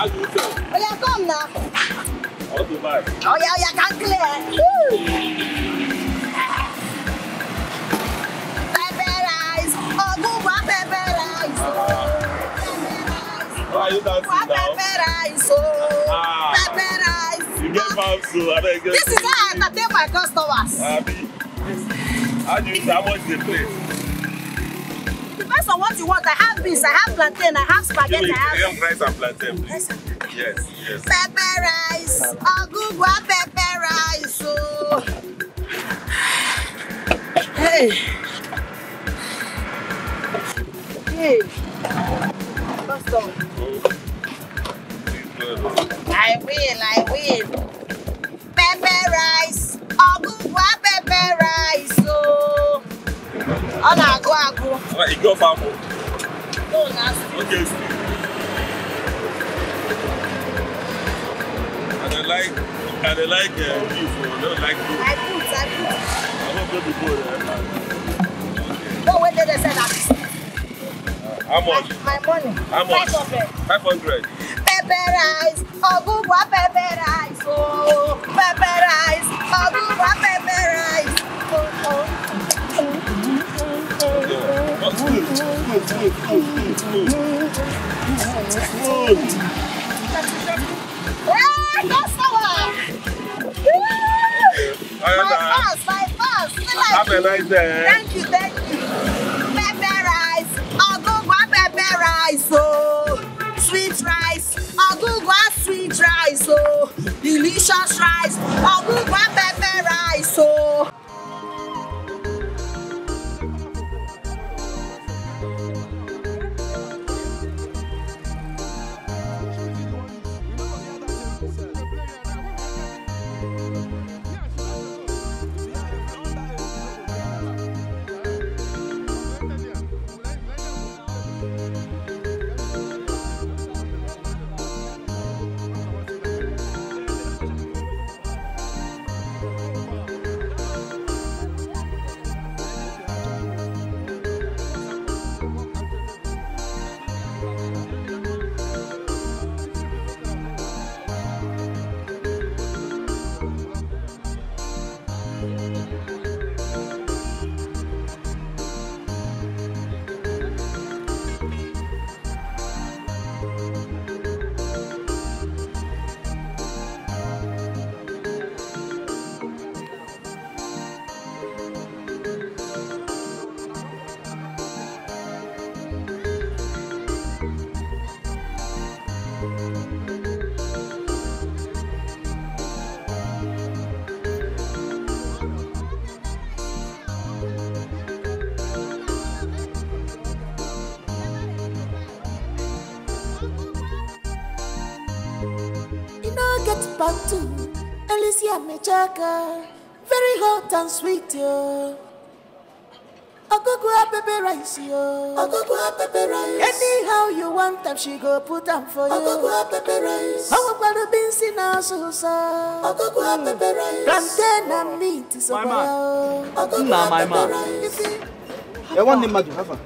How do you feel? Oh, yeah, come now. How do you buy? Oh, yeah, can't clear. Woo. Pepper rice. Oh, good one, pepper rice. Why are you dancing now? Pepper rice. Oh, pepper rice. You get pounds, so I beg you. This is how I entertain my customers. How do you say how much they play? Depends on what you want. I have beans, I have plantain, I have spaghetti. Give me rice and plantain, please. Yes. Pepper rice. Oh, good one, pepper rice. Oh. Hey. Custom. I will. Pepper rice. Oh, good one, pepper rice. Oh. Go. You go farm. No, nasty. Okay, speak. And they like beef, or they don't like beef. I put. I'm not going to go there. No, when did they say that? How much? My money. How much? 500. 500. Pepper rice. Oh, good one, pepper rice. Oh, pepper rice. Oh, good one, pepper rice. My fast. Have a nice day. Thank you. Pepper rice. Oh, good one, pepper rice. Oh, sweet rice. Oh, good one, sweet rice. Oh, delicious rice. Oh, good one, pepper rice. Oh. Get back to Alicia Mechaka, very hot and sweet, yo. I go grab pepper rice, yo. I go grab pepper rice. Anyhow you want them, she go put them for you. I go grab pepper rice. I go grab the beans in our sauce. I go grab pepper rice. Plantain and meat is over. I go grab pepper rice. I want him to have a.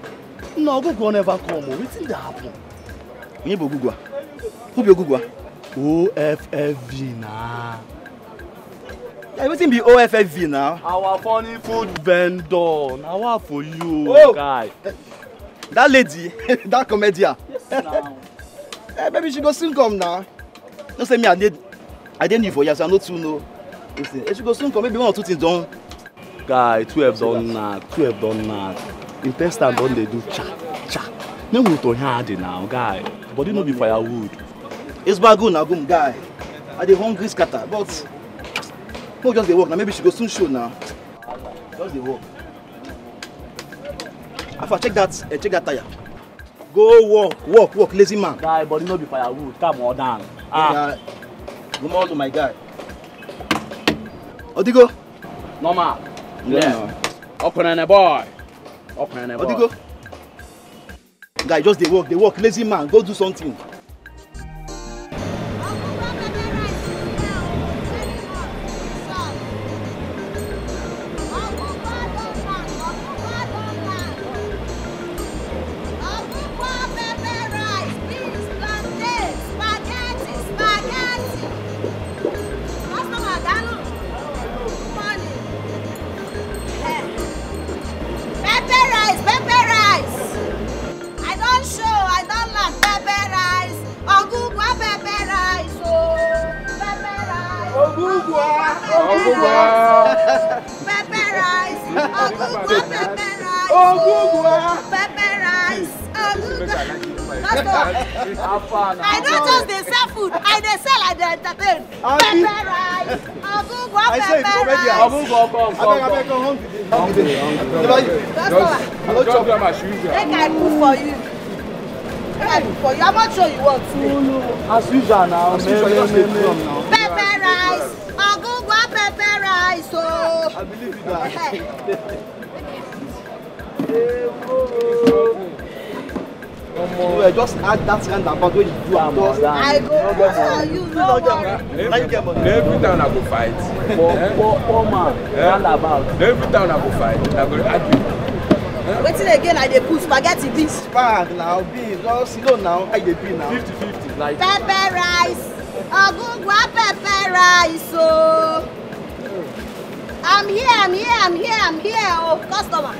No, Google never come. What's in the happen? You go Google. Who be Google? OFFV now. Everything be OFFV now. Our funny food vendor. Now what for you, guy? That lady, that comedian. Yes, now. Maybe she go soon come now. Don't say me I didn't know for years. I know too know. Listen, she go soon come. Maybe one or two things done. Guy, 12 done now. 12 done now. Intestine done they do cha. No we to hard now, guy. Body no be firewood. It's bad good now, good guy. I dey hungry scatter, but no just dey work now. Maybe she go soon show now. Just dey work. Afa, check that tire. Go work, lazy man. Guy, body no be firewood. Come on down. Good morning to my guy. Odigo. Normal. Yeah. Open and a boy. Odigo. Guy, just dey work, lazy man. Go do something. Spaghetti. Pepper rice. Ogugwa pepper rice. Pepper rice. I don't just they sell food. I they sell and they entertain. Pepper rice. Ogugwa pepper rice. Make I cook for you. I'm not sure you want to. As usual now. Pepper rice. Ogugwa pepper rice. Oh. I believe you that. Just add that kind of what you do. I go you know what? Every time I go fight. Poor man. Every time I go fight, I go add you. Waiting again, I dey put spaghetti beans. Bag now, beans. Just sit down now. I dey be now. 50-50. Like Pepper rice. Ogugwa pepper rice. Oh. I'm here. Oh, customer.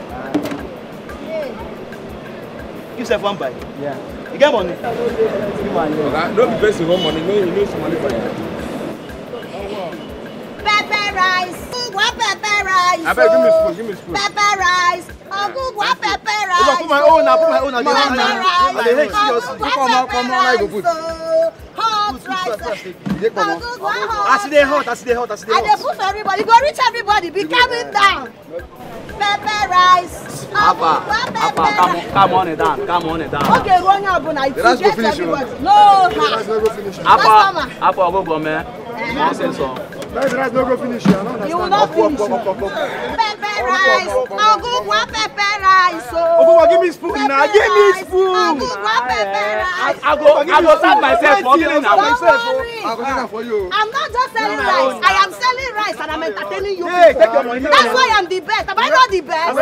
you yourself one buy. Yeah. You get money? No be person want money. No, you need some money for you. Pepper rice. Ogugwa pepper rice. I beg, give me spoon. Pepper rice. Ogugwa pepper rice. Put my own now. Pepper rice. Come on, I go put. Hot rice. Ogugwa hot. As they hot. I dey put for everybody. Go reach everybody. Be calming down. Pepper rice. Come on it down. Okay, run out, but I Let's go finish everybody. it. No, Apa, go man. Nonsense. Let's no go finish. You will not finish. Pepper rice. Ogugwa pepper rice. Ogugwa, give me spoon now. Give me spoon. Ogugwa pepper rice. I go serve myself for killing now. Don't worry. I'll go for you. I'm not just selling rice. I am selling rice and I'm entertaining you. Hey, take your money. That's why I'm the best. Am I not the best? You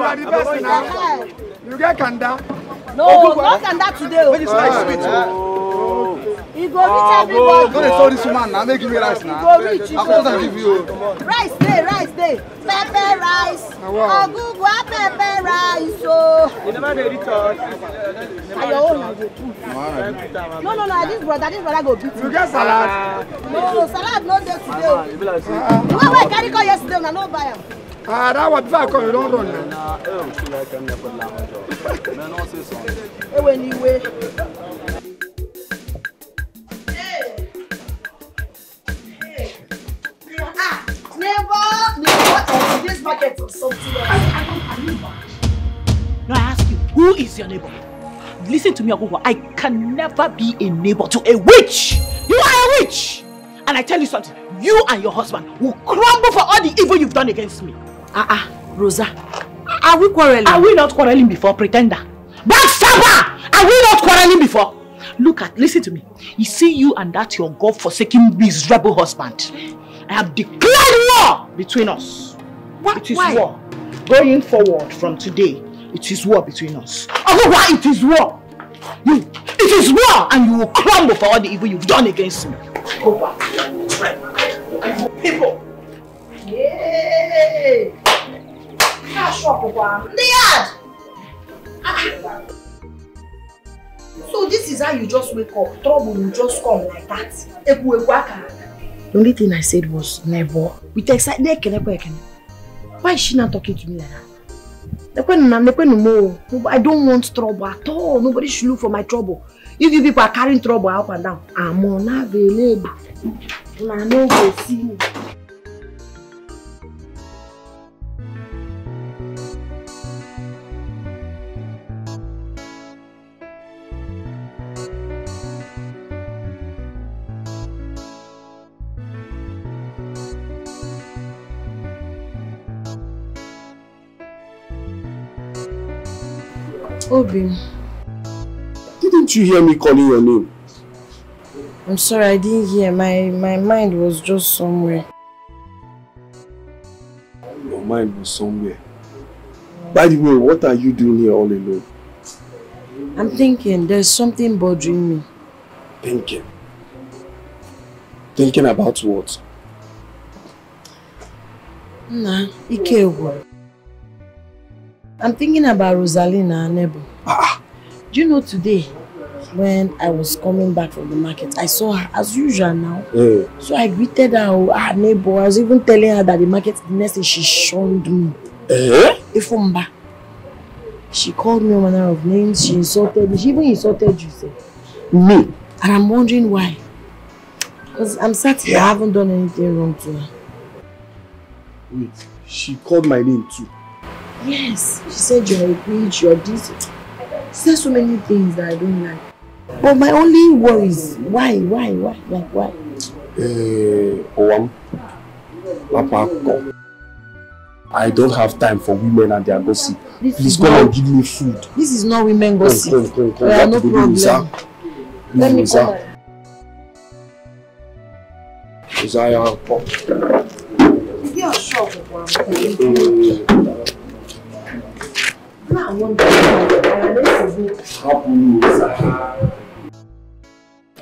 are the best now. You get kanda. No, not kanda today. When you like sweet. You go reach everybody. Don't tell this woman now. Make me rice now. Go reach. I'm going to give you. Rice day. Pepper rice. Ogugwa pepper rice. Oh. You never did it all. No. This brother go beat You you. get salad. No, salad no day today. Where carry call yesterday, na no buy am. That was before I come. You don't run now. Anyway. Never this market or something else. No, I ask you, who is your neighbor? Listen to me, Agogo. I can never be a neighbor to a witch. You are a witch. And I tell you something, you and your husband will crumble for all the evil you've done against me. Rosa, are we quarreling? Are we not quarreling before, pretender? Backstabber! Are we not quarreling before? Listen to me. You see you and that your God-forsaken miserable husband. I have declared war between us. What? It is Why? war. Going forward from today, it is war between us. Oh, why it is war? It is war, and you will crumble for all the evil you've done against me. Go back. People. Yay! So this is how you just wake up. Trouble will just come like that. The only thing I said was neighbor. With excitement, why is she not talking to me like that? I don't want trouble at all. Nobody should look for my trouble. If you people are carrying trouble up and down, I'm unavailable. I know they see me. Obi, didn't you hear me calling your name? I'm sorry, I didn't hear. My mind was just somewhere. Your mind was somewhere. By the way, what are you doing here all alone? I'm thinking there's something bothering me. Thinking? Thinking about what? Nah, Ikewo. I'm thinking about Rosalina and Nebo. Do you know today, when I was coming back from the market. I saw her as usual now. Yeah. So I greeted her, her neighbor. I was even telling her that the market, the next day she shunned me. Ifumba. She called me all manner of names. She insulted me. She even insulted you, sir. Me? And I'm wondering why. Because I'm certain I haven't done anything wrong to her. Wait, she called my name too? Yes. She said you're a bitch, you're this. She said so many things that I don't like. But my only worry is why? Like why? Papa, I don't have time for women and their gossip. Please come and give me food. This is not women gossip. Come. No problem. Let me come. Isaiah, come. You're sure.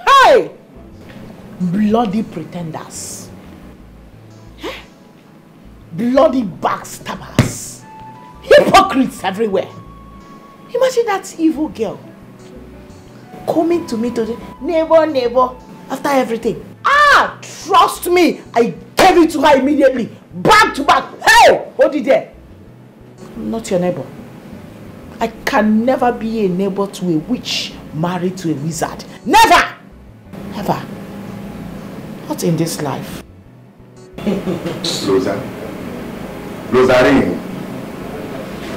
Hey! Bloody pretenders. Bloody backstabbers. Hypocrites everywhere. Imagine that evil girl coming to me today, neighbor, after everything. Trust me, I gave it to her immediately, back to back. Hey, hold it there. I'm not your neighbor. I can never be a neighbor to a witch married to a wizard. Never! Ever. Not in this life. Rosarine,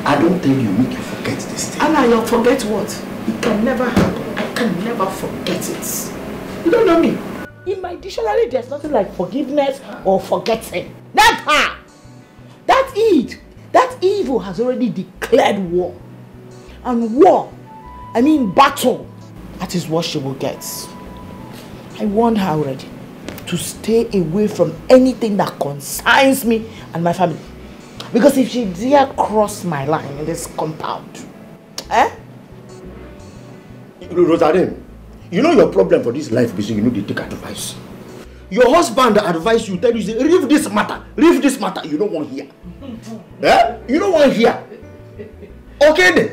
I don't tell you, make you forget this thing. Anna, you'll forget what? It can never happen. I can never forget it. You don't know me. In my dictionary, there's nothing like forgiveness or forgetting. Never! That evil has already declared war. And war, I mean battle, that is what she will get. I warned her already to stay away from anything that concerns me and my family. Because if she dare cross my line in this compound, Rosarine, you know your problem for this life because you know they take advice. Your husband advise you, tell you, say, leave this matter, you don't want to hear. You don't want to hear. Okay then.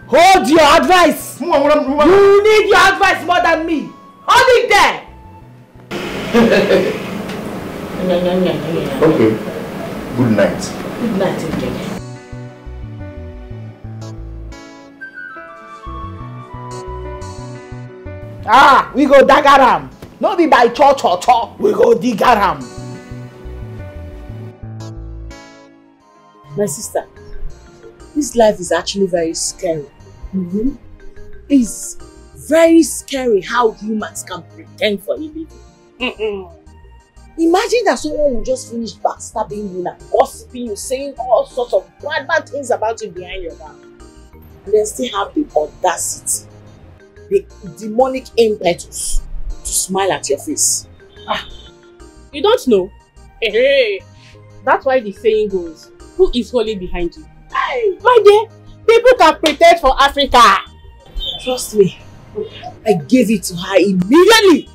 Hold your advice. You need your advice more than me. Hold it there. Okay. Good night. Good night, okay. We go dagaram. No be by cho. We go digaram. My sister, this life is actually very scary. It's very scary how humans can pretend for a living. Imagine that someone will just finish backstabbing you, gossiping you, saying all sorts of bad things about you behind your back, and then still have the audacity, the demonic impetus to smile at your face. You don't know? Hey, that's why the saying goes, who is holding behind you? Hey, my dear, people can pretend for Africa. Trust me, I gave it to her immediately.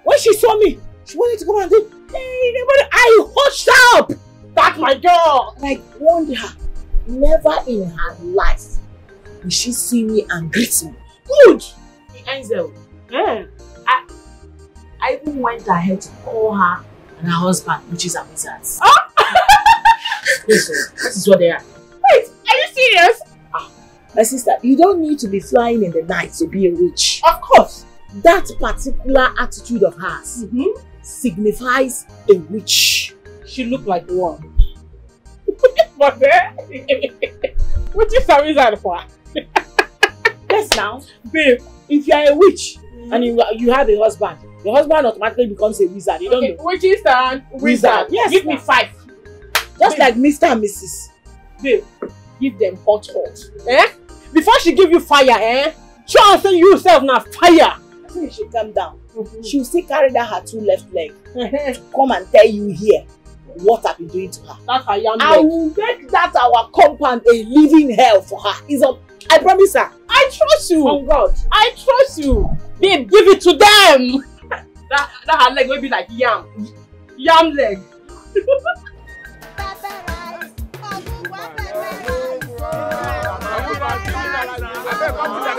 When she saw me, she wanted to come and do, hey, I hushed her up. That's my girl. And I warned her, never in her life will she see me and greet me. Good. Enzel. Yeah. I even went ahead to call her and her husband, which is a wizard. This is what they are. Wait, are you serious? My sister, you don't need to be flying in the night to be a witch. Of course. That particular attitude of hers signifies a witch. She looked like one. But what is a wizard for? Yes, now. Babe, if you are a witch and you have a husband, your husband automatically becomes a wizard. You don't know. Witches and wizard. Yes. Give me 5. Just like Mr. and Mrs. Babe, give them hot. Before she give you fire, try and say you yourself now fire. I think you should calm down. She will still carry down her 2 left leg to come and tell you here what I've been doing to her. That's her young I will make that our compound a living hell for her. I promise her. I trust you. On God. I trust you. Babe, give it to them. that her leg will be like yam leg. Come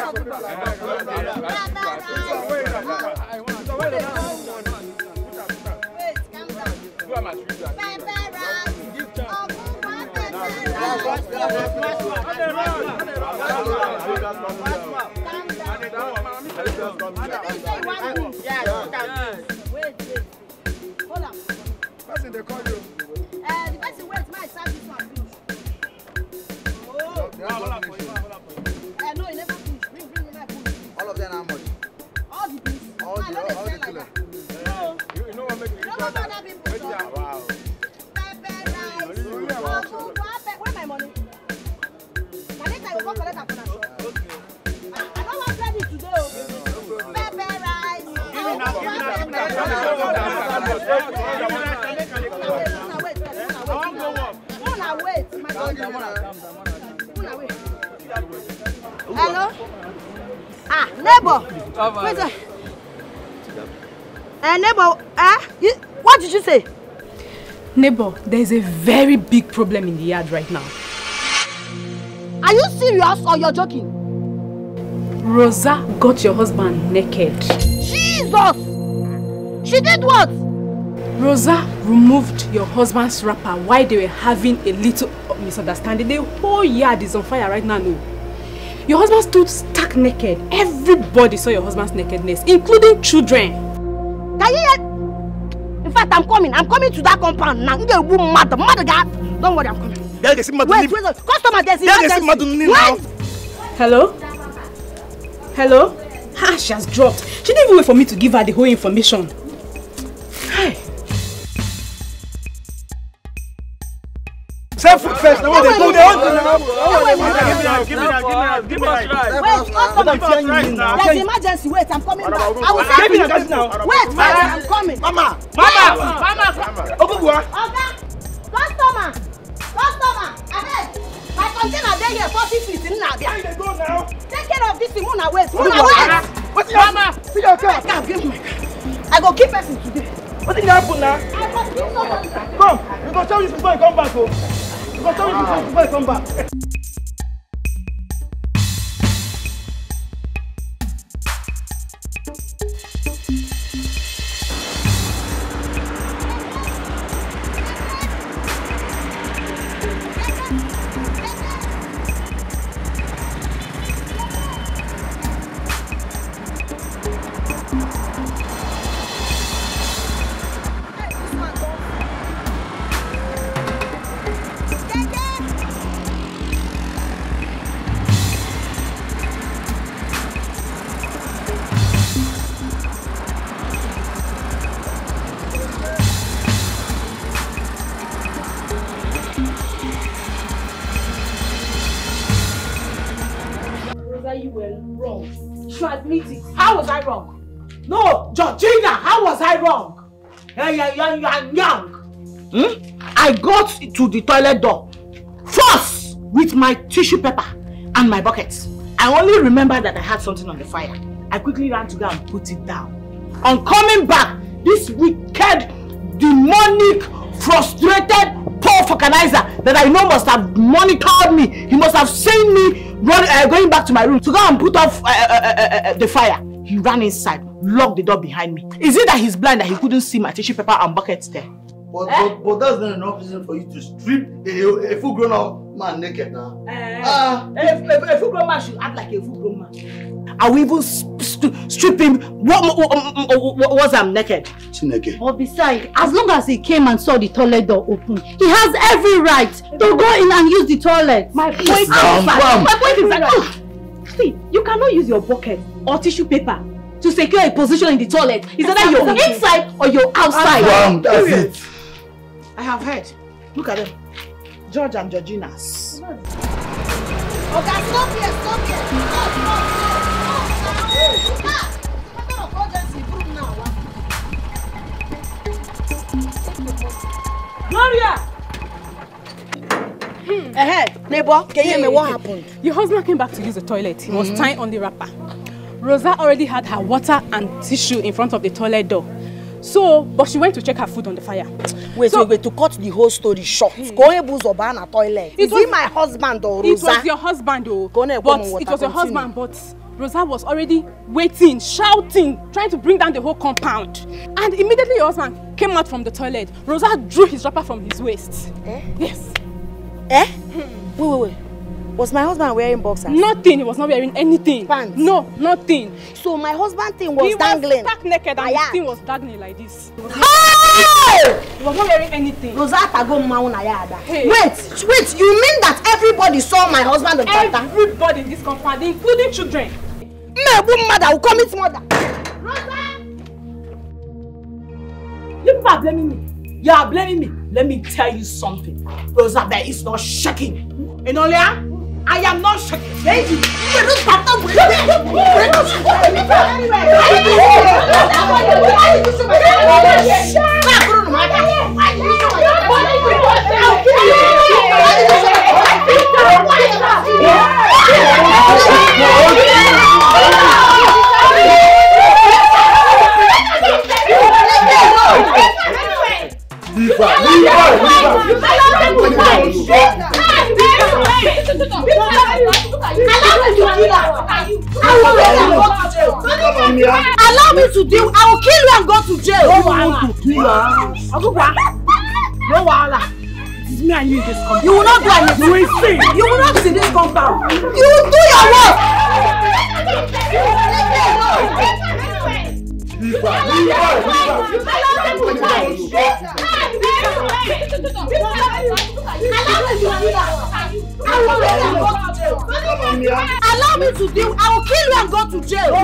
Hold on. Person they call you. The person wait, my service one finish. Oh. No, you never finish. Bring my food. All of them how much? All the beans. All the killer. No. You know what make you No, other people. Wow. Pepper rice. Where my money? Can I go collect that from us? I don't want credit today. Pepper rice. Hello? Neighbor. Wait a neighbor, what did you say? Neighbor, there's a very big problem in the yard right now. Are you serious or you're joking? Rosa got your husband naked. Jesus! She did what? Rosa removed your husband's wrapper while they were having a little misunderstanding. The whole yard is on fire right now. No. Your husband stood stark naked. Everybody saw your husband's nakedness, including children. Can you hear? In fact, I'm coming to that compound now. Don't worry, I'm coming. Wait, customer, there's emergency. Hello? Hello? She has dropped. She didn't even wait for me to give her the whole information. Hi. Self food first. They want to know. Give me that. There's emergency. Wait, I'm coming back. I will help you now. Wait, I'm coming. Mama. Customer. Ahead. My container there here 40 feet in now. Take care of this thing. Muna wait. What's your mama? See your car. I go keep person today. What's in the happen now? I go keep somebody. Come. You go tell me before you come back. You go tell me before you come back. You were wrong. You should admit it. How was I wrong? No, Georgina, how was I wrong? You're young. I got to the toilet door first with my tissue paper and my buckets. I only remember that I had something on the fire. I quickly ran to go and put it down. On coming back, this wicked, demonic, frustrated, poor vulcanizer that I know must have monitored me. He must have seen me going back to my room to go and put off the fire. He ran inside, locked the door behind me. Is it that he's blind that he couldn't see my tissue paper and buckets there? But that's not enough reason for you to strip a full grown up man naked now. A full grown man should act like a full grown man. I will even strip him once I'm naked. Naked. But besides, as long as he came and saw the toilet door open, he has every right to go in and use the toilet. My point is that see, you cannot use your bucket or tissue paper to secure a position in the toilet. It's either you're inside or you're outside. That's it. I have heard. Look at them. George and Georgina. Okay, stop here. Gloria! Neighbor, can you hear me? What happened? Your husband came back to use the toilet. He was tying on the wrapper. Rosa already had her water and tissue in front of the toilet door. So, but she went to check her foot on the fire. Wait, to cut the whole story short. Toilet. Is he my husband or Rosa? It was your husband, though. But it was your husband, but Rosa was already waiting, shouting, trying to bring down the whole compound. And immediately your husband came out from the toilet. Rosa drew his wrapper from his waist. Eh? Yes. Eh? Wait. Was my husband wearing boxers? Nothing. He was not wearing anything. Pants? No, nothing. So my husband thing was dangling? He was stark naked and his thing was dangling like this. He was not wearing anything. Hey. Wait, you mean that everybody saw my husband on Tata? Everybody in this compound, including children. My mother will commit murder. Rosa! You people are blaming me. You are blaming me. Let me tell you something. Rosa there is not shaking. Enolia, I am not shaking. Baby, you don't stop them with Allow me to deal. I will kill you and go to jail. No wahala. It is me and you in this compound. You will not do anything. You will see. You will not see this compound. You will do your work. Allow me to deal. I will kill you and go to jail. No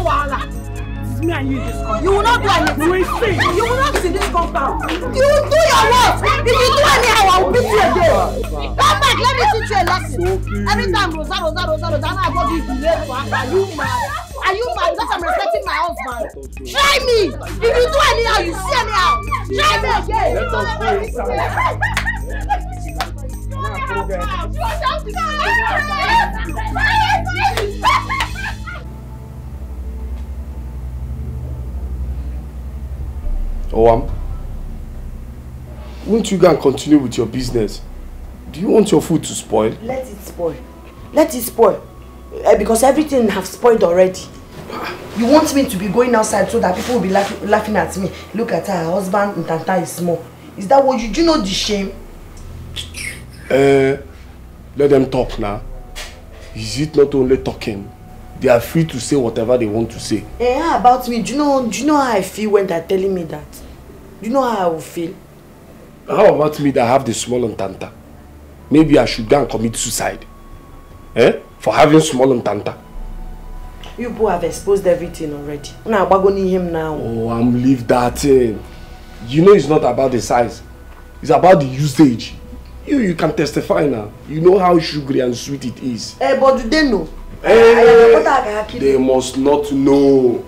wahala. It is me and you in this compound. You will not do anything. You will see. You will not see this compound. You will do your work. If you do anyhow, I will beat you again. Come back, let me teach you a lesson. Every time Rosa, I go give you the for. Are you mad? Are you mad? Because I'm respecting my husband. Try me. If you do anyhow, you see anyhow. Try me again. Let us go. Won't you go and continue with your business? Do you want your food to spoil? Let it spoil. Let it spoil. Because everything have spoiled already. You want me to be going outside so that people will be laughing at me. Look at her husband, Ntanta is small. Is that what you do? You know the shame? Let them talk now. Is it not only talking? They are free to say whatever they want to say. How about me? Do you know how I feel when they're telling me that? Do you know how I will feel? How about me that have the small Ntanta? Maybe I should go and commit suicide. For having small Ntanta. You people have exposed everything already. Now we're going to him now. Oh, leave that in. You know it's not about the size. It's about the usage. You can testify now. You know how sugary and sweet it is. But do they know? They must not know.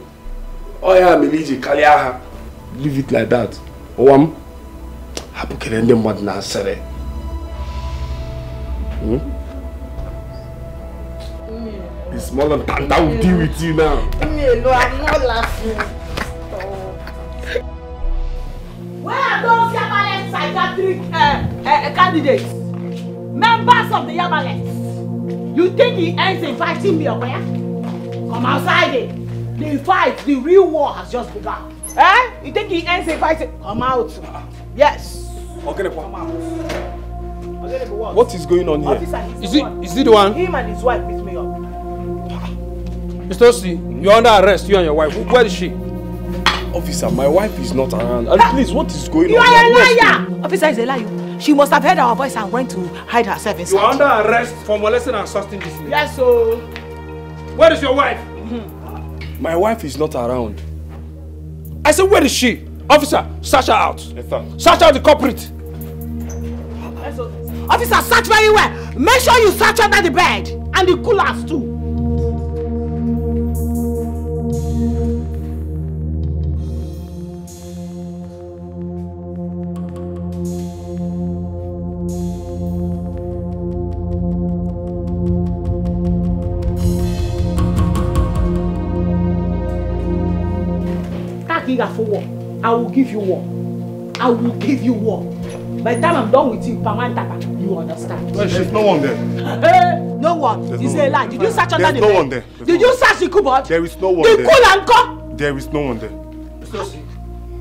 Oh yeah, Miliji Kaliaha. Leave it like that. Hapukerende madna sere. The small and Tanta will deal with you now. No, I'm not laughing. Where are those Yamalek psychiatric candidates? Members of the Yamalek? You think he ends inviting me or where? Come outside it. The fight, the real war has just begun. You think he ends inviting? Come out. Yes. Okay, come out. What is going on here? Is it the one? Him and his wife beat me up. Mr. C, you're under arrest, you and your wife. Where is she? Officer, my wife is not around. And please, what is going on? You are a liar! Officer is a liar. She must have heard our voice and went to hide herself inside. You are under arrest for molesting and assaulting this lady. Yes, so. Where is your wife? My wife is not around. I said, where is she? Officer, search her out. Yes, sir. Search out the culprit. Officer, search very well. Make sure you search under the bed and the coolers too. For war. I will give you war. I will give you war. By the time I'm done with you, you understand. There's no one there. No cupboard? You say a lie. Did you search under the bed? There's no one there. Did you search the cupboard? There is no one there. there. The cool and cup? There is no one there.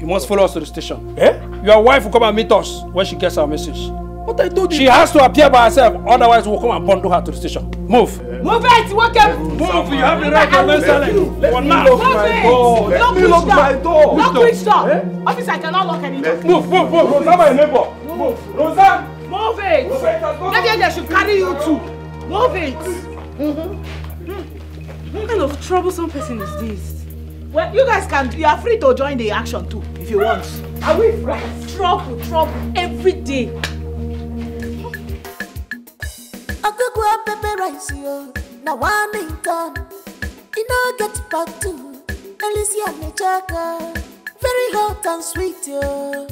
You must follow us to the station. Eh? Your wife will come and meet us when she gets our message. What I told you? She has to appear by herself, otherwise we'll come and bundle her to the station. Move. Move it! Move! You have the right to remain silent. Let me lock my door. Let me lock my door. Lock which door? Officer, I cannot lock any door. Move. Rosa, my neighbor. Move. Rosa. Move it. Maybe they should carry you too. Move it. What kind of troublesome person is this? Well, you guys you are free to join the action too, if you want. Are we friends? Trouble every day. I go up pepper rice, yo. Now one in town. You know, get back to Alicia Mechaka. Very hot and sweet, yo.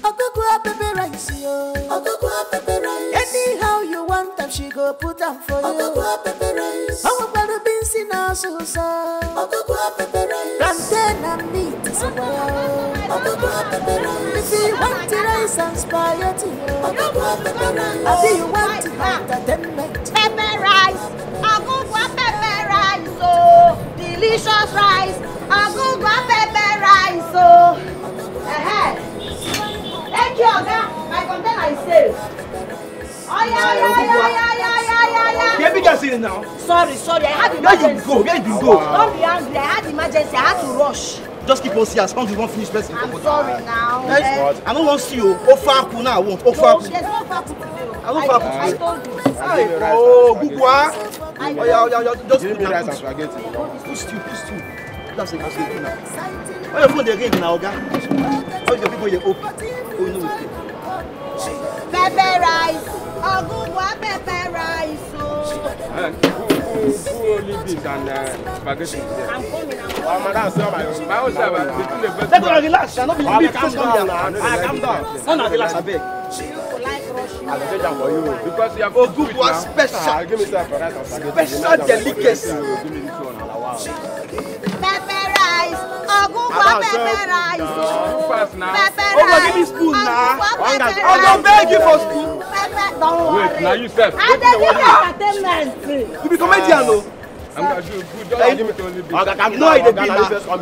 I go up pepper rice, yo. I go up pepper rice. Anyhow you want them, she go put them for you. I go up pepper rice. I want to be seen as so. I go up pepper rice. Plantain and meat is well. I go up pepper rice. If you want the rice and spaghetti, I go up pepper rice. I think you want to entertainment. Pepper rice. I go up pepper rice, oh. Delicious rice. I go up pepper rice, oh. Thank you, Oga. My container is safe. Oh, yeah. Get bigger scene now. Sorry. I had emergency. Where you go? Don't be angry. I had emergency. I had to rush. Just keep on seeing as long as you won't finish person. I'm sorry now. I don't want to see you. Ofaku now. I want Ofaku. There's no Ofaku today. I told you. Oh, Gugwa. Oh, yeah. Just give me rice and spaghetti. Push stew. That's a good thing now. Why your phone they ring now, Oga? How your people you open? Oh, you know it's pepper rice. Oh, Gugwa pepper rice. Who only this and spaghetti? I'm coming. Madam, sir, my own servant. Let go and relax. I'm not being big. Calm down. Calm down. No, relax a bit. I'll take them for you because you have Gugwa special. Give me some rice and spaghetti. Special delicacy. Give me this one. Pepper rice. Oh, Gugwa pepper rice. Fast now. Pepper rice. Oh, give me spoon now. I'm gonna beg you for spoon. Don't worry. Wait, now you step. I did entertainment. You be comedian, though. I'm gonna do good. Just give me to only be. You know how they be now.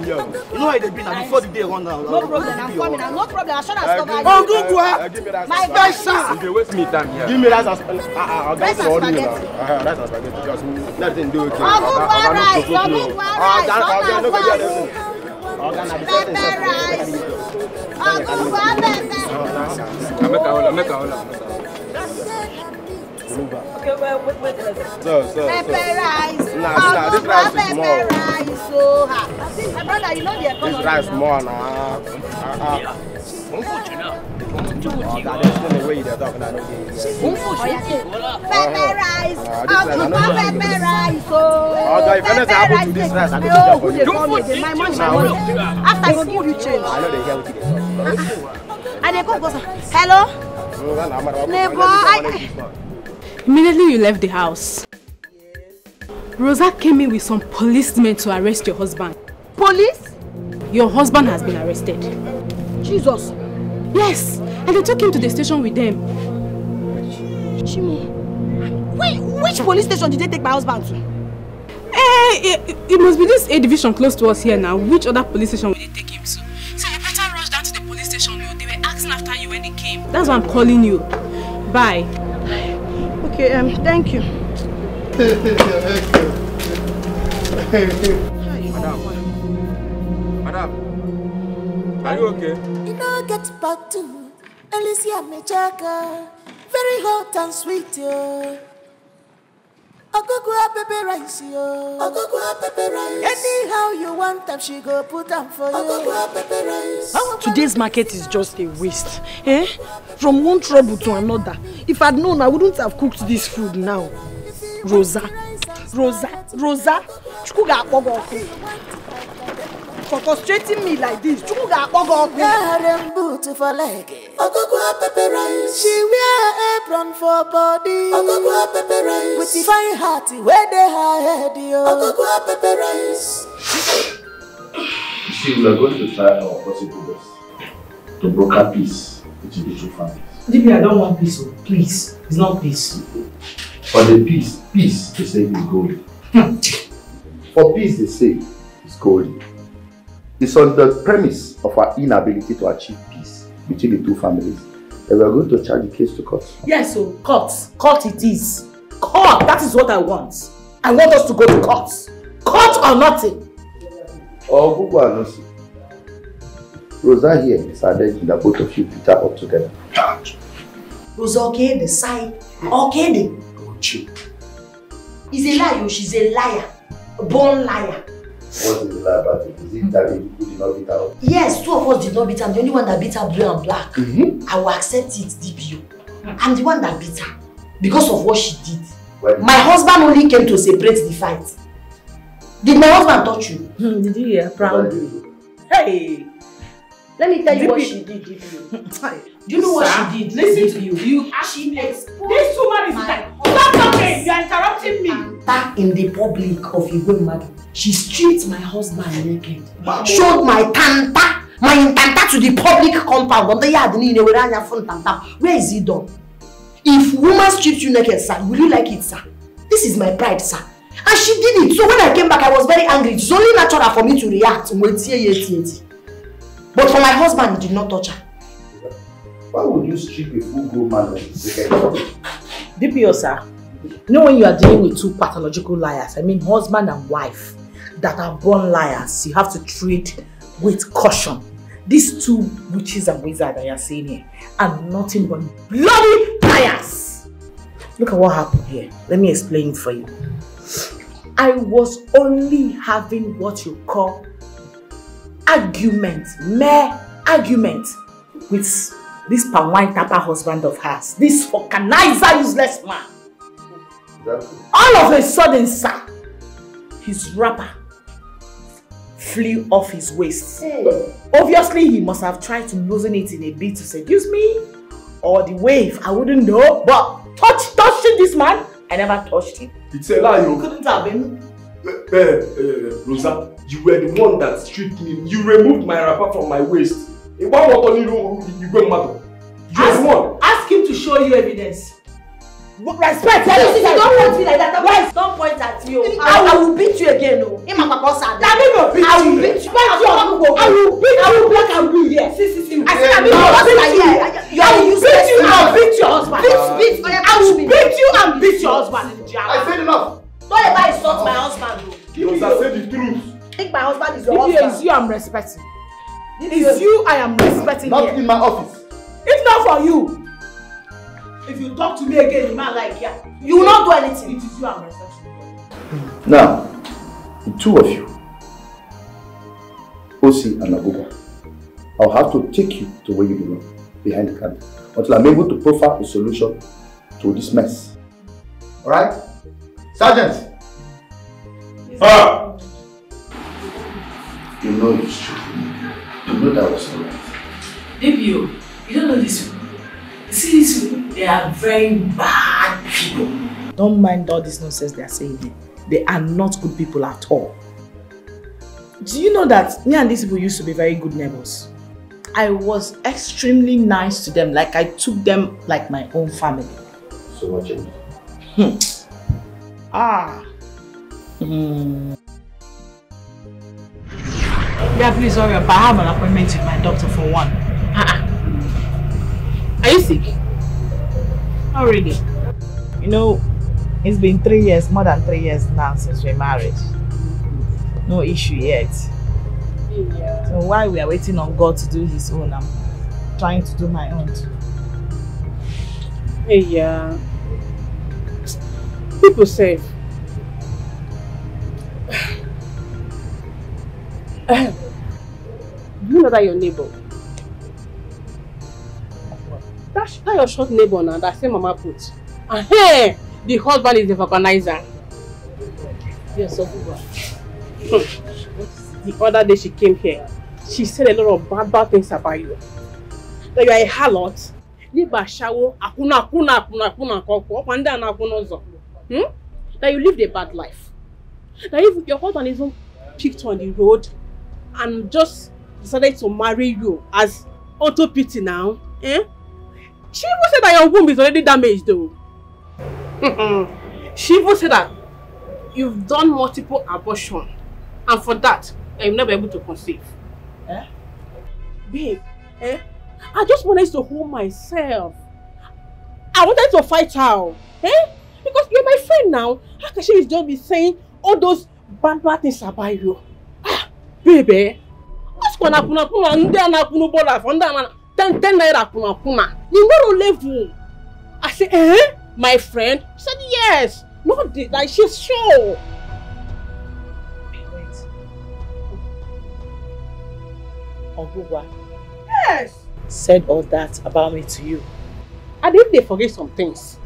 You know how they be now. Before the day run now. No problem. I'm coming. No problem. I should have stopped. Oh, Gugwa. My guys, You can waste me time here. Give me rice and spaghetti. Rice and spaghetti. Rice and spaghetti. Just let them do it. Oh, Gugwa rice. Oh, Gugwa rice. Pepper rice. Oh, Gugwa pepper. Make a hold. Okay, wait. So. Pepper rice. Nah, this rice is small. Pepper rice. So, my brother, you know the economy. This rice more now. That's the way they're talking. Pepper rice. Pepper rice. So, if anything happens to this rice, I can take it for you. My money. After you give you change. I know they help you. And they go. Hello? Neighbor, Immediately you left the house, Rosa came in with some policemen to arrest your husband. Police? Your husband has been arrested. Jesus. Yes, and they took him to the station with them. Chimo. Wait, which police station did they take my husband to? It must be this A division close to us here now. Which other police station will they take him to? So you better rush down to the police station. They were asking after you when they came. That's why I'm calling you. Bye. Okay, thank you. Madam, are you okay? You know, get back to Alicia Mechaka. Very hot and sweet, yo. I go up pepper rice, yo. I go up pepper rice. Anyhow you want them, she go put them for you. I go up pepper rice. Today's market is just a waste. From one trouble to another. If I'd known, I wouldn't have cooked this food now. Rosa. For frustrating me like this, boot for leg. I go up pepper rice. She wear apron for body. I go up pepper rice. With the fine heart, where they head, yo. I go up pepper rice. You see, we are going to try our possible best to broker peace between the two families. DB, I don't want peace, please. It's not peace. For the peace they say is golden. For peace they say is golden. It's on the premise of our inability to achieve peace between the two families that we are going to charge the case to court. Yes, so court. Court it is. Court, that is what I want. I want us to go to court. Court or nothing. Oh, Google and Lucy. Rosa here is alleging that both of you beat her up together. Rosa, okay, the side. Okay, the. He's a liar, she's a liar. A born liar. What is the lie about it? Is it that you did not beat her up? Yes, 2 of us did not beat her. I'm the only one that beat her blue and black. I will accept it, DPO. I'm the one that beat her because of what she did. My husband only came to separate the fight. Did my husband touch you? Did you hear? Proudly. Hey! Let me tell you what she did, DPO. Do you know what she did? Listen to you. She exposed. This woman is like, stop talking! You are interrupting me. Back in the public of Igwe Madu, she stripped my husband naked. Showed my tanta to the public compound. Where is it done? If woman strips you naked, sir, will you like it, sir? This is my pride, sir. And she did it. So when I came back, I was very angry. It's only natural for me to react. But for my husband, he did not touch her. Why would you strip a full-grown man like this? DPO, sir. You know when you are dealing with 2 pathological liars, I mean husband and wife, that are born liars, you have to treat with caution. These 2 witches and wizards that you are seeing here are nothing but bloody liars. Look at what happened here. Let me explain it for you. I was only having what you call argument, mere argument with this palm wine tapper husband of hers, this organizer useless man. All of a sudden, sir, his wrapper flew off his waist. Obviously, he must have tried to loosen it in a bit to seduce me, or the wave, I wouldn't know. But touching this man, I never touched him. It's a lie, you couldn't have been. Rosa, you were the one that stripped me. You removed my wrapper from my waist. You were the one. Ask him to show you evidence. Respect! Don't point me like that. Don't point at me. I will beat you again. I will beat you. I will beat you. I will black and blue here. I said I will beat you and beat your husband. I will beat you and beat your husband. I said enough. Don't ever insult my husband. Rosa, say the truth. I think my husband is your husband. It's you I'm respecting. It's you I am respecting. Not in my office. If not for you. If you talk to me again, you might like yeah. You will not do anything. It is you I'm respecting. Now, the 2 of you, Osi and Abuba, I'll have to take you to where you belong, behind the counter, until I'm able to profile a solution to this mess. Alright? Sergeant! You know it's true. You know that was alright. DPO, you don't know this people. See these people, they are very bad people. Don't mind all this nonsense they are saying here. They are not good people at all. Do you know that me and these people used to be very good neighbors? I was extremely nice to them, like I took them like my own family. So what changed? Yeah, please hurry up. I have an appointment with my doctor for 1. Are you sick? Not really. You know, it's been 3 years, more than 3 years now since we're married. No issue yet. Yeah. So while we are waiting on God to do His own, I'm trying to do my own too. Yeah. People say. You know that your neighbor. That your short neighbor now, that same mama put. And hey, the husband is the organizer. Yes, so good. The other day she came here, she said a lot of bad things about you. That you are a harlot. That you lived a bad life. That if your husband even picked on the road and just decided to marry you as auto pity now, she even said that your womb is already damaged though. She even said that you've done multiple abortions, and for that, you'll never be able to conceive. Eh? Babe, I just wanted to hold myself. I wanted to fight her. Because you're my friend now. How can she just be saying all those bad things about you? Baby, what's going to happen? 10 naira kuna. You know level. I said, my friend? She said, yes. Not this, like she's sure. Wait. Ogugwa. Yes. Said all that about me to you. And if they forget some things,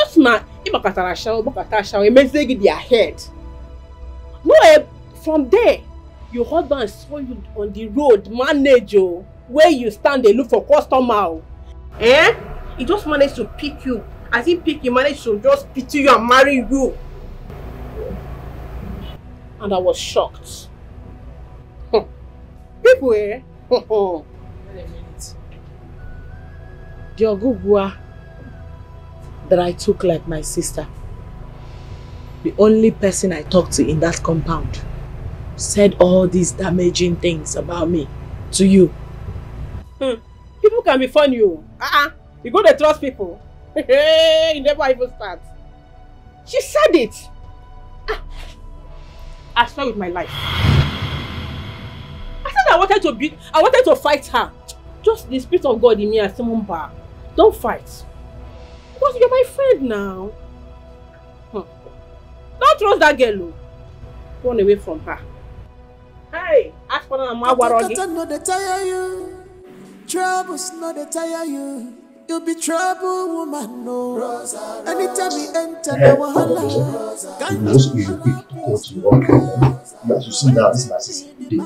Osman, it makes they get their head. No, from there, your husband saw you on the road, manager, where you stand, they look for customer. He just managed to pick you. As he picked, he managed to just pity you and marry you. And I was shocked. People, Wait a minute. The Ogugwa that I took like my sister, the only person I talked to in that compound, said all these damaging things about me to you. People can be funny. You go to trust people. You never even start. She said it. I swear with my life. I said I wanted to fight her. Just the spirit of God in me and someone back. Don't fight. Because you're my friend now. Don't trust that girl. Run away from her. Hey, ask for my warogi. Not they tire you. Troubles not they tire you. You'll be trouble, woman, no. Anytime we enter the wahala. You should pick to go to work. As you see now, this narcissism day.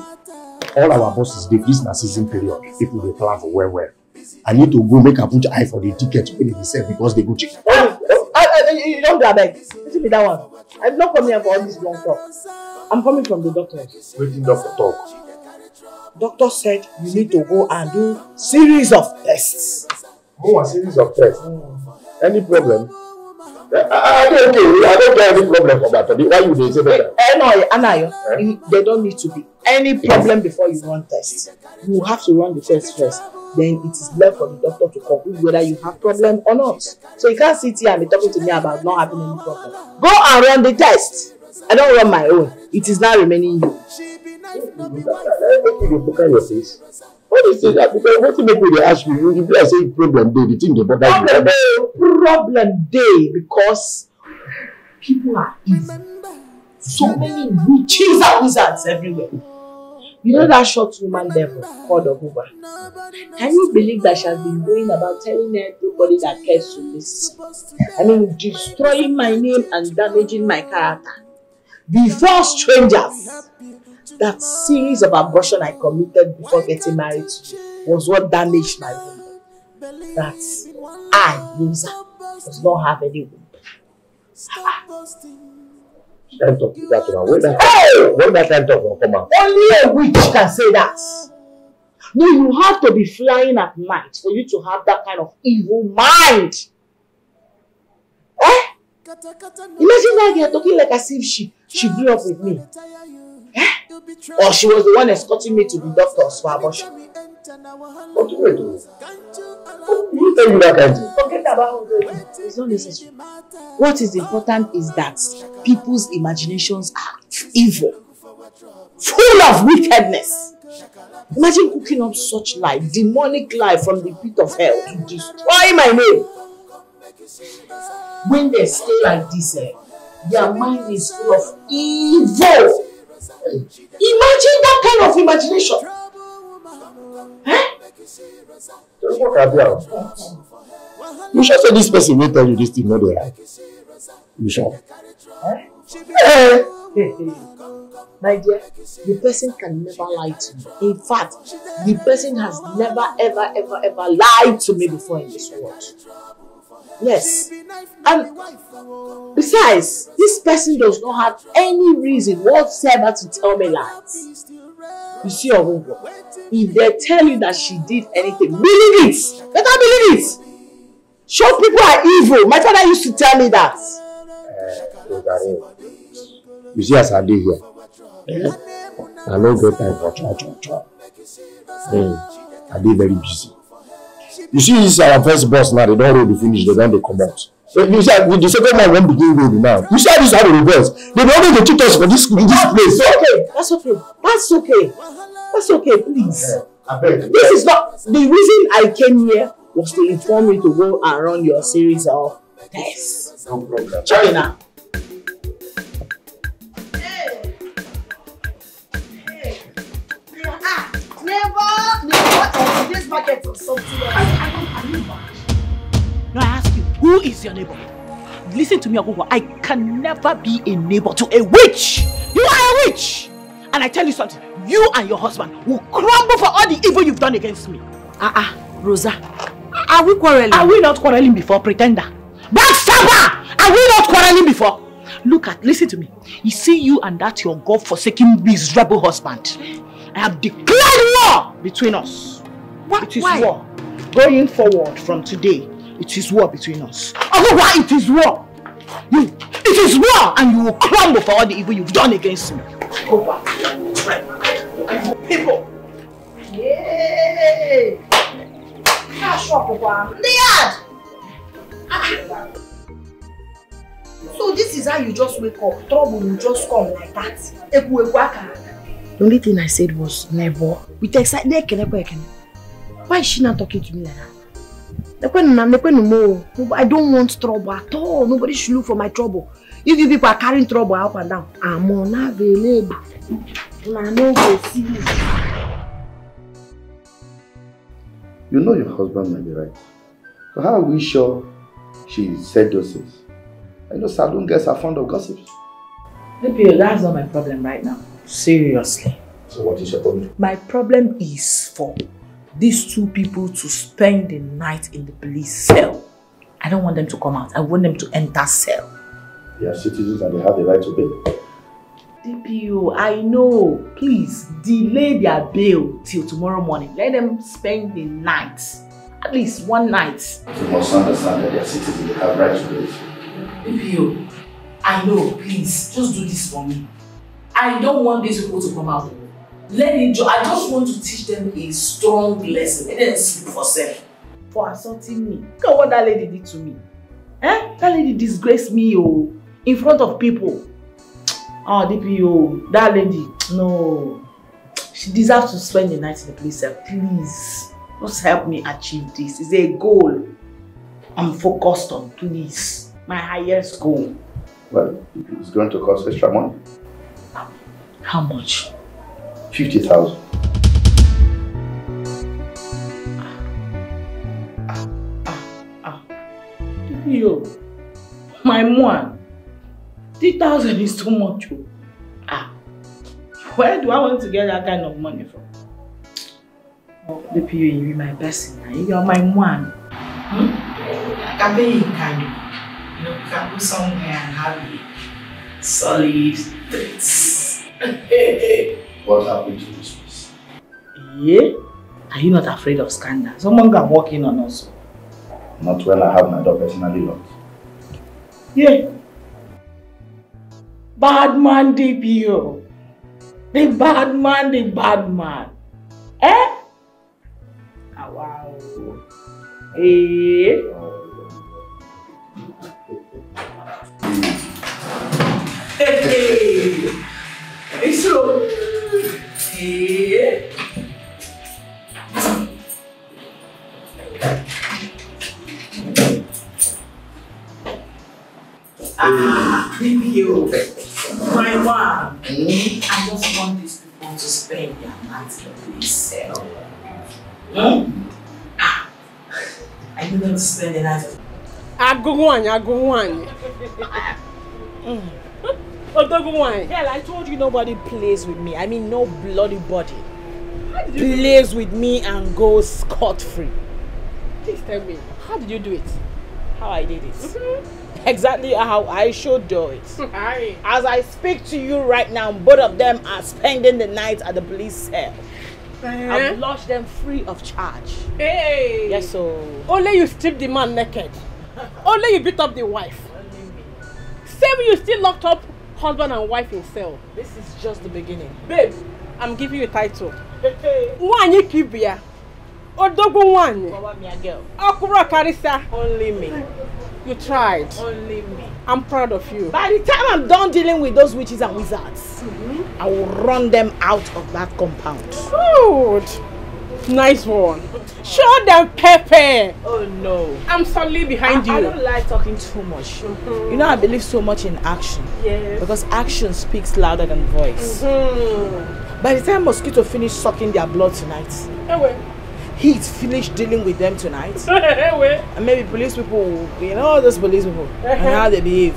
All our bosses, this narcissism period, people they plan for well. I need to go make a put eye for the ticket when they sell because they go check. You don't grab it. Listen to that one. I'm not coming here for all this long talk. I'm coming from the doctors. What did doctor talk? Doctor said you need to go and do series of tests. Go a series of tests. Any problem? I don't get any problem from that. Why you they say that? No, Anayo, there don't need to be any problem before you run tests. You have to run the test first. Then it is left for the doctor to conclude whether you have problem or not. So you can't sit here and be talking to me about not having any problem. Go and run the test. I don't run my own. It is now remaining you. Look at your face. What is it? Because what make they ask you? If I say problem day, the thing they bother you. Problem day because people are evil. So many witches and wizards everywhere. You know that short woman devil called Oguba? Can you believe that she has been going about telling everybody that cares to this? I mean, destroying my name and damaging my character. Before strangers, that series of abortion I committed before getting married was what damaged my womb. That I, loser, does not have any womb. Can't talk to that one. When that can't talk, come on. Only a witch can say that. No, you have to be flying at night for you to have that kind of evil mind. Imagine that girl talking like as if she grew up with me. Or she was the one escorting me to the doctors for abortion. What do you do? Who tell you that kind of thing? Forget about it. It's not necessary. What is important is that people's imaginations are evil, full of wickedness. Imagine cooking up such lie, demonic lie from the pit of hell to destroy my name. When they stay like this, their mind is full of evil. Imagine that kind of imagination. You should say this person will tell you this thing, not the right. You sure? My dear, the person can never lie to me. In fact, the person has never, ever lied to me before in this world. Yes. And besides, this person does not have any reason whatsoever to tell me lies. You see, Ogungo, if they tell you that she did anything, believe it. Better believe it. Sure, people are evil. My father used to tell me that. You see, as I did here, I don't get time for try. I did very busy. You see, this is our first boss now. They don't really finish. They don't come out. You see, the second one won't begin road now. You see how this how the reverse. They don't need to cheat us for this place. That's okay, please. This is not the reason I came here was to inform you to go and run your series of tests. No problem. China. Never this market or something else. Now I ask you, who is your neighbor? Listen to me, Agogo. I can never be a neighbor to a witch. You are a witch. And I tell you something, you and your husband will crumble for all the evil you've done against me. Rosa, are we quarreling? Are we not quarreling before, pretender? Backstabber! Are we not quarreling before? Listen to me. You see you and that your God-forsaken miserable husband. I have declared war between us. It is war. Going forward from today, it is war between us. Otherwise, it is war. It is war, and you will crumble for all the evil you've done against me. Go back. People. Yay! So this is how you just wake up. Trouble will just come like that. The only thing I said was never. With excitement, why is she not talking to me like that? I don't want trouble at all. Nobody should look for my trouble. If you people are carrying trouble up and down, I'm unavailable. You know your husband might be right. So how are we sure she said those things? I know saloon girls are fond of gossips. That's not my problem right now. Seriously. So what is your problem? My problem is for these two people to spend the night in the police cell. I don't want them to come out. I want them to enter cell. They are citizens and they have the right to bail. DPO, I know. Please, delay their bail till tomorrow morning. Let them spend the night. At least one night. You must understand that they are citizens. They have right to bail. DPO, I know. Please, just do this for me. I don't want these people to come out. I just want to teach them a strong lesson. Let them sleep for self. For assaulting me. Look at what that lady did to me. That lady disgraced me in front of people. DPO, that lady, no. She deserves to spend the night in the police cell. Please, just help me achieve this. It's a goal I'm focused on, please. My highest goal. Well, it's going to cost extra money. How much? 50,000. DPO, my man. 3,000 is too much. Where do I want to get that kind of money from? DPO, you be my best. You are my one. I can pay you kind. You can go somewhere and have a solid dates. What happened to this place? Yeah? Are you not afraid of scandal? Someone can walk in on us. Not when I have my door personally locked. Yeah. Bad man, DPO. The bad man. Eh? Wow. Eh? Hey. It's so. Eh? DPO. My one. I just want these people to spend their night in the police cell. I need them to spend the night. I go one. Hell, I told you nobody plays with me. I mean, no bloody body plays with me and goes scot-free. Please tell me, how did you do it? How I did it? Exactly how I should do it. As I speak to you right now, both of them are spending the night at the police cell. I've lodged them free of charge. Hey! Yes, so... Only you strip the man naked. Only you beat up the wife. Say Maybe you still locked up husband and wife in cell. This is just the beginning. Babe, I'm giving you a title. One you keep here. Odogo one. Mama, me a girl. Akura Karisa. Only me. You tried. Only me. I'm proud of you. By the time I'm done dealing with those witches and wizards, I will run them out of that compound. Good. Nice one. Show them Pepe. Oh no. I'm solidly behind you. I don't like talking too much. You know, I believe so much in action. Yes. Because action speaks louder than voice. By the time mosquito finish sucking their blood tonight, heat finished dealing with them tonight, and maybe police people, you know, those police people, and how they behave,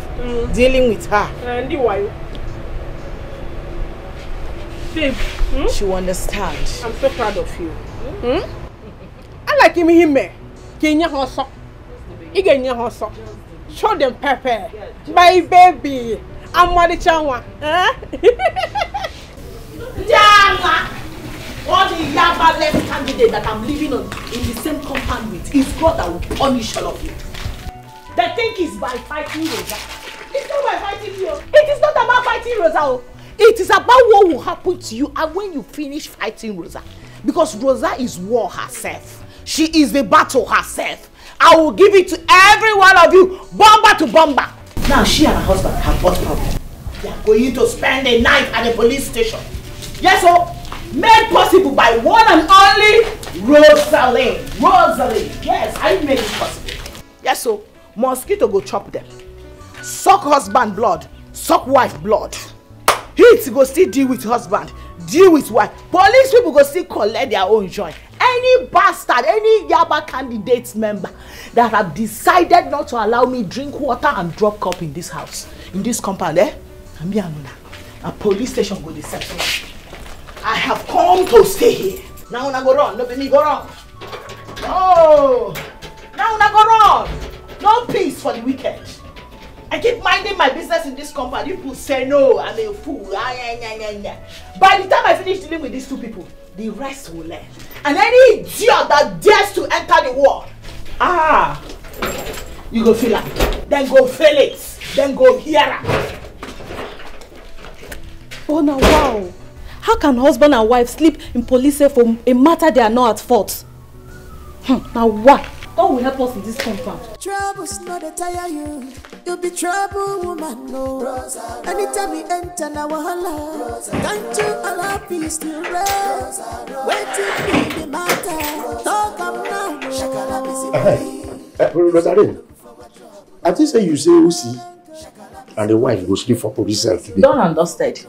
dealing with her. Babe, she will understand. I'm so proud of you. I like him. Kenya Hosso. Igenya Hosso. Show them Pepe. My baby. I'm Wadi Chanwa. All the Yaba left candidate that I'm living on in the same compound with is God that will punish all of you. They think it's by fighting Rosa. It's not by fighting you. It is not about fighting Rosa. It is about what will happen to you and when you finish fighting Rosa. Because Rosa is war herself. She is the battle herself. I will give it to every one of you, bomber to bomber. Now she and her husband have what problem? They are going to spend a night at the police station. Yes, so made possible by one and only Rosalie. Rosalie. Yes, I made it possible. Yes, so mosquito go chop them. Suck husband blood, suck wife blood. Heat go still deal with husband, deal with wife. Police people go still collect their own joy. Any bastard, any Yaba candidates member that have decided not to allow me drink water and drop cup in this house, in this compound, a police station go decide. I have come to stay here. Now when I go wrong, no be me go wrong. No. Now when I go wrong, no peace for the wicked. I keep minding my business in this compound. You people say no, I'm a fool. By the time I finish dealing with these two people, the rest will learn. And any idiot that dares to enter the war, you go feel it. Then go feel it. Then go hear it. Oh now wow. How can husband and wife sleep in police cell for a matter they are not at fault? Now what? God will help us in this compound. Trouble's not a tire you. You'll be trouble, woman, no. Anytime we enter now, holla. Can't you allow peace to rest? Wait till be the matter. Talk up now. Rosalie, I think say you say Usi and the wife go sleep for police cell today. Done and dusted.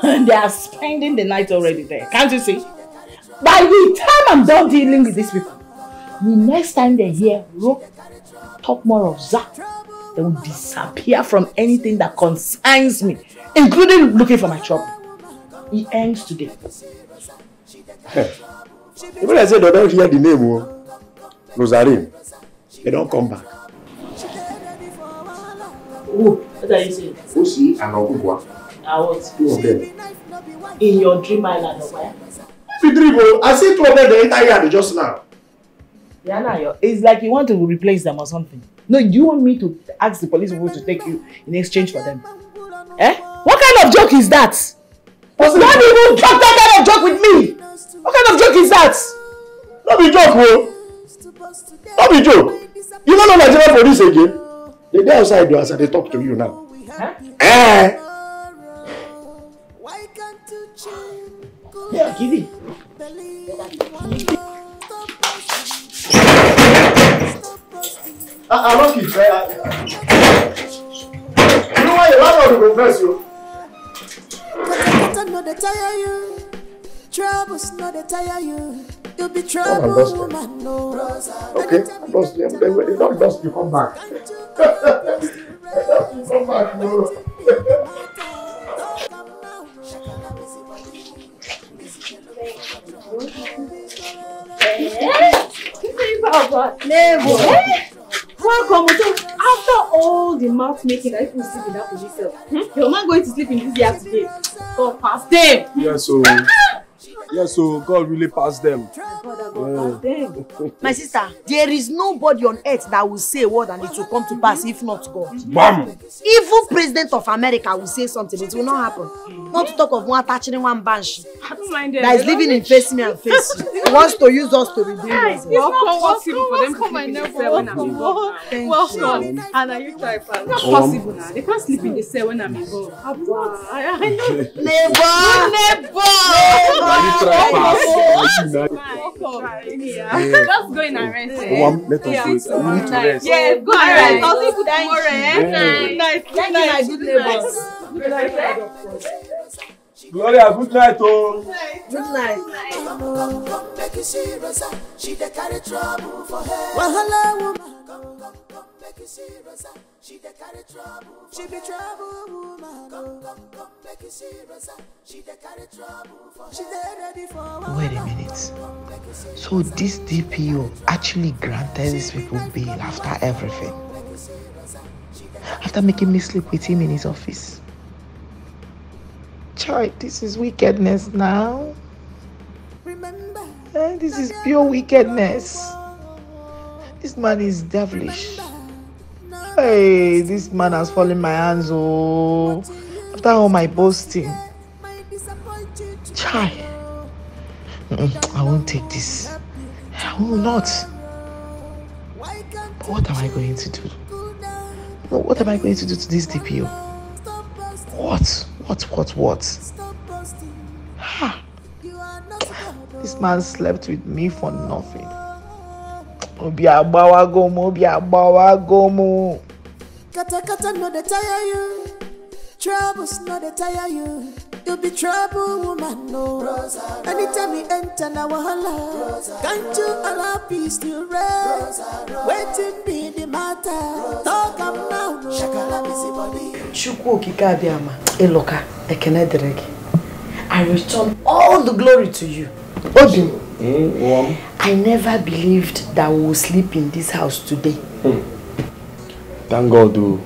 They are spending the night already there. Can't you see? By the time I'm done dealing with these people, the next time they hear Rope talk more of Zach, they will disappear from anything that concerns me, including looking for my trouble. It ends today. Even I said they don't hear the name, Rosalie, they don't come back. Oh, what are you saying? Usi and Ogugwa. What? Two of them. In your dream island or where? If dream, I see two of them the entire year just now. Yeah, it's like you want to replace them or something. No, you want me to ask the police people to take you in exchange for them? Eh? What kind of joke is that? Don't even joke that kind of joke with me! What kind of joke is that? Don't be joke, bro. Don't be joke. You don't know Nigerian police again? They go outside you as they talk to you now. Huh? Yeah, give it. I don't keep saying. You know why you want to confess you? Not the tire you. Trouble's not the tire you. You'll be trouble, woman, no. Okay, don't dust you come back. Come back, no. Welcome. After all the mouth making that you sleep in that police cell, your man going to sleep in this yard today. God past them. Yeah, so Yes, so God really passed them. My sister, there is nobody on earth that will say a word and it will come to pass if not God. Bam! Even President of America will say something, it will not happen. Not to talk of one touching one bunch that is living in face me and face you. He wants to use us to redeem us. Welcome. And are you type? Not possible now. They can't sleep in the cell when I'm involved. Neighbor! Just go in and rest. Let us go. We need to rest. Yeah, go and rest. I'll see you tomorrow. Good night. Thank you, my good neighbors. Good night. Gloria, good night, oh. Good night. Make you see Rosa, she dey carry trouble for her. Wahala woman, come make you see Rosa, she dey carry trouble. She be trouble woman, come make you see Rosa, she dey carry trouble for her. She dey ready for. Wait a minute. So this DPO actually granted these people bail after everything? After making me sleep with him in his office? Child, this is wickedness now. This is pure wickedness. This man is devilish. Hey, this man has fallen in my hands, oh. After all my boasting. Child. I won't take this. I will not. But what am I going to do? No, what am I going to do to this DPO? What? Ha! This man slept with me for nothing. Obi abawagomo. Kata no dey tire you. Troubles no dey tire you. You be trouble woman, no. Rosa, anytime you enter na wahala, can't you allow peace to reign? Waiting be the matter. Talk am now, no. Shakala busy body. Chukwu okike abịama, Eloka, ekene dịrị gị. I return all the glory to you. Obi, I never believed that we will sleep in this house today. Thank God, oh.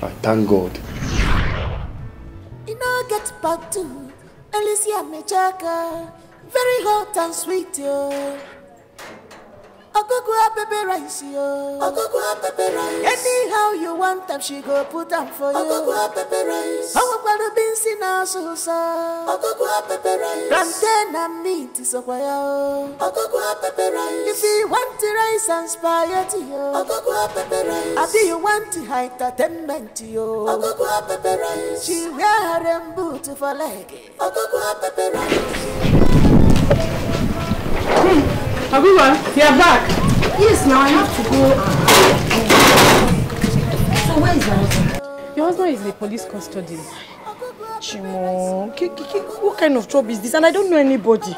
I thank God. You know, get back to Alicia Mechaka. Very hot and sweet, yo. Ogogwa pepe rice, yo. Ogogwa pepe rice. Anyhow you want them, she go put them for you. Ogogwa pepe rice. Ogogwa beans in our sauce. Ogogwa pepe rice. Plantain and meat is over yo. Ogogwa pepe rice. If you want the rice and spaghetti, yo. Ogogwa pepe rice. After you want the entertainment, yo. Ogogwa pepe rice. She wear them boots for leg. Ogogwa pepe rice. Aguba, you are back. Yes, now I have to go. So where is my husband? Your husband is in the police custody. Chimo, what kind of job is this? And I don't know anybody.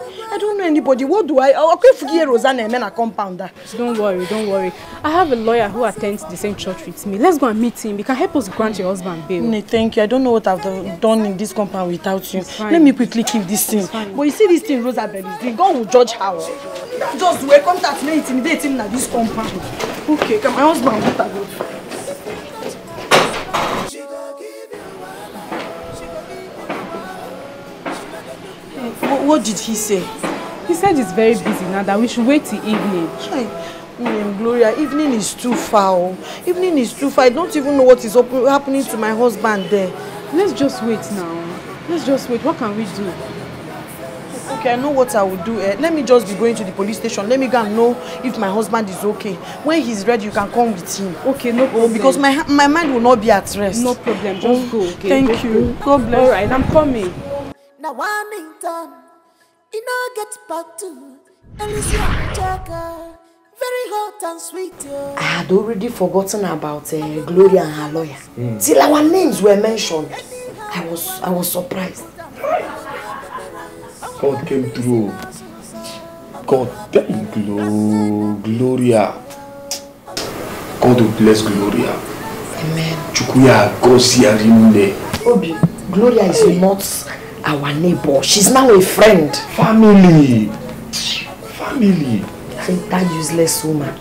What do I? Okay, forget Rosanna and a compounder. Don't worry. I have a lawyer who attends the same church with me. Let's go and meet him. He can help us grant your husband bail. No, thank you. I don't know what I've done in this compound without you. Let me quickly keep this thing. But you see this thing Rosabelle is doing, God will judge her. Just do a contact me intimidating at this compound. Okay, come my husband what I go. What did he say? He said he's very busy now, that we should wait till evening. Gloria, evening is too far. Evening is too far. I don't even know what is happening to my husband there. Let's just wait now. Let's just wait. What can we do? Okay, I know what I will do. Let me just be going to the police station. Let me go and know if my husband is okay. When he's ready, you can come with him. Okay, no problem. Because my mind will not be at rest. No problem. Just go. Okay. Thank you. God bless. All right, I'm coming. Now one in time, you know get back to Alicia Mechaka. Very hot and sweet, yo. I had already forgotten about Gloria and her lawyer. Till our names were mentioned. I was surprised. God came through. God, thank you, Gloria. God will bless Gloria. Amen. Chukuya Gosiarinde. Obi, Gloria is not our neighbor. She's now a friend. Family. I think that useless woman.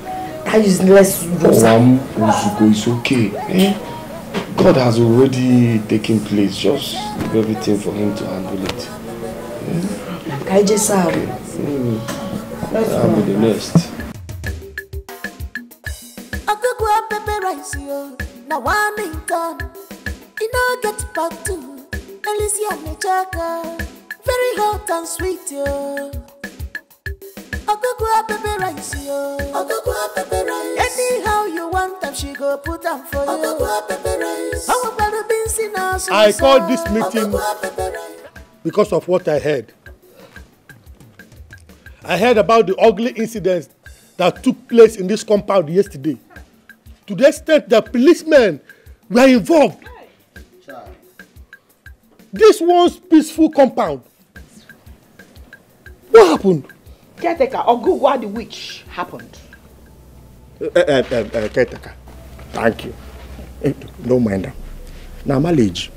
That useless Rosa. Uzuko is okay. God has already taken place. Just leave everything for him to handle it. Can you just serve? I'll be the next. I could go up pepper rice, yo. Now one in town. You know, get back to Alicia Mechaka. Very hot and sweet, yo. I could go up pepper rice, yo. I could go up pepper rice. Anyhow you want them, she go put them for you. I could go up pepper rice. I called this meeting because of what I heard. I heard about the ugly incidents that took place in this compound yesterday. To the extent that policemen were involved. This once peaceful compound. What happened? Caretaker, Ogugwa the witch happened. Caretaker, thank you. Don't mind them. Now marriage.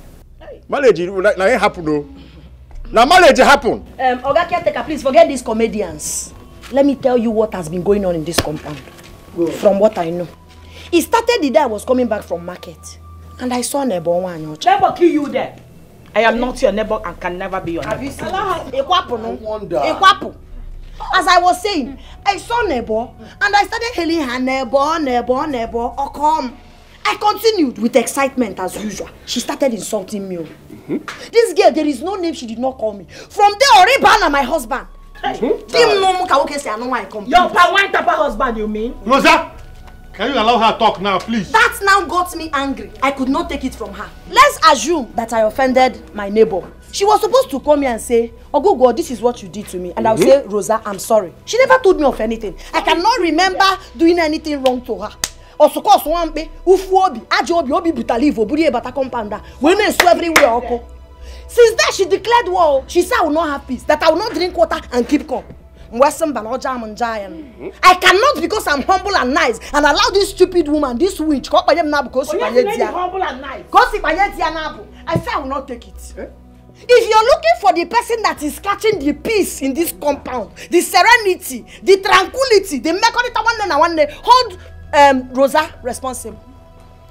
Marriage, now it happened. Now marriage happened. Oga Caretaker, please forget these comedians. Let me tell you what has been going on in this compound. From what I know. It started the day I was coming back from market. And I saw neighbor one. Neighbor kill you there. I am not your neighbor and can never be your neighbor. Have you seen Ekwapu? As I was saying, I saw neighbor and I started hailing her neighbor, or come. I continued with excitement as usual. She started insulting me. This girl, there is no name she did not call me. From there, Oribana, my husband. Your Papa husband, you mean? Rosa, can you allow her to talk now, please? That now got me angry. I could not take it from her. Let's assume that I offended my neighbor. She was supposed to come here and say, Ogogo, this is what you did to me. And I'll say, Rosa, I'm sorry. She never told me of anything. I cannot remember doing anything wrong to her. Also, cause one be ufuobi, ajobi, obi butalivo, buri ebata compounder. When they swear everywhere, oko. Since then, she declared war. She said I will not have peace. That I will not drink water and keep calm. I cannot, because I'm humble and nice, and allow this stupid woman, this witch, because humble and nice. I said I will not take it. If you're looking for the person that is catching the peace in this compound, the serenity, the tranquility, the hold Rosa responsible.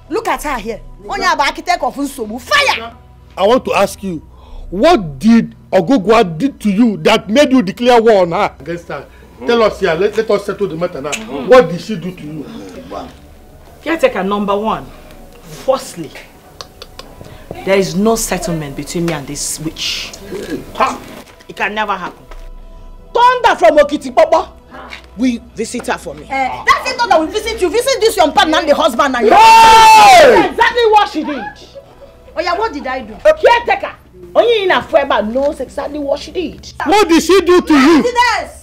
Look at her here. Architect of Unsobu. Fire! I want to ask you, what did Ogugwa did to you that made you declare war on her against her? Tell us here, let us settle the matter now. What did she do to you? Caretaker, number one, firstly, there is no settlement between me and this witch. It can never happen. Thunder from Okitipopo. We visit her for me. That's it, not that we visit you. Visit this young partner and the husband and you. That's exactly what she did. Oh yeah, what did I do? Caretaker. Only in a Fueba knows exactly what she did. What did she do to you?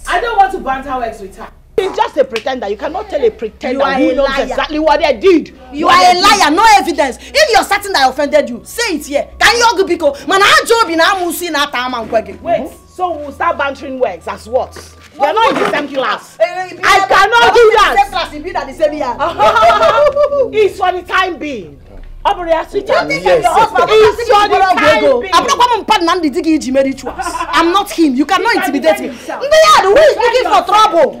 I don't want to banter words with her. She's just a pretender. You cannot tell a pretender who knows exactly what they did. You are a liar, no evidence. If you're certain that I offended you, say it here. Can you go because man, I job in Amusi na time and kwege. Wait, so we'll start bantering words as what? We're not in the same class. I cannot do that. It's for the time being. I'm not him. You cannot intimidate me. Who is looking for trouble?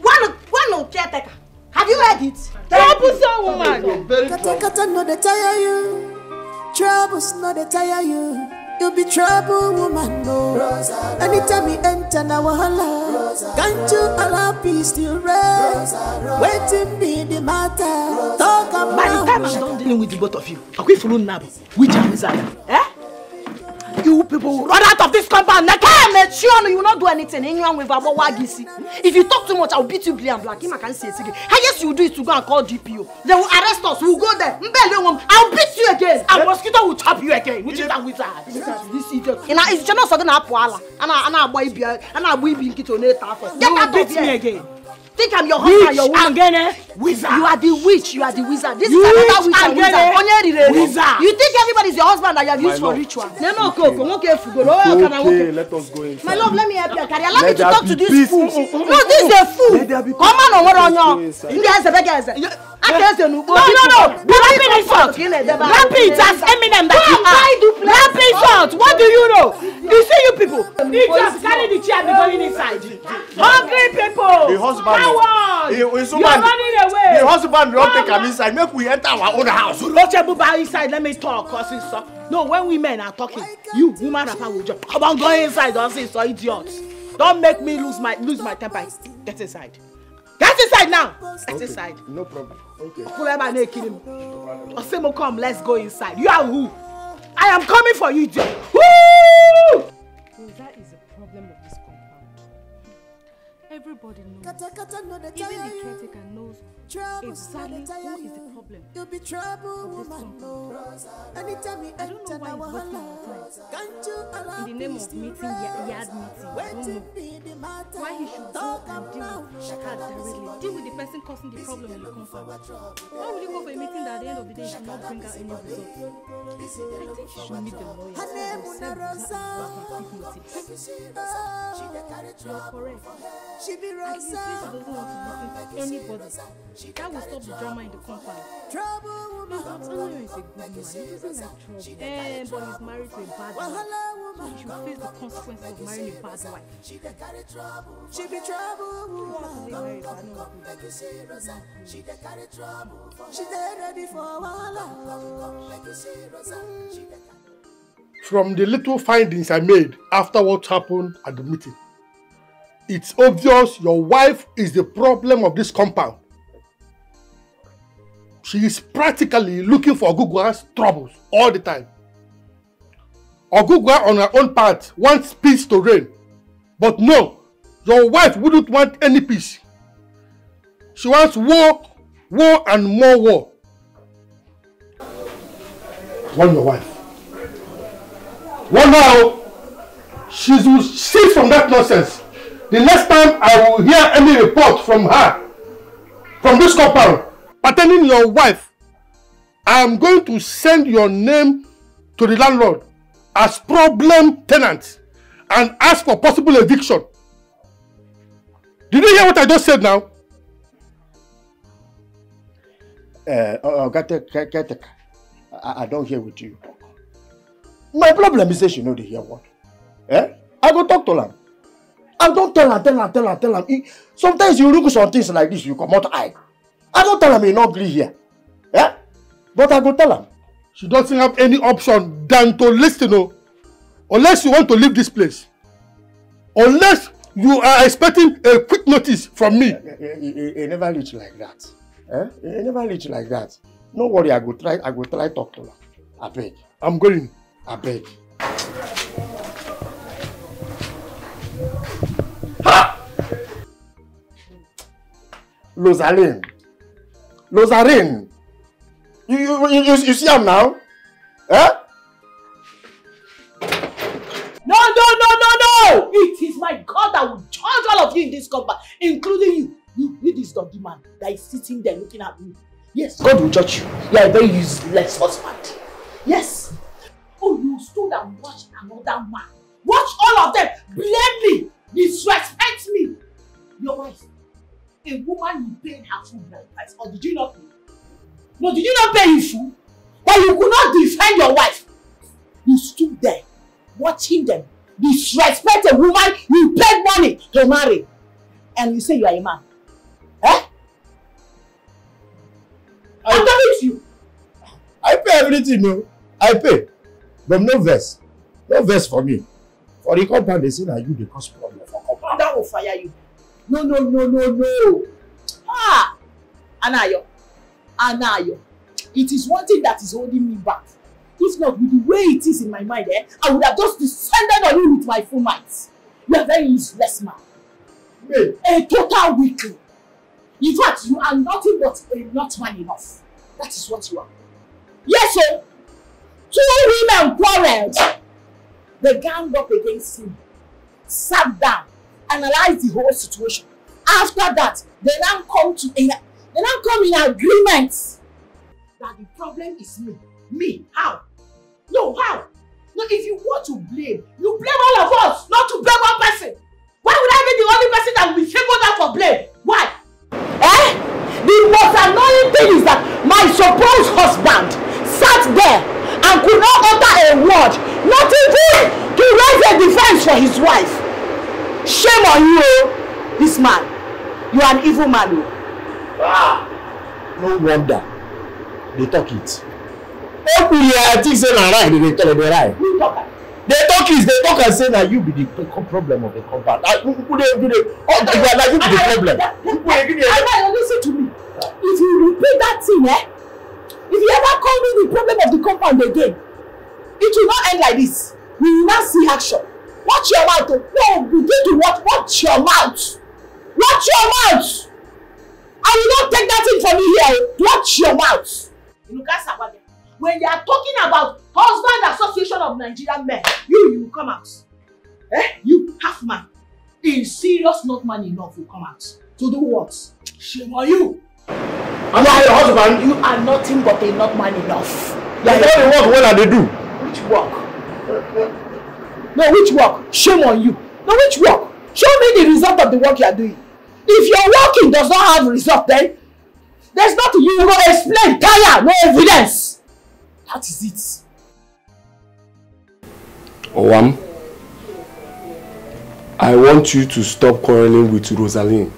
One caretaker. Have you heard it? Troublesome woman. Kata no dey tire you. Troubles no dey tire you. You be trouble woman, no. Anytime you enter na wahala, can't you allow peace to reign? Waiting be the matter. Talk about. By the time I'm done dealing with the both of you, I'm going to follow Nabu. Which is that? Eh? You people run out of this compound. Hey, mate, sure, you will not do anything. If you talk too much, I will beat you black. I can say it again. Highest you do is to go and call DPO. They will arrest us. We will go there. I'll beat you again. And mosquito will chop you again. Which is a wizard. This idiot. It's not so gonna poala. And I boy be get on it. You will beat me again. Think I'm your husband, your woman. Wizard. You are the witch. You are the wizard. This is another witch and wizard. Wizard. You think everybody is your husband that you have used for ritual? Okay, let us go inside. My love, let me help you. Allow me to talk to this fool. No, this is a fool. Come on, over on you. No. Rapid insult. Rapid as Eminem that you are. Rapid insult. What do you know? You see you people. You just carry the chair and be going inside. Hungry people. The husband. You're running away. The husband don't take him inside. Make we enter our own house. Don't you buy inside? Let me talk, cousin, sir. No, when women are talking, you woman rapper will just come on, go inside. Don't say so, idiots. Don't make me lose my temper. Get inside. Get inside now. Get inside. No problem. Okay. Osemo, come. Let's go inside. You are who? I am coming for you, idiot. Woo! Well, that is a problem of this compound. Everybody knows. Even the caretaker knows exactly who is the problem. You'll be trouble, woman. Anytime you enter our house, can't you allow in the name of meeting, yard meeting, I don't know why he should go and deal with Shaka directly. Deal with the person causing the problem in the compound. Why would you go for a meeting that at the end of the day should not bring out any result? I think you should meet the lawyer. Her name is Rosa. You're correct. She be Rosa. She doesn't want to listen to anybody. That will stop the drama in the compound. Trouble woman. Antonio is a good man. He doesn't like trouble. But he's married to a bad wife. So he should face the consequences of marrying a bad wife. She be trouble woman. She ready for wahala. From the little findings I made after what happened at the meeting, it's obvious your wife is the problem of this compound. She is practically looking for Ogugwa's troubles all the time. Ogugwa on her own part wants peace to reign. But no, your wife wouldn't want any peace. She wants war, war and more war. Warn your wife. Warn her. She will cease from that nonsense. The next time I will hear any report from her, from this compound, pertaining your wife, I am going to send your name to the landlord as problem tenant and ask for possible eviction. Did you hear what I just said now? I don't hear with you. My problem is that she know the hear what. I go talk to her. I don't tell her. Sometimes you look at some things like this, you come out eye. I don't tell her, not agree here. But I go tell her. She doesn't have any option than to listen, unless you want to leave this place. Unless you are expecting a quick notice from me. It never reach like that. It never reach like that. No worry, I go try talk to her. I beg. I'm going. I beg. Lozarine. You see him now? No! It is my God that will judge all of you in this compound, including you. You this doggy man that is sitting there looking at me. Yes, God will judge you. You are a very useless husband. Yes. Oh, you stood and watched another man. Watch all of them blame me, disrespect me. Your wife, a woman you paid her full bride price, or did you not pay? No, did you not pay his full? But you could not defend your wife. You stood there, watching them disrespect a woman you paid money to marry. And you say you are a man. I'm coming to you. I pay everything, no. I pay. But no verse. No verse for me. For the compound, they say that you the cause problem for compound. That will fire you. No. Anayo. It is one thing that is holding me back. If not, with the way it is in my mind, I would have just descended on you with my full might. You are a very useless man. Me? A total weakling. In fact, you are nothing but a not man enough. That is what you are. Yes, sir. 2 women quarreled. They ganged up against him, sat down, analyzed the whole situation. After that, they now come in agreement that the problem is me. Me? How? No, how? No, if you want to blame, you blame all of us, not to blame one person. Why would I be the only person that will be singled out for blame? Why? The most annoying thing is that my supposed husband sat there and could not utter a word, not even to raise a defense for his wife. Shame on you, this man. You are an evil man. No wonder they talk it. Openly, I think say na right they tell them right. They talk and say that you be the problem of the compound. You be the problem. Listen to me. If you repeat that thing, if you ever call me the problem of the compound again, it will not end like this. We will not see action. Watch your mouth. No, begin to watch your mouth. Watch your mouth. I will not take that thing from you here. Watch your mouth. When they are talking about Husband Association of Nigerian Men, you come out. You half man. In serious, not man enough, you come out. To do what? Shame on you. I'm not your husband. You are nothing but a not man enough. You are the work what are they do? Which work? No, which work? Shame on you. No, which work? Show me the result of the work you are doing. If your working does not have result, then there's nothing you will explain. Tire, no evidence. That is it. Owam, I want you to stop quarreling with Rosaline.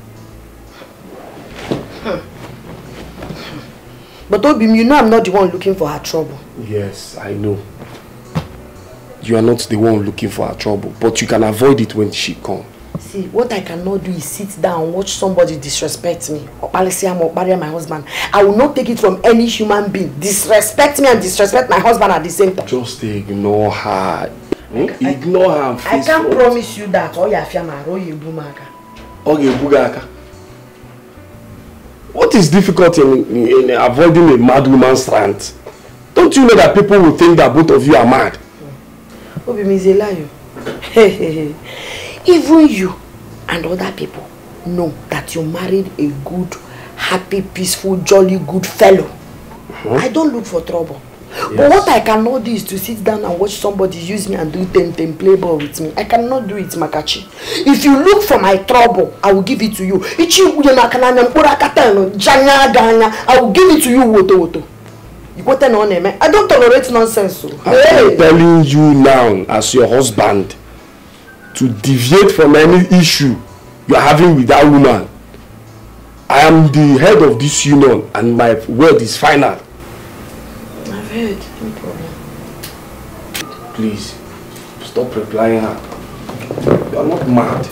But Obim, you know I'm not the one looking for her trouble. Yes, I know. You are not the one looking for her trouble, but you can avoid it when she comes. See, what I cannot do is sit down and watch somebody disrespect me. Or my husband. I will not take it from any human being. Disrespect me and disrespect my husband at the same time. Just ignore her. Ignore her and face I can't promise you that. What is difficult in avoiding a mad woman's rant? Don't you know that people will think that both of you are mad? Obim is a liar. Even you and other people know that you married a good, happy, peaceful, jolly, good fellow. I don't look for trouble. Yes. But what I cannot do is to sit down and watch somebody use me and do play ball with me. I cannot do it, Makachi. If you look for my trouble, I will give it to you. I will give it to you, Woto. I don't tolerate nonsense. I'm telling you now, as your husband, to deviate from any issue you are having with that woman. I am the head of this union and my word is final. I've heard, no problem. Please, stop replying her. You are not mad.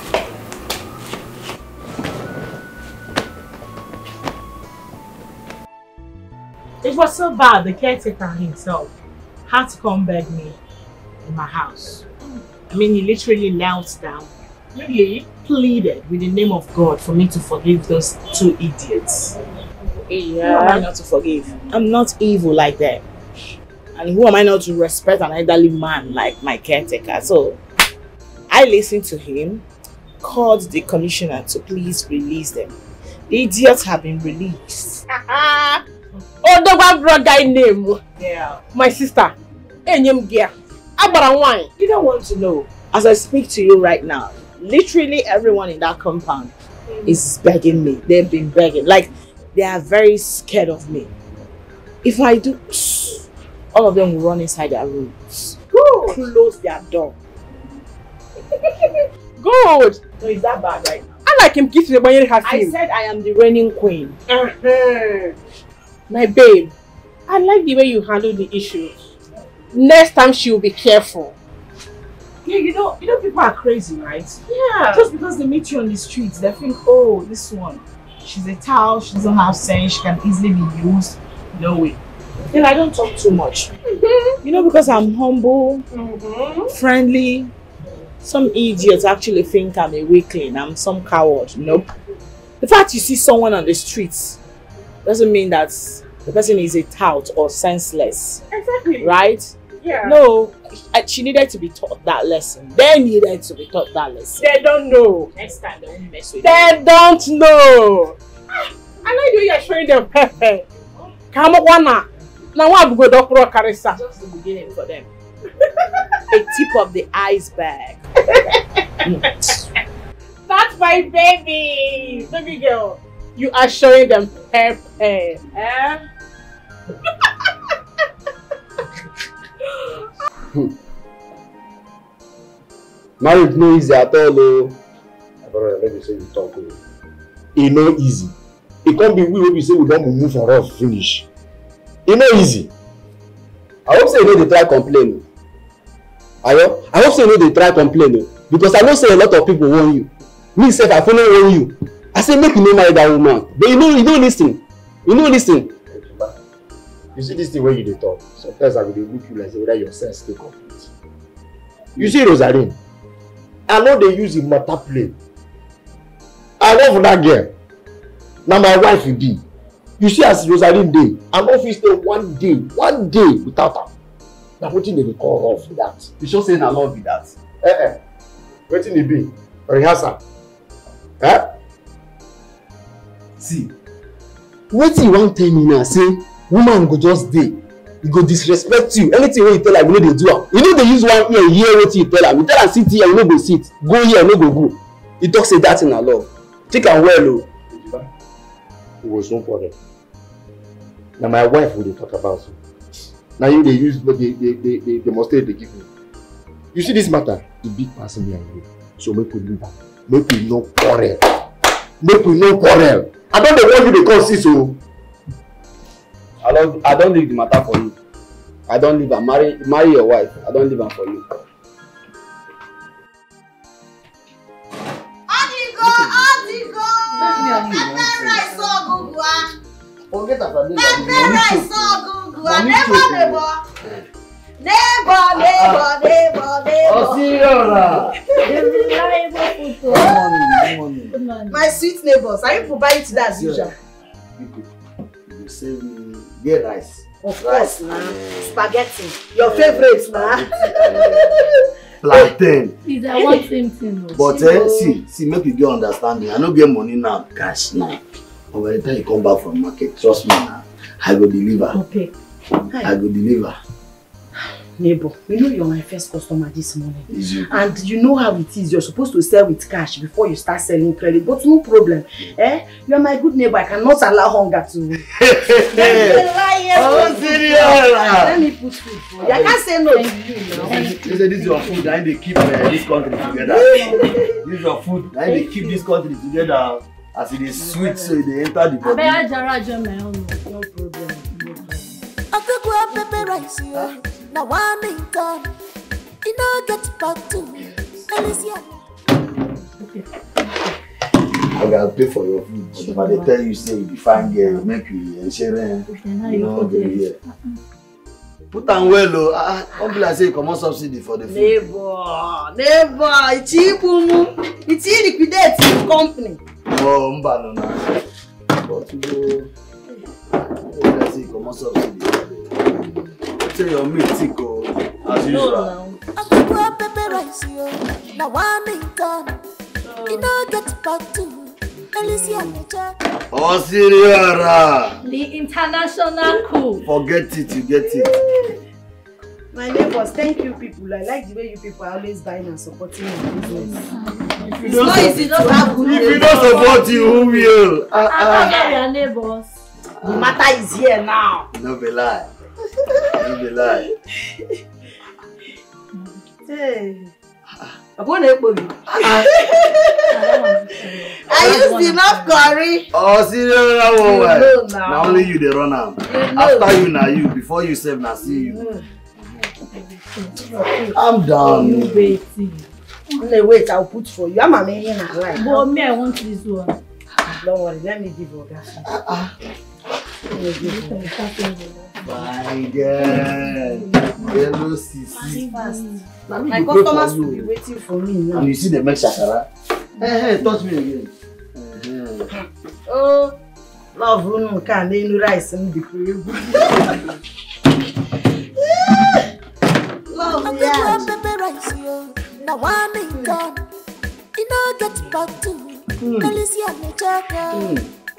It was so bad, the caretaker himself had to come beg me in my house. I mean, he literally knelt down, really pleaded with the name of God for me to forgive those two idiots. Yeah. Who am I not to forgive? I'm not evil like them. And who am I not to respect an elderly man like my caretaker? So, I listened to him, called the commissioner to please release them. The idiots have been released. Oh, the one brother name. Yeah. My sister. You don't want to know. As I speak to you right now, literally everyone in that compound is begging me. They've been begging. Like, they are very scared of me. If I do, all of them will run inside their rooms. Close their door. Good. So is that bad right now? I like him kiss the boy. I said I am the reigning queen. My babe, I like the way you handle the issue. Next time she will be careful. Yeah, you know people are crazy, right? Yeah. Just because they meet you on the streets, they think, oh, this one, she's a towel, she doesn't have sense, she can easily be used. No way. Then I don't talk too much. You know, because I'm humble, friendly. Some idiots actually think I'm a weakling, I'm some coward. Nope. The fact you see someone on the streets doesn't mean that the person is a tout or senseless. Exactly. Right? Yeah. No, she needed to be taught that lesson. They needed to be taught that lesson. They don't know. Next time they won't mess with They don't know. I like the way you're showing them pepper. Come on, now I'm going to go Carissa. Just the beginning for them. A tip of the iceberg. That's my baby. Baby girl. You are showing them pepper. Marriage no easy at all. Let me say you talk. It no easy. It can't be we say we don't move for us finish. It's not easy. I hope say you know they try complain. I hope say you know they try complain because I know say a lot of people want you. Me sef I follow want you. I say make you no marry that woman, but you don't listen. You don't listen. You see this thing where you dey talk. Sometimes I will look you like say whether your sense stay complete. You see Rosaline, I know they use him matter play. I love that girl. Now my wife will be. You see as Rosaline dey, I no fit stay one day without her. Na wetin dey call love be that. You sure say na love be that? Wetin e be? Rehearsal. See, wetin you wan tell me now say woman go just dey, e go disrespect you. Anything wey you tell am, you no dey do am. You no dey use one ear hear wetin you tell am. You tell am sit here, you no go sit. Go here, no go go. You talk say that thing na love. Take am well o. We go soon for them. Na my wife we dey talk about. Na you dey use the mustard they give me. You see this matter, e big pass me and you. So make we leave am. Make we no quarrel. Make we no quarrel. I don't dey want you to come see so. I don't leave the matter for you. I don't leave am. Marry your wife. I don't leave am for you. Adigo. Pepper rice ogugwa. Forget about this. Pepper rice ogugwa. Neighbor. My sweet neighbors, are you providing to that as usual? You save me. Get rice. Of course, man. Spaghetti. Your favorite, man. Plantain. Please, I want same thing. But see, make you get understanding. I no get money now, cash now. But by the time you come back from market, trust me now, I go deliver. Okay. I go deliver. Neighbor, you know you're my first customer this morning. And you know how it is. You're supposed to sell with cash before you start selling credit. But no problem. You're my good neighbor. I cannot allow hunger to... Oh, serious? Let me put food for you. I can't say no to you now. This is your food. I need to keep this country together. This is your food. I need to keep this country together. As it is sweet, so they enter the body. No problem. I could go up pepper rice, now one in town. You know, get back to Alicia. I gotta pay for your food. But if I tell you, say you fine girl, make you share. You know, here. Put on well, though. Don't be like say you come on subsidy for the food. Neighbor, it's liquidate the company. Oh, no. But you go. Don't be like say you come on subsidy. Say your meat thick, as usual. I could go up pepper rice, now one in town. You know, get back to Alicia. Oh, serious? The international coup. Forget it, you get it. My neighbors, thank you people. I like the way you people are always buying and supporting my business. It's not easy to have good neighbors. If you don't support you, who will? Your neighbors. The matter is here now. No be lie. No be lie. Hey. I used enough curry. Oh, serious? No, now only you they run out. After you, now you. Before you save, now see you. I'm done. Wait, I'll put for you. I'm a man in a line. But me, I want this one. Don't worry, let me give you that. My girl. Hello, sissy. My customers will be waiting for me now. And you see the make shakara? Hey, touch me again. Oh, love room can they no rice and the crib. Love, yeah. Pepper rice, now one in town. You know, get back to Alicia.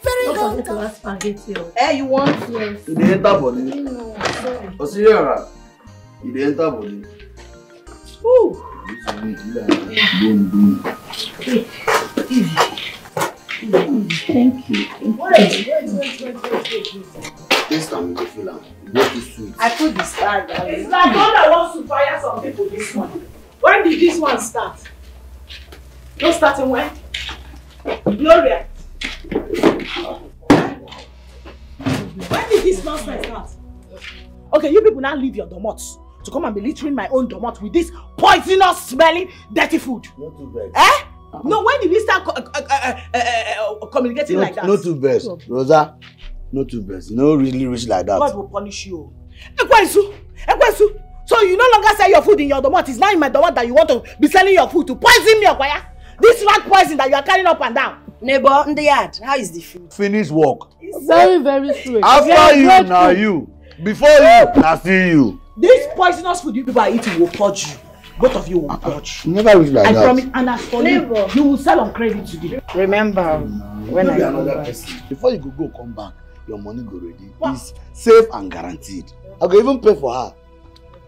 Very hot. Hey, you want? Yes. You dey enter body. No, sorry. Oh, serious? You dey enter body. Woo. Boom, boom. Thank you. Wait. This time you go feel am. Go too sweet. I put the star down. It's like God that wants to fire some people this morning. When did this one start? No starting when? Gloria. When did this nonsense start? Okay, you people now leave your domot to come and be littering my own domot with this poisonous smelling dirty food. Not too bad. Eh? No, when did we start communicating like that? Not too bad, Rosa. Not too bad. You know, really rich like that. God will punish you. Ekwensu! So you no longer sell your food in your domot. It's now in my domot that you want to be selling your food to poison me, Okwaya. This rat poison that you are carrying up and down. Neighbor, in the yard, how is the food? Finish work. Very, very sweet. After you, now you. Before you, I see you. This poisonous food you people are eating will purge you. Both of you will purge. Never reach like that. I promise, and as for you will sell on credit today. Remember, when I another person. Before you go come back, your money go ready. It's safe and guaranteed. I go even pay for her.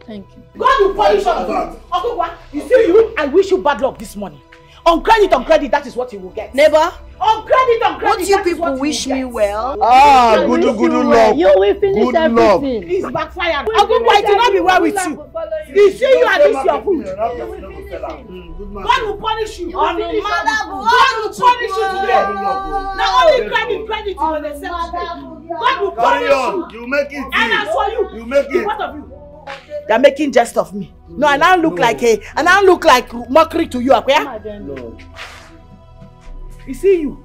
Thank you. God will punish you. Okay, you see you, I wish you bad luck this morning. On credit, that is what you will get. Neighbor, on credit, what you people wish me well? Ah, good luck. You will finish everything. It's backfire. It will not be well with you. You see you and this your food. God will punish you. God will punish you today. Now only credit you when they sell today. God will punish you. You make it. And as for you, you make it. What of you? They're making jest of me. No, I now look like mockery to you, okay? No. You see you,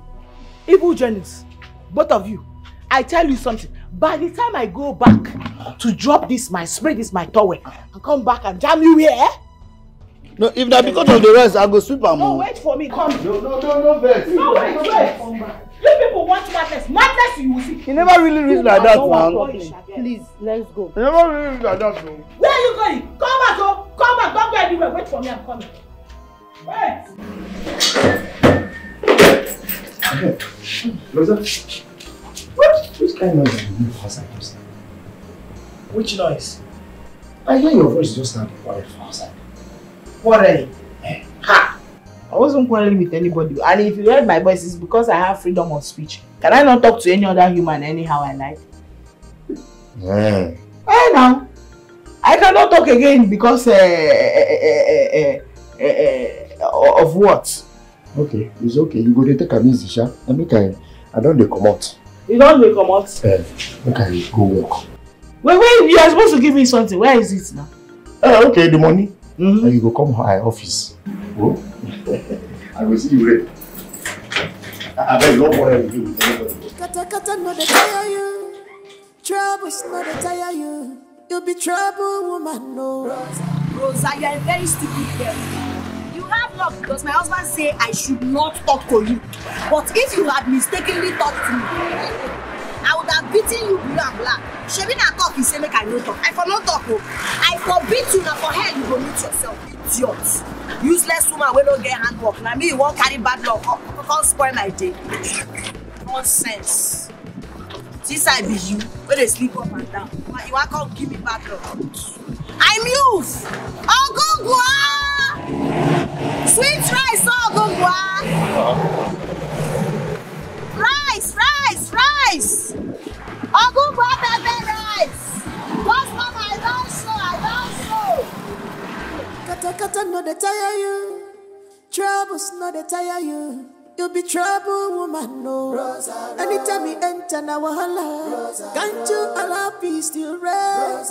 evil genius, both of you. I tell you something. By the time I go back to drop spray this my towel, and come back and jam you here. No, if that because of the rest, I go sweep am. No, wait for me. Come. No, vex. No, wait. You people want madness. Madness you will see. You never really reach like that, man. Please, let's go. You never really reach like that, man. Where are you going? Come back, oh. Come back. Don't go anywhere. Wait for me. I'm coming. Wait. Rosa, which kind of noise are you doing outside? Which noise? I hear your voice just sounding quiet from outside. Quarreling? Ha! I wasn't quarreling with anybody. And if you heard my voice, it's because I have freedom of speech. Can I not talk to any other human anyhow I like? Yeah. Hey now, I cannot talk again because of what? Okay, it's okay. You go to take a easy, sha. I don't dey come out. You don't dey come out? Make I go work. Wait, you are supposed to give me something. Where is it now? Okay, the money. And you go come to my office. Oh. I will see you later. I beg no more with you. Kata no dey tire you. Troubles no dey tire you. You'll be trouble, woman, no. Rosa, you are a very stupid girl. You have luck because my husband say I should not talk to you. But if you had mistakenly talked to me, I would have beaten you blue and black. Shebi na talk, you say make I no talk. I for no talk, oh. I for beat you, na for hell you go meet yourself, idiot. Useless woman wey no get handwork. Na me you won't carry bad luck, can't spoil my day. Nonsense. Since I be you, when they sleep up and down, you want come give me bad luck. I'm youth. Ogogwa! Sweet rice, Ogogwa! Rice! Ogogwa pepper rice! Customer, I don't show. Kata no dey tire you. Troubles no dey tire you. You'll be trouble, woman, no. Rosa, anytime you enter na wahala, can't you allow peace to reign?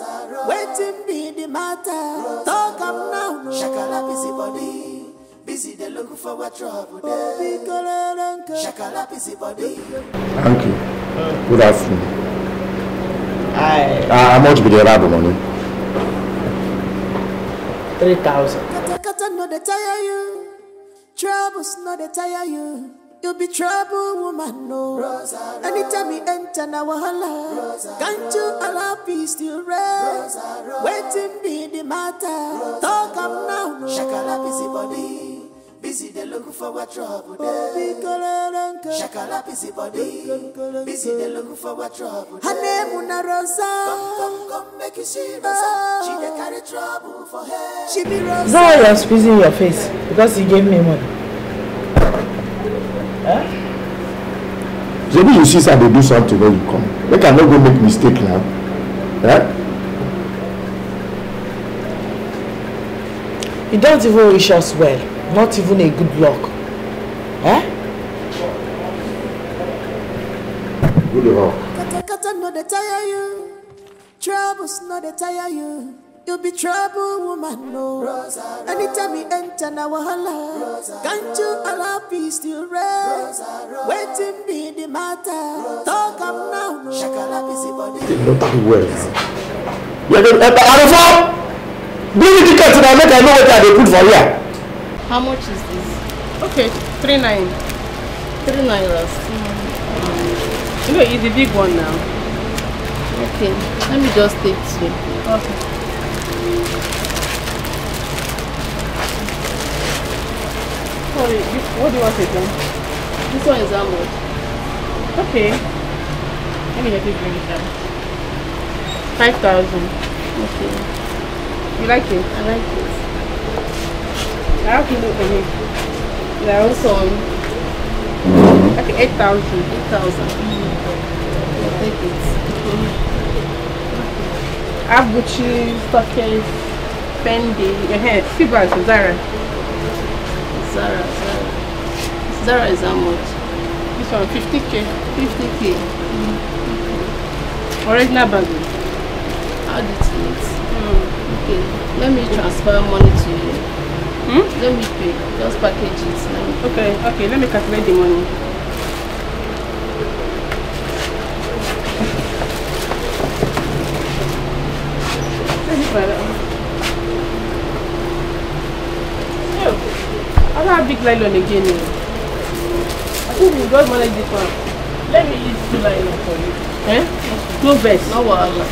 Waiting be the matter. Talk am now, no. Shakala busy body, busy they looking for what trouble. Shakala busy body. Thank you. Good afternoon. How much be the rabbi money? 3,000. Kata no dey tire you. Troubles no dey tire you. You'll be trouble, woman, no. Rosa, anytime you enter na wahala, can't you allow peace to reign? Waiting be the matter. Talk am now, no. Shakala busy body, busy they looking for what trouble. Shakala busy body, busy they looking for what trouble. Her name una Rosa. Come, make you see Rosa. She dey carry trouble for her. She be Rosa. Is that why you're squeezing your face? Because you gave me money. Maybe you see say they do something when you come. They cannot go make mistake now. You don't even wish us well. Not even a good luck. Good luck. Kata no they tire you. Troubles no they tire you. You be trouble woman, no. Anytime you enter now, wahala. Can't you allow peace to reign? Waiting be the matter. Talk am now, no. Shakala busy body. Not that well. Yeah, bring the ticket and I make I know what they put for here. How much is this? Okay, 3.9. 3 naira. You know, it's the big one now. Okay, let me just take 2. Okay. Sorry, what do you want again? This one is how much? Okay. Let me help you bring it down. 5,000. Okay. You like it? I like it. How can you look for me? This one. Okay, 8,000. 8,000. I'll take it. I have Gucci, Stockings, Fendi, your hair, Zara. Zara is how much? This one, 50k. 50k. Original bag. Add it to it. Okay, let me transfer money to you. Let me pay. Just package it. Okay, let me calculate the money. I don't have big nylon again. I think we got manage this one. Let me use 2 nylon for you. No vest. No wahala.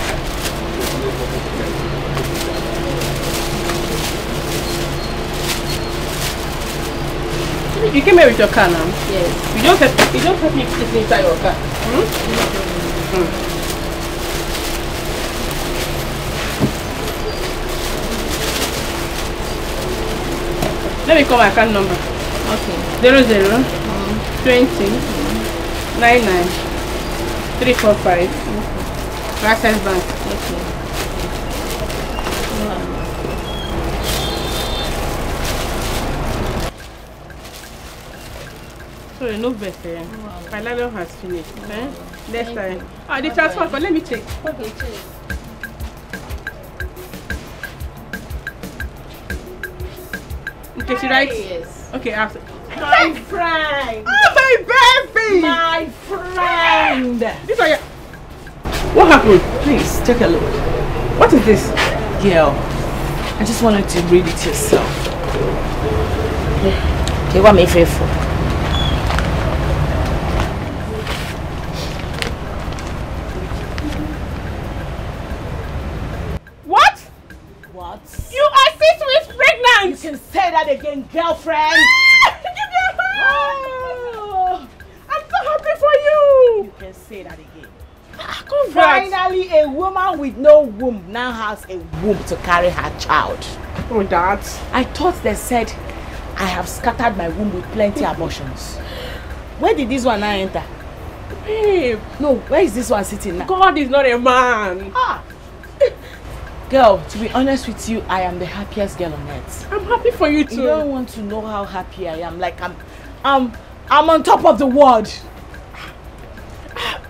You came here with your car now? Yes. You don't help me sit inside your car. Let me call my account number. Okay. 00 20 99 345. Access Bank. Okay. Sorry, no better. My nylon has finished. Next time. The transfer, but let me check. Okay, check. Okay, she writes? Yes. Okay, after. My friend! Oh, my baby! My friend! This one, what happened? Please, take a look. What is this? Girl, I just wanted to read it yourself. Okay, what am I faithful? What? What? You are 6 weeks pregnant! You can say that again, girlfriend! Oh, I'm so happy for you! You can say that again. Congrats. Finally, a woman with no womb now has a womb to carry her child. Oh, that. I thought they said I have scattered my womb with plenty abortions. Where did this one now enter? Babe. No, where is this one sitting now? God is not a man. Girl, to be honest with you, I am the happiest girl on earth. I'm happy for you too. You don't want to know how happy I am. Like I'm on top of the world.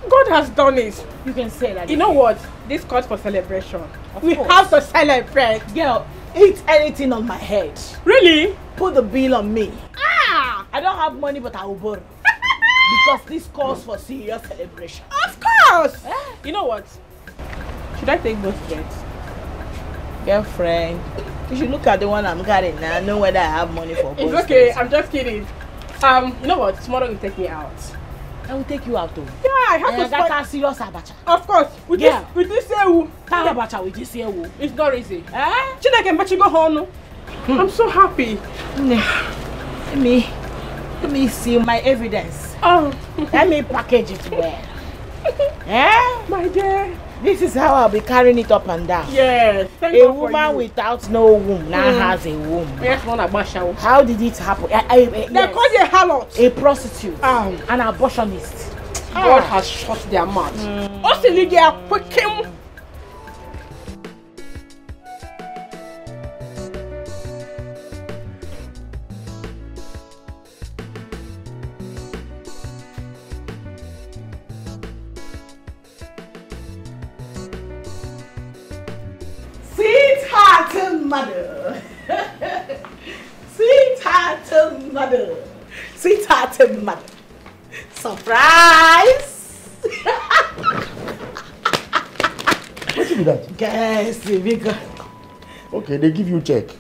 God has done it. You can say that. You know what? This calls for celebration. We have to celebrate. Girl, eat anything on my head. Really? Put the bill on me. I don't have money, but I will borrow. Because this calls for serious celebration. Of course. You know what? Should I take both threads? Girlfriend, you should look at the one I'm carrying now. I know whether I have money for both. It's okay. I'm just kidding. You know what? Tomorrow you take me out. I will take you out though. Yeah, I have to spend a serious abacha. Of course. With this abacha with this it's not easy. Chineke, but you go home. I'm so happy. Let me see my evidence. Let me package it well. My dear. This is how I'll be carrying it up and down. Yes. A woman without no womb now has a womb. Yes, one abortion. How did it happen? They call you a harlot. A prostitute. An abortionist. God has shut their mouth. mother. Sweetheart mother. Sweetheart mother. Surprise! What do that? Guys, bigger. Okay, they give you check.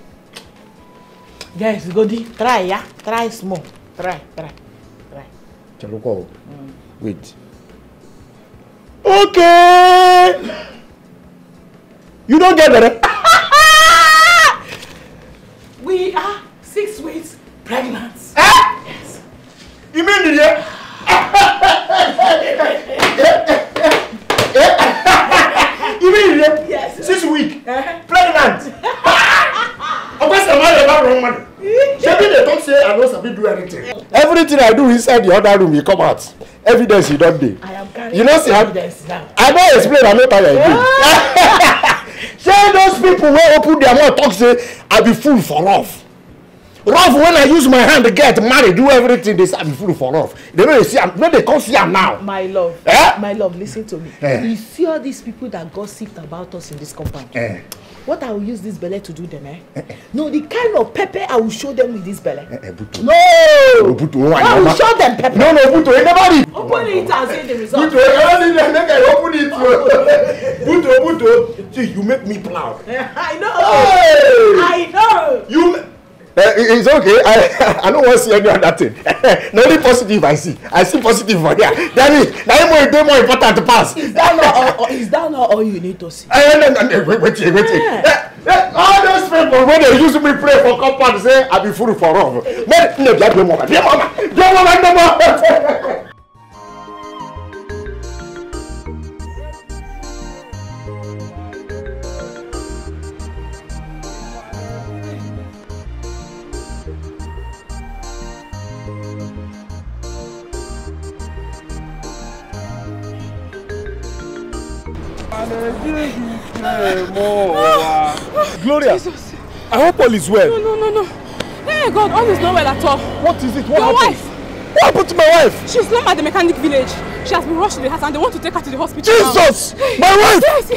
Guys, go try, yeah? Try small. Try. Chaloko. Wait. Okay! You don't get it? We are 6 weeks pregnant. Yes. You mean it? You mean it? Yes. 6 weeks pregnant. Of course, I'm not wrong man. They don't say I don't sabi do anything. Everything I do inside the other room, you come out. Evidence you don't do. I am carrying evidence now. I don't explain. I'm not tired again. Say those people will open their mouth talk say I be fool for love. Love when I use my hand to get married, do everything they say I be fool for love. They know they see I'm they come see I'm now. My love. My love, listen to me. You see all these people that gossip about us in this compound. What I will use this belly to do them, No, the kind of pepper I will show them with this belly. No! I will show them pepper. No, Buto, nobody. Open it and see the result. Buto. See, you make me proud. I know. Hey! I know. You. It's okay. I don't want to see any other thing. The only positive I see positive for here. That is more important to pass. Is that not all you need to see? Wait. All those people when they use me pray for compound say I be fool for love. But no, mama. Gloria, Jesus. I hope all is well. No. Hey God, all is not well at all. What is it? Your wife. What happened to my wife? She's not at the mechanic village. She has been rushed to the house and they want to take her to the hospital. Jesus! Now. My wife! Yes.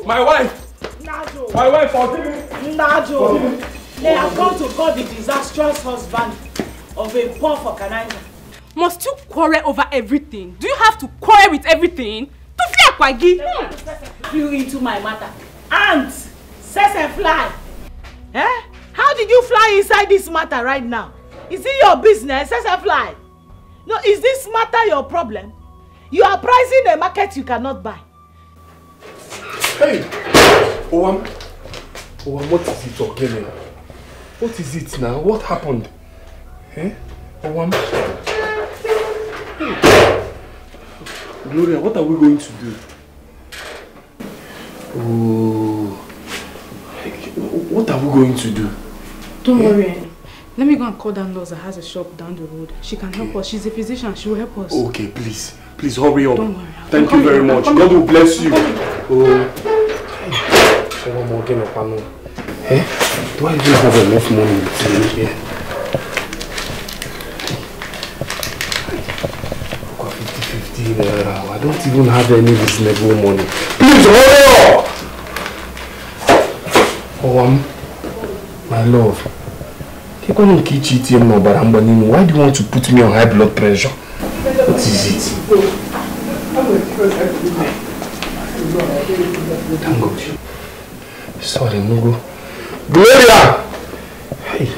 My wife! My wife, forgive me! Najo! They have come to call the disastrous husband of a poor organizer. Must you quarrel over everything? Do you have to quarrel with everything? To fear Kwagi! You into my matter. Ant! Sese fly! How did you fly inside this matter right now? Is it your business, Sese fly? No, is this matter your problem? You are pricing a market you cannot buy. Hey! Owam, what is it again? What is it now? What happened? Owam? Hey. Gloria, what are we going to do? Oh, what are we going to do? Don't worry. Let me go and call that nurse that has a shop down the road. She can help us. She's a physician. She will help us. Okay, please. Please hurry up. Don't worry. Thank you very much. God will bless you. One more game of panel. Do I even have enough money with me here? I've got 50 naira. I don't even have any reasonable money. Please hurry up! My love. Why do you want to put me on high blood pressure? What is it? Thank God. Sorry, Nugo. Gloria! Hey.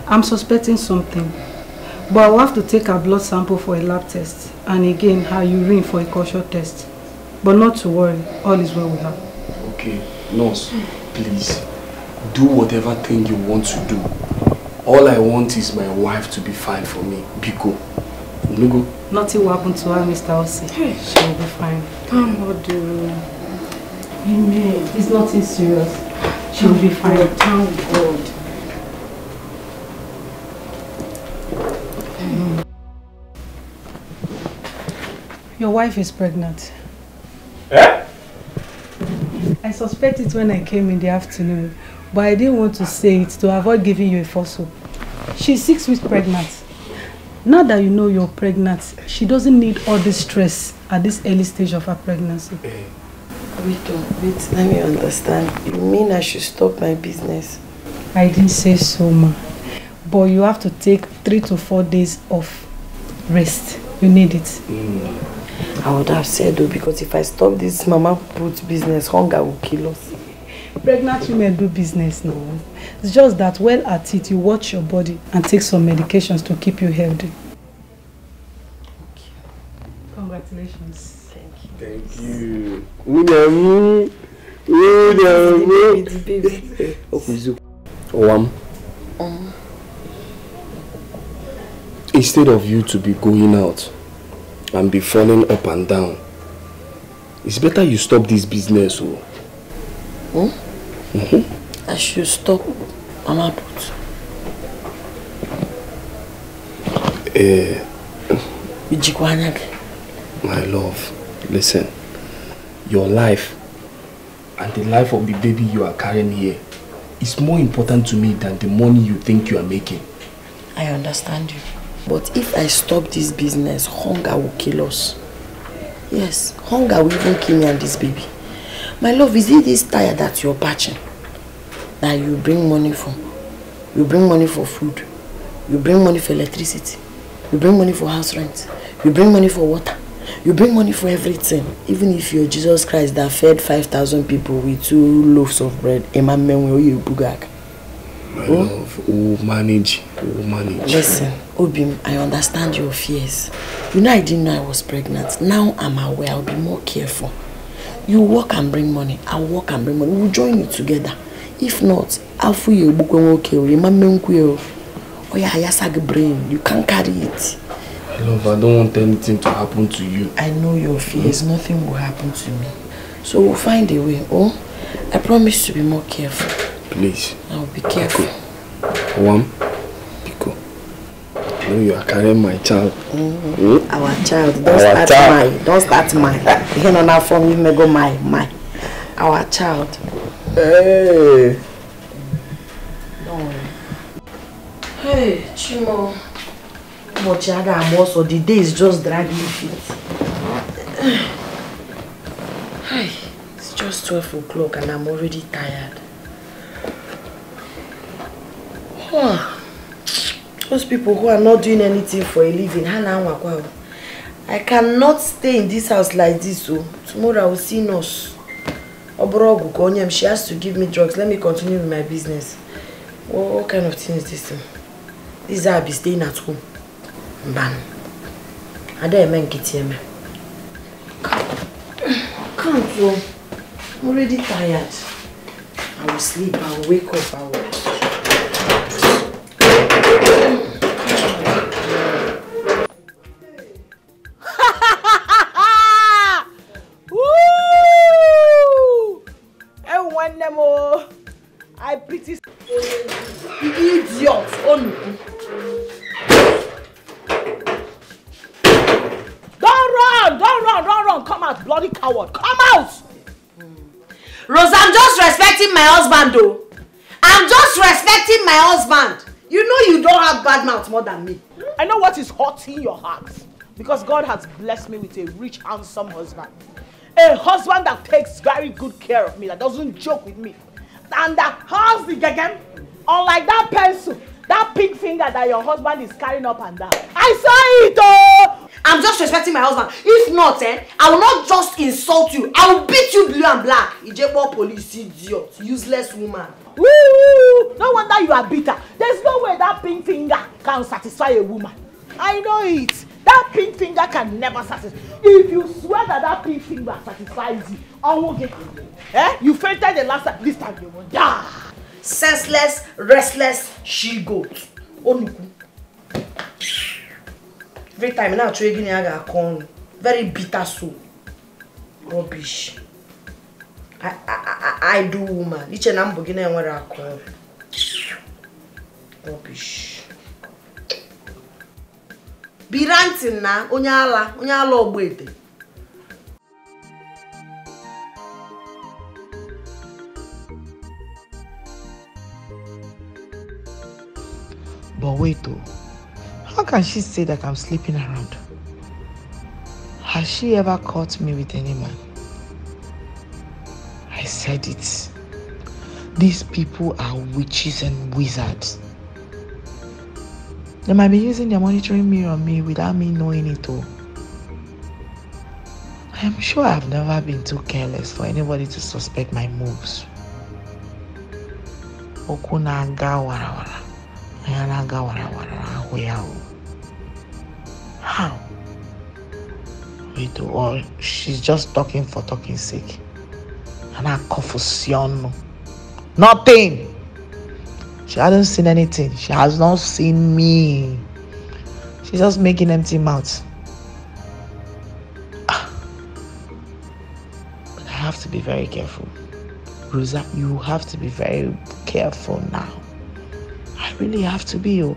I'm suspecting something. But I will have to take her blood sample for a lab test. And again, her urine for a culture test. But not to worry, all is well with her. Okay, nurse, please, do whatever thing you want to do. All I want is my wife to be fine for me. Biko. Nugo. Nothing will happen to her, Mr. Ossi. She will be fine. Thank God. Amen. It's nothing serious. She will be fine. Thank God. Your wife is pregnant. Eh? I suspect it when I came in the afternoon, but I didn't want to say it to avoid giving you a false hope. She's 6 weeks pregnant. Now that you know you're pregnant, she doesn't need all this stress at this early stage of her pregnancy. Wait, let me understand. You mean I should stop my business? I didn't say so, ma. But you have to take 3 to 4 days of rest. You need it. I would have said though, because if I stop this mama put business, hunger will kill us. Pregnant women do business now. It's just that while at it, you watch your body and take some medications to keep you healthy. Congratulations. Thank you. Instead of you to be going out and be falling up and down, it's better you stop this business. I should stop mama put. My love, listen. Your life and the life of the baby you are carrying here is more important to me than the money you think you are making. I understand you. But if I stop this business, hunger will kill us. Yes, hunger will even kill me and this baby. My love, is it this tire that you're patching? That you bring money from? You bring money for food. You bring money for electricity. You bring money for house rent. You bring money for water. You bring money for everything. Even if you're Jesus Christ that fed 5,000 people with 2 loaves of bread. My love, we'll manage. Listen, Obim, I understand your fears. You know I didn't know I was pregnant. Now I'm aware. I'll be more careful. You work and bring money. I'll work and bring money. We'll join it together. If not, I'll feel you. Oh yeah, I brain. You can't carry it. Love, I don't want anything to happen to you. I know your fears. Nothing will happen to me. So we'll find a way. Oh, I promise to be more careful. Please. I'll be careful. Biko. You know you are carrying my child. Our child. Don't start mine. You can now from you may go my. Our child. Hey. Don't worry. Hey, Chimo. But I'm also the day is just dragging feet. Hey, it's just 12 o'clock and I'm already tired. Those people who are not doing anything for a living, I cannot stay in this house like this. So tomorrow I will see nurse. She has to give me drugs. Let me continue with my business. What kind of thing is this thing? This is how I'll be staying at home. Ban. I don't even get here. Can't you? I'm already tired. I will sleep. I will wake up. I will. I pretty idiot. Oh no. Don't run. Come out, bloody coward. Come out. Rose, I'm just respecting my husband though. I'm just respecting my husband. You know you don't have bad mouth more than me. I know what is hurting your heart. Because God has blessed me with a rich, handsome husband. A husband that takes very good care of me, that doesn't joke with me. And that has the gagam, unlike that pencil, that pink finger that your husband is carrying up and down. I saw it, oh! I'm just respecting my husband. If not, I will not just insult you. I will beat you blue and black. Ijebo police idiot, useless woman. Woo! Oh, no wonder you are bitter. There's no way that pink finger can satisfy a woman. I know it. That pink finger can never satisfy. If you swear that pink finger satisfies you, I won't get you. You fainted the last time. This time you will die. Senseless, restless she-goat. Every time now trading I corn. Very bitter soup. Rubbish. I do woman. Each and I'm beginning where I call. Rubbish. Be ranting na onyala ogbete. But wait though, how can she say that I'm sleeping around? Has she ever caught me with any man? I said it. These people are witches and wizards. They might be using their monitoring mirror on me without me knowing it all. I am sure I've never been too careless for anybody to suspect my moves. How? Wait, or she's just talking for talking's sake. Confusion. Nothing. She hasn't seen anything. She has not seen me. She's just making empty mouths. But I have to be very careful. Rosa, you have to be very careful now. I really have to be.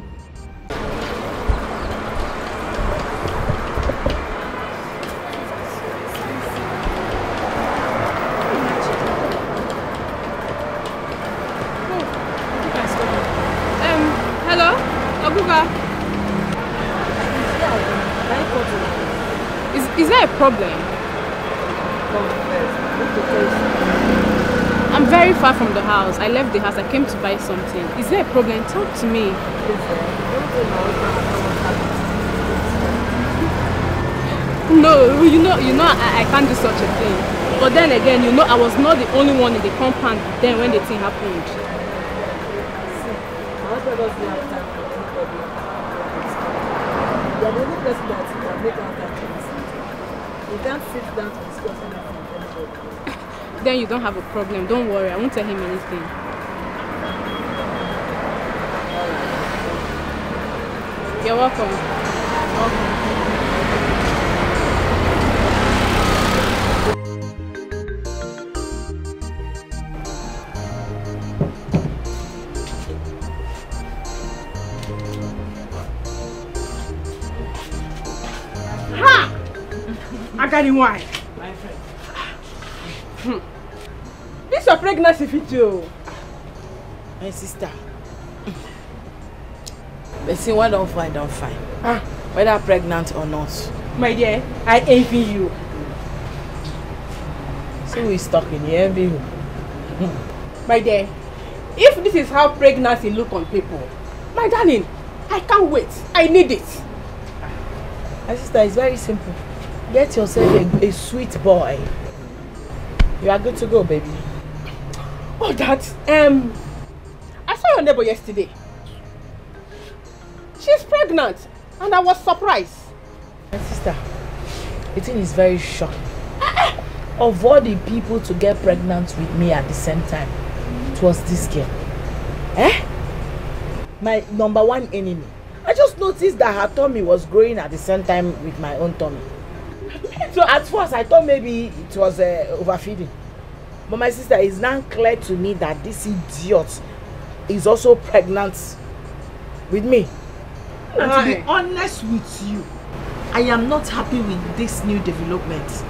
Is there a problem? I'm very far from the house. I left the house. I came to buy something. Is there a problem? Talk to me. No, you know, I can't do such a thing. But then again, you know, I was not the only one in the compound then when the thing happened. You are the only person that can make out that choice. You can't sit down to discuss anything with anybody. Then you don't have a problem. Don't worry. I won't tell him anything. You're welcome. Why? My friend. This your pregnancy fit you. My sister. But see, one don't find, don't find. Whether pregnant or not. My dear, I envy you. So who is talking? You envy who? My dear, if this is how pregnancy look on people, my darling, I can't wait. I need it. My sister, it's very simple. Get yourself a sweet boy. You are good to go, baby. Oh, that. I saw your neighbor yesterday. She's pregnant, and I was surprised. My sister, the thing is very shocking. Of all the people to get pregnant with me at the same time, it was this girl. My number one enemy. I just noticed that her tummy was growing at the same time with my own tummy. So at first I thought maybe it was overfeeding. But my sister, it's now clear to me that this idiot is also pregnant with me. And to be honest with you, I am not happy with this new development.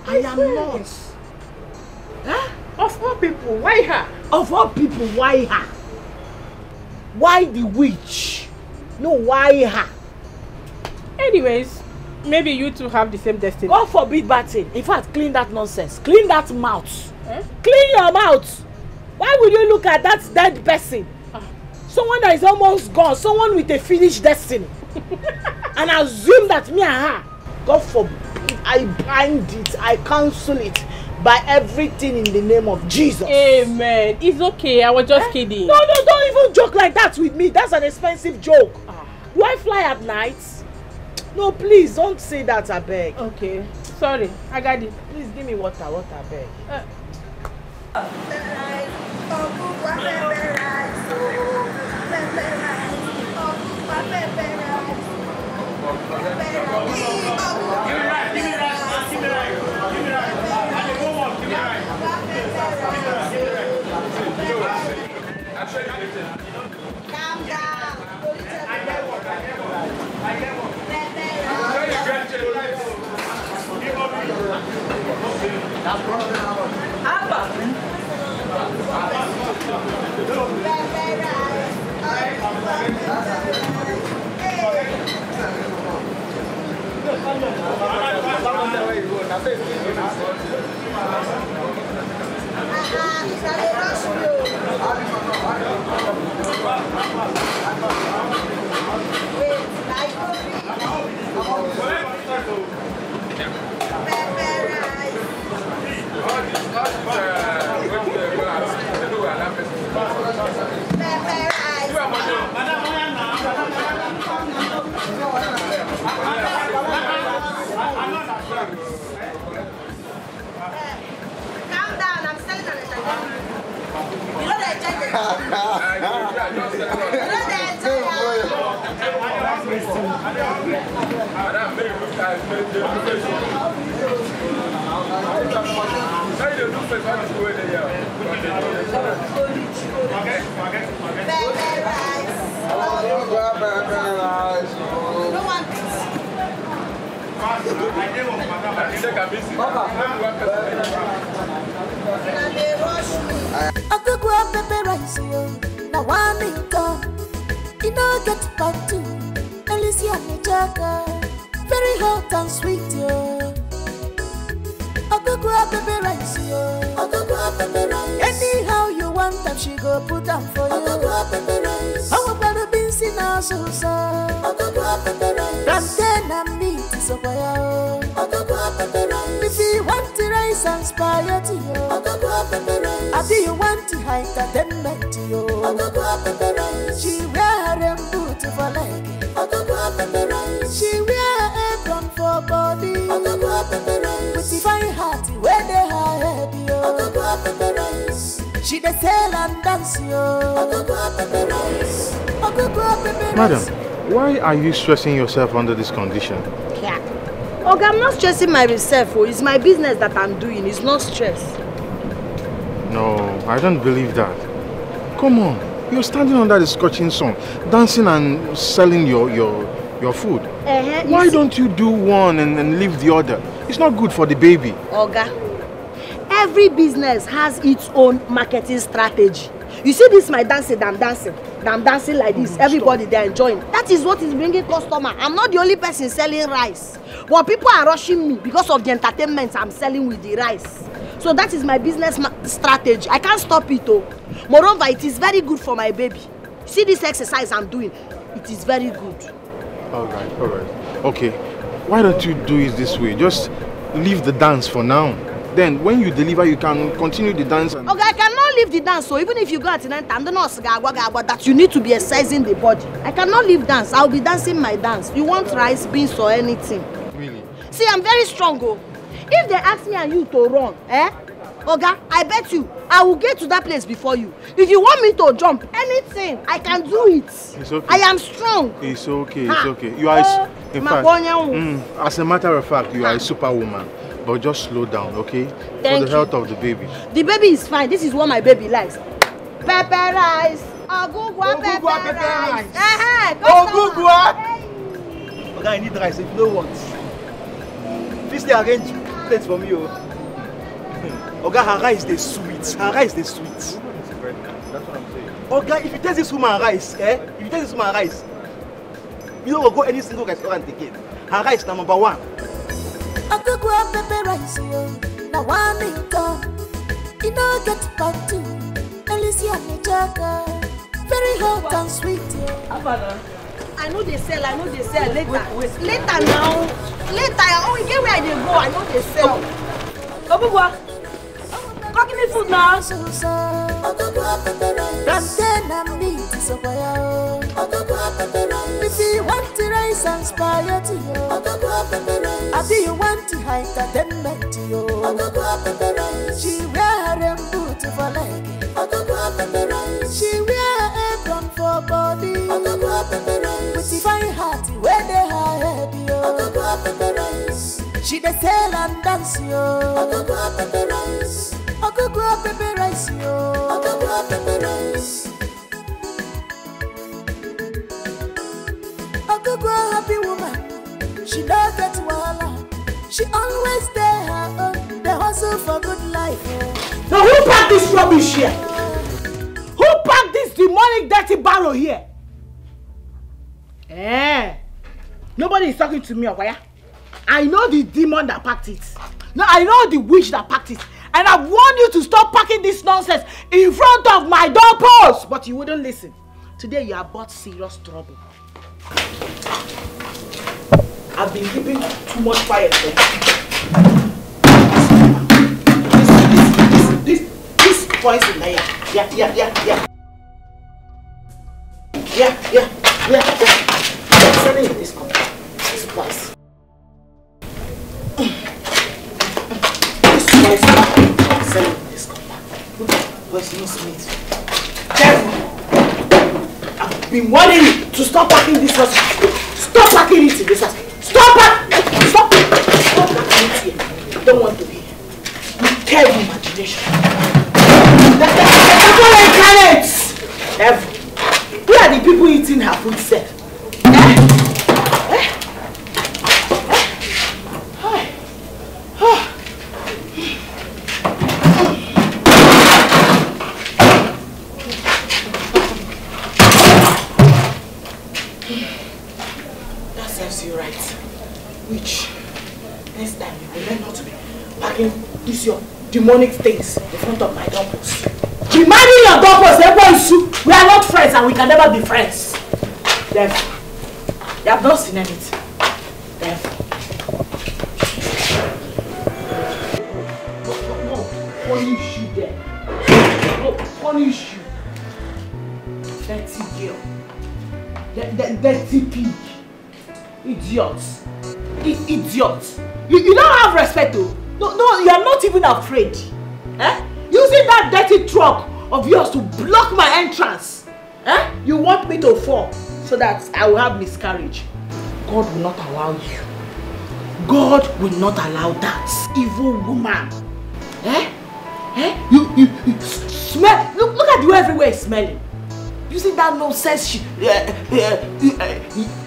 I am not. Of all people, why her? Of all people, why her? Why the witch? No, why her? Anyways, maybe you two have the same destiny. God forbid bad thing. In fact, clean that nonsense. Clean that mouth. Clean your mouth. Why would you look at that dead person? Someone that is almost gone. Someone with a finished destiny. And assume that me and her, God forbid, I bind it. I cancel it. buy everything in the name of Jesus. Amen. It's okay. I was just kidding. No, don't even joke like that with me. That's an expensive joke. Do I fly at night? No, please don't say that, I beg. Okay. Sorry, I got it. Please give me water, I beg. Calm down. Very hot and sweet, yo. Anyhow you want them, she go put them for you. How about the beans in our sauce? Plantain and meat is a fire. If you want the rice and spaghetti, I do you want the height entertainment, yo. She wear them boots for leg. She wear apron for body. With the fine heart, where they hide, yo. She dey sell and dance, yo. Madam, why are you stressing yourself under this condition? Yeah. Okay, I'm not stressing myself. It's my business that I'm doing. It's not stress. No, I don't believe that. Come on, you're standing under the scorching sun, dancing and selling your food. Why don't you do one and leave the other? It's not good for the baby. Oga, every business has its own marketing strategy. You see this, my dancing, I'm dancing like this. Everybody, they're enjoying. That is what is bringing customer. I'm not the only person selling rice. But people are rushing me because of the entertainment I'm selling with the rice. So that is my business strategy. I can't stop it, though. Moreover, it is very good for my baby. See this exercise I'm doing? It is very good. All right. Okay, why don't you do it this way? Just leave the dance for now. Then when you deliver, you can continue the dance. And... Okay, I cannot leave the dance. So even if you go at the I'm the nurse that you need to be exercising the body. I cannot leave dance. I'll be dancing my dance. You want rice, beans, or anything? Really? See, I'm very strong, oh. If they ask me and you to run, Oga, I bet you I will get to that place before you. If you want me to jump, anything, I can do it. It's okay. I am strong. It's okay. It's okay. You are, in fact, as a matter of fact, you are a superwoman. But just slow down, okay? For the health of the baby. The baby is fine. This is what my baby likes. Pepper rice. Ogugwa pepper rice. Ogugwa. Okay, I need rice if you don't want. Please they arrange plates for me. Okay, her rice is sweet. Her rice is sweet. That's what I'm saying. Okay, if you taste this woman rice, if you taste this woman rice, you don't go any single restaurant again. Her rice is number one. Ogugwa pepper rice, now one in town. You know get back to Alicia Mejaga. Very hot and sweet. I know they sell later. Later now. Later, oh, you get where they go. I know they sell. Ogugwa, packing this food now. Plantain and meat is a fire. If you want to rise and inspire to you, I do you want to hide entertainment to you. She wear a boot for leg. She wear apron for body. With the fine heart where they hide you. She dey sell and dance yo. Ogogo pepper rice yo. Ogogo pepper rice. Ogogo happy woman. She don't get wahala. She always there her own. The hustle for good life. Now who packed this rubbish here? Who packed this demonic dirty barrel here? Nobody is talking to me, Okwaya. I know the demon that packed it. No, I know the witch that packed it. And I warned you to stop packing this nonsense in front of my doorpost. But you wouldn't listen. Today you are brought serious trouble. I've been keeping too much quiet. This poison there. Yeah. I'm selling in this company. This place. Selling this compound. Poisonous meat. I've been warning you to stop packing this house. Stop packing it in this house. Stop packing it here. I don't want to be here. You terrible imagination. That's who are the people eating her food set? Your demonic things in front of my doorpost. Reminding your doorpost, everyone we are not friends and we can never be friends. Therefore, you have not seen anything. Therefore, no, punish you there. No, punish you. Dirty girl. Dirty pig. Idiot. Idiot. You don't have respect though. No, you are not even afraid. Using that dirty truck of yours to block my entrance. You want me to fall so that I will have miscarriage. God will not allow you. God will not allow that. Evil woman. You smell. Look at you everywhere smelling. Using that nonsense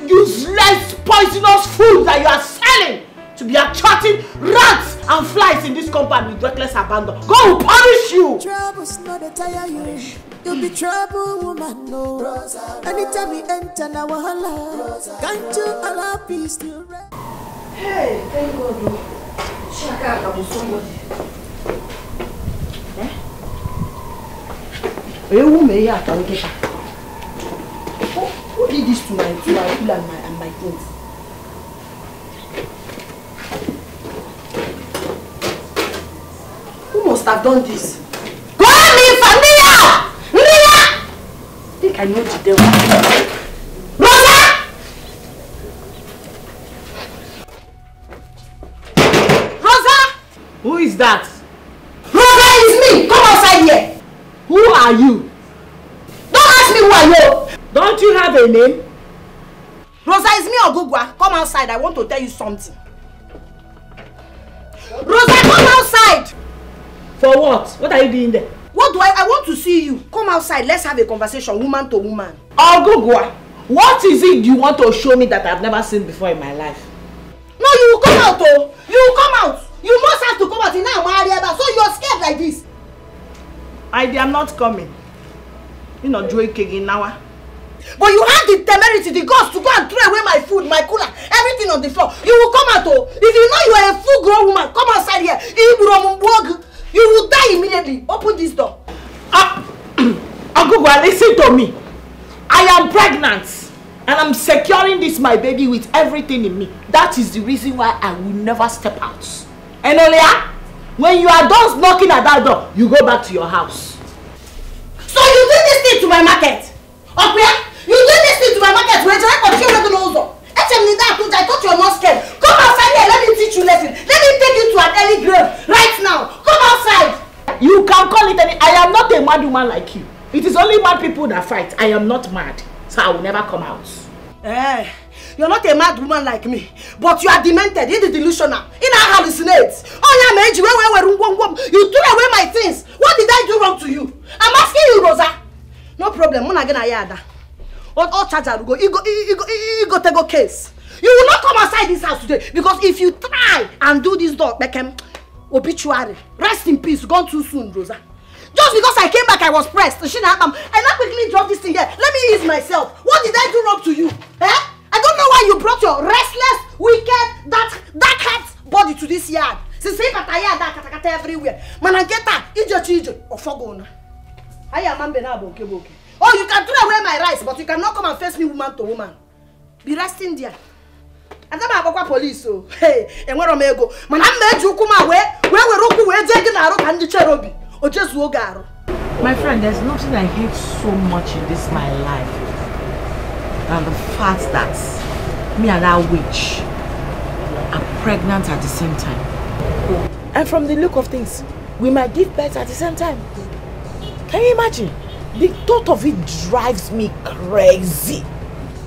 useless poisonous food that you are selling to be attracting rats and flies in this compound with reckless abandon. God will punish you! Trouble's not a tire you. You'll be trouble, woman, no. Anytime we enter now, wahala. Can't you allow peace to rest? Hey, thank God. Shaka, I'm somebody. Who did this to my food and my things? Must have done this. Go on, Nia! I think I know the devil. Rosa! Rosa! Who is that? Rosa, it's me! Come outside here! Who are you? Don't ask me who I know! Don't you have a name? Rosa, it's me, Ogugwa. Come outside, I want to tell you something. Rosa, come outside! For what? What are you doing there? What do I want to see you. Come outside. Let's have a conversation, woman to woman. Ogugwa, what is it you want to show me that I've never seen before in my life? No, you will come out, oh. You will come out. You must have to come out. Now, so you're scared like this. I am not coming. You know, Joey Kegin now. But you have the temerity, the guts to go and throw away my food, my cooler, everything on the floor. You will come out, oh. If you know you are a full-grown woman, come outside here. You will die immediately. Open this door. Ogugwa, listen to me. I am pregnant. And I'm securing this my baby with everything in me. That is the reason why I will never step out. Enolia, When you are done knocking at that door, you go back to your house. So you do this thing to my market? Okay? You do this thing to my market? Where do I continue to know? I thought you were not scared. Come outside here, let me teach you lesson. Let me take you to an early grave right now. Come outside. You can call it any. I am not a mad woman like you. It is only mad people that fight. I am not mad, so I will never come out. You're not a mad woman like me, but you are demented, you are delusional, you are hallucinate. You threw away my things. What did I do wrong to you? I'm asking you, Rosa. No problem. All charger will go. You go take a case. You will not come outside this house today because if you try and do this dog, make him obituary. Rest in peace. Gone too soon, Rosa. Just because I came back, I was pressed. I now quickly drop this thing here. Let me ease myself. What did I do wrong to you? I don't know why you brought your restless, wicked, dark heart body to this yard. Since you got tired, everywhere. Manangeta, ijo, or fogona. I am boke. Oh, you can throw away my rice, but you cannot come and face me woman to woman. Be resting there. And then I police. So hey, and where am I go? Man, I'm made you come away. Where we roku we taking a rock and the cherobi. Or just wogaro. My friend, there's nothing I hate so much in this my life than the fact that me and that witch are pregnant at the same time. And from the look of things, we might give birth at the same time. Can you imagine? The thought of it drives me crazy.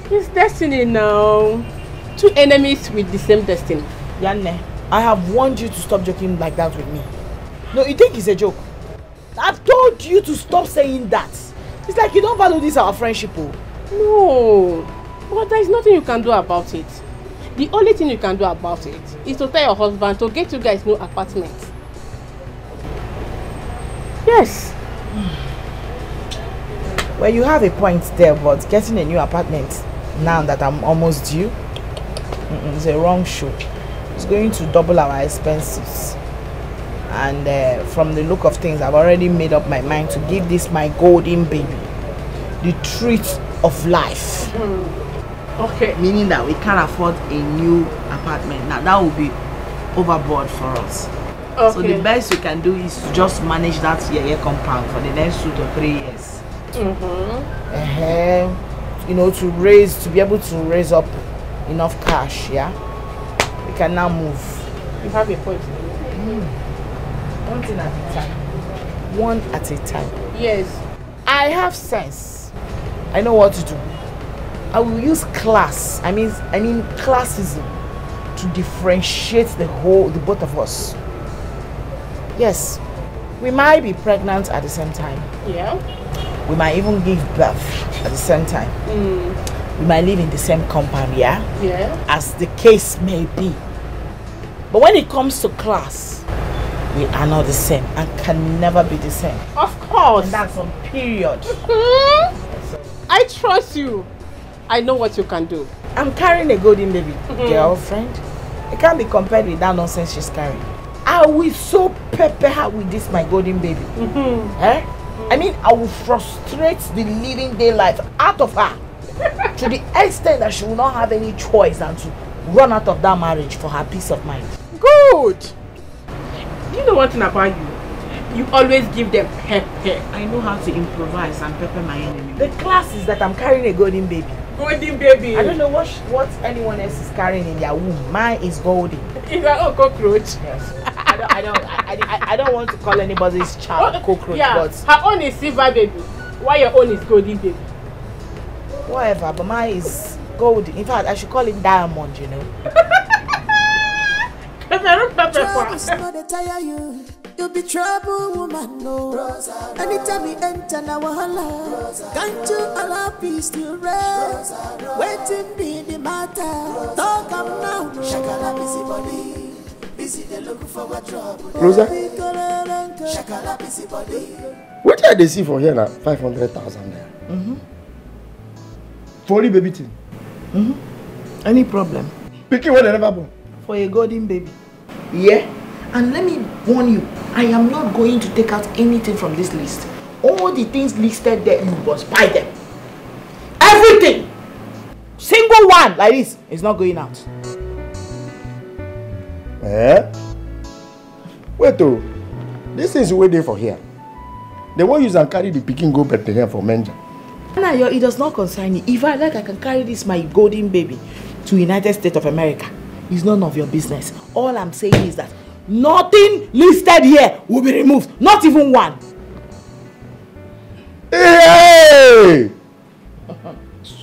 It's destiny now. Two enemies with the same destiny. Yanne, I have warned you to stop joking like that with me. No, you think it's a joke? I've told you to stop saying that. It's like you don't value this our friendship. No, but there is nothing you can do about it. The only thing you can do about it is to tell your husband to get you guys new apartment. Yes. Well, you have a point there, but getting a new apartment now that I'm almost due, it's a wrong show. It's going to double our expenses. And from the look of things, I've already made up my mind to give this my golden baby the treat of life. Okay. Meaning that we can't afford a new apartment. Now that will be overboard for us. Okay. So the best we can do is to just manage that year compound for the next 2 to 3 years. You know, to be able to raise up enough cash, yeah? We can now move. You have a point. One thing at a time. One at a time. Yes. I have sense. I know what to do. I will use class. I mean classism to differentiate the both of us. Yes. We might be pregnant at the same time. Yeah. We might even give birth at the same time. We might live in the same compound, yeah? Yeah. As the case may be. But when it comes to class, we are not the same and can never be the same. Of course. And that's on period. I trust you. I know what you can do. I'm carrying a golden baby, girlfriend. It can't be compared with that nonsense she's carrying. I will so pepper her with this my golden baby. I mean, I will frustrate the living daylight out of her to the extent that she will not have any choice than to run out of that marriage for her peace of mind. Good. Do you know one thing about you? You always give them pepper. I know how to improvise and pepper my enemy. The class is that I'm carrying a golden baby. Golden baby. I don't know what anyone else is carrying in their womb. Mine is golden. Is that a cockroach? Yes. I don't want to call anybody's child cockroach. Yeah. But her own is silver baby. Why your own is golden baby? Whatever, but mine is golden. In fact, I should call it diamond, you know. You'll be trouble, woman, no. Anytime we enter now, can't you allow peace to rest? Waiting be the matter. Talk am now, Shakala busy body. Busy they look for what trouble. Rosa? Shakala busy body. What did they see for here now? 500,000 there. For the baby thing. Any problem? Picking what they never born. For a golden baby. Yeah. And let me warn you, I am not going to take out anything from this list. All the things listed there, you must buy them. Everything! Single one like this is not going out. Wait oh, this is waiting for here. They won't use and carry the pikin go Bethlehem for manger. Anayo, it does not concern you. If I like, I can carry this my golden baby to United States of America. It's none of your business. All I'm saying is that nothing listed here will be removed. Not even one. Hey!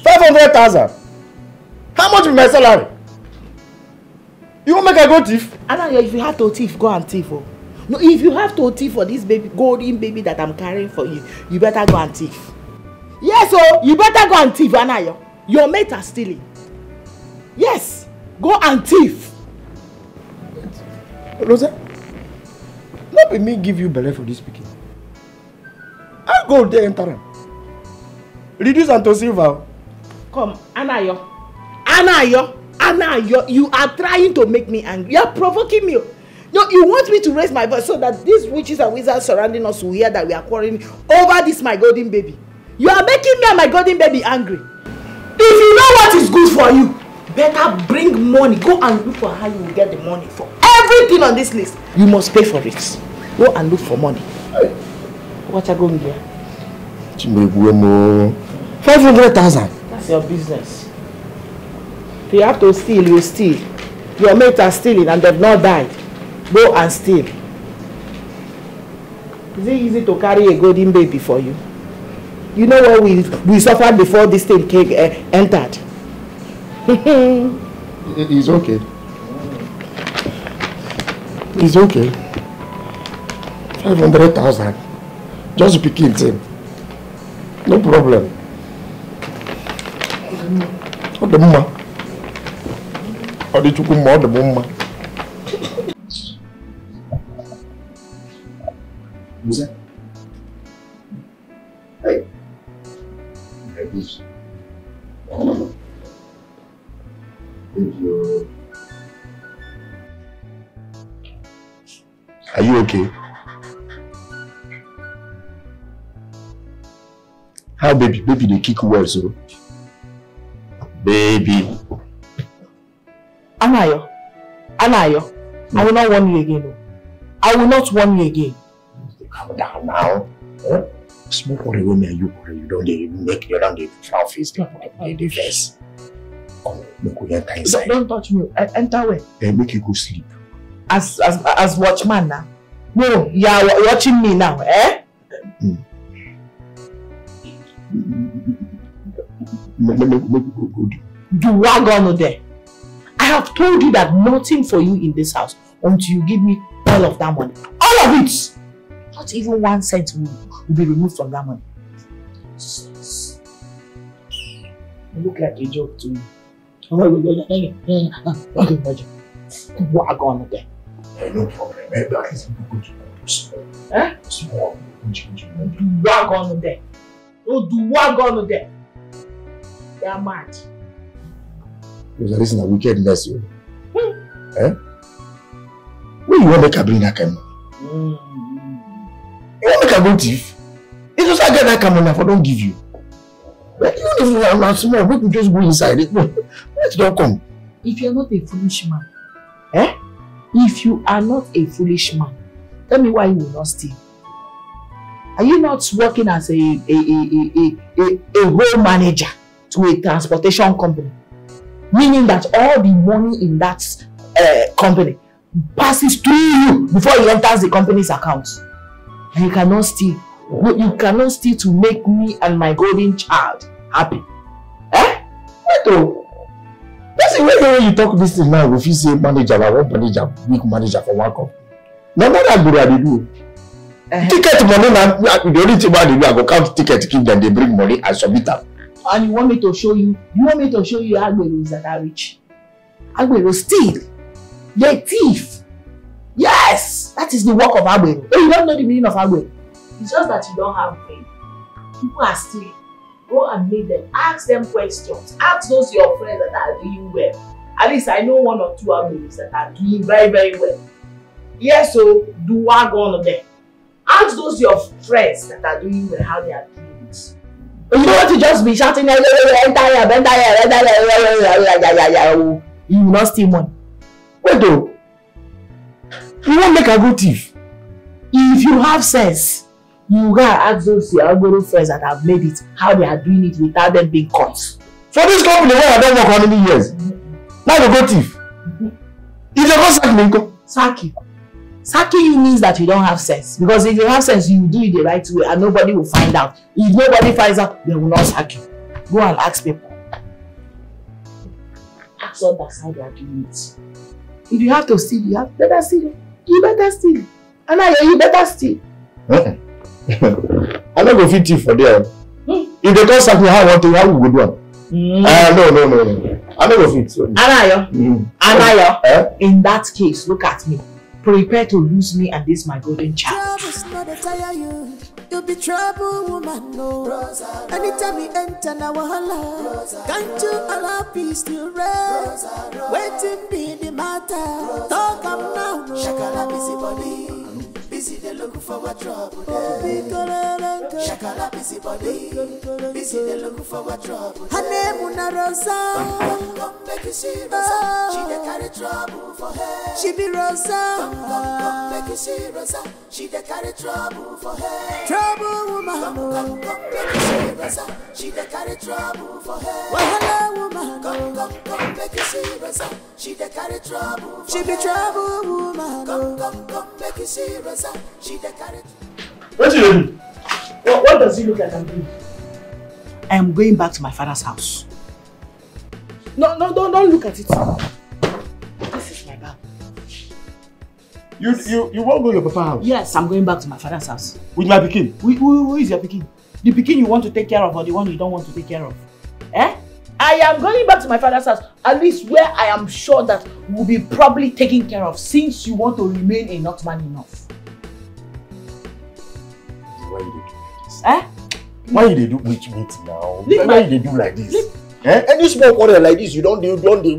500,000. How much is my salary? You won't make a go thief? Anayo, if you have to thief, go and thief. Oh. No, if you have to thief for this baby, golden baby that I'm carrying for you, you better go and thief. Yes, oh, you better go and thief, Anayo. Your mates are stealing. Yes, go and thief. Rosa, not be me give you belly for this speaking. I'll go there and enter. Reduce and to silver. Come, Anayo. Anayo, Anayo, you are trying to make me angry. You are provoking me. No, you want me to raise my voice so that these witches and wizards surrounding us will hear that we are quarreling over this my golden baby. You are making me and my golden baby angry. If you know what is good for you, better bring money. Go and look for how you will get the money for everything on this list. You must pay for it. Go and look for money. What are you going here? 500,000. That's your business. If you have to steal, you steal. Your mates are stealing and they've not died. Go and steal. Is it easy to carry a golden baby for you? You know what we suffered before this thing entered. It's okay. It's okay. 500,000. Just picking him. No problem. What the mama? Or the chukuma, the mama? Who's that? Hey. Like this. Thank you. Are you okay? How baby? Baby they kick well so. Baby. Anayo. Anayo. I will not warn you again. No. I will not warn you again. Calm down now. Huh? Smoke for the woman and you don't make your down the flower face the face. Come, make we enter inside. Don't touch me. Enter where? Then make you go sleep. As watchman now. No, you are watching me now, eh? Do what gone there? I have told you that nothing for you in this house until you give me all of that money. All of it! Not even 1 cent will be removed from that money. You look like a joke to me. What gone there? No problem. Eh? Small. Do what gone there? No, do what gone there? They are mad. Because this is a wickedness, you. Eh? Where you want to make her bring that kind of money? You want to make her go thief? It's just I get that kind of money if I don't give you. But even if you are not small, we can just go inside it. Let it don't come. If you are not a foolish man, eh? If you are not a foolish man, tell me why you will not steal. Are you not working as a road manager to a transportation company? Meaning that all the money in that company passes through you before it enters the company's account. And you cannot steal. You cannot steal to make me and my golden child happy. Eh? Wait oh. That's the way you talk this thing now. If you say manager, I want manager, weak manager for one company. No, not that good they do. Ticket money now, the only thing they do, I go count ticket to keep them, they bring money and submit them. And you want me to show you Agberos that are rich? Agberos steal. They thief. Yes! That is the work of Agbero. But you don't know the meaning of Agbero. It's just that you don't have brain. People are stealing. Go and meet them. Ask them questions. Ask those your friends that are doing well. At least I know 1 or 2 Agberos that are doing very, very well. Yes, so do what on them. Ask those your friends that are doing well how they are doing it. But you don't want to just be shouting, you will not steal money. Wait though. You won't make a good thief. If you have sense, you gotta ask those your Agoro friends that have made it how they are doing it without them being caught. For this company where I don't work how many years? Now you go thief. If you go sack me, go. Sack you. Sacking you means that you don't have sense. Because if you have sense, you do it the right way and nobody will find out. If nobody finds out, they will not sack you. Go and ask people. Ask others how they are doing it. If you have to steal, you have better steal. You better steal. And now you better steal. I don't go fit thief for there. If they don't sack me, how I want to, how we go do one? No. I don't go fit. Anayo, Anayo, in that case, look at me. Prepare to lose me and this my golden child. Trouble's not a tire you. You'll be trouble, woman, no. Anytime you enter now, wahala. Can't you allow peace to rest? Waiting be the matter. Talk up now, no. Shakala busy body. Busy they looking for what trouble. Shakala busy body. Busy they looking for what trouble. Her name Una Rosa. Come make you see Rosa. She dey carry trouble for her. She be Rosa. Come make you see Rosa. She dey carry trouble for her. Trouble woman. Come make you see Rosa. She dey carry trouble for her. Wahala woman. Come make you see Rosa. She dey carry trouble for her. She be trouble woman. Come make you see Rosa. She dey carry. What you doing? What does it look like I'm doing? I am going back to my father's house. No, don't look at it. This is my bag. You won't go to your papa's house? Yes, I'm going back to my father's house. With my pikin? Who is your pikin? The pikin you want to take care of or the one you don't want to take care of? Eh? I am going back to my father's house, at least where I am sure that will be properly taken care of, since you want to remain a not man enough. Why you do like this? Eh? Why you do wait now? Leave Why you do like this? Any small quarrel like this, you don't do body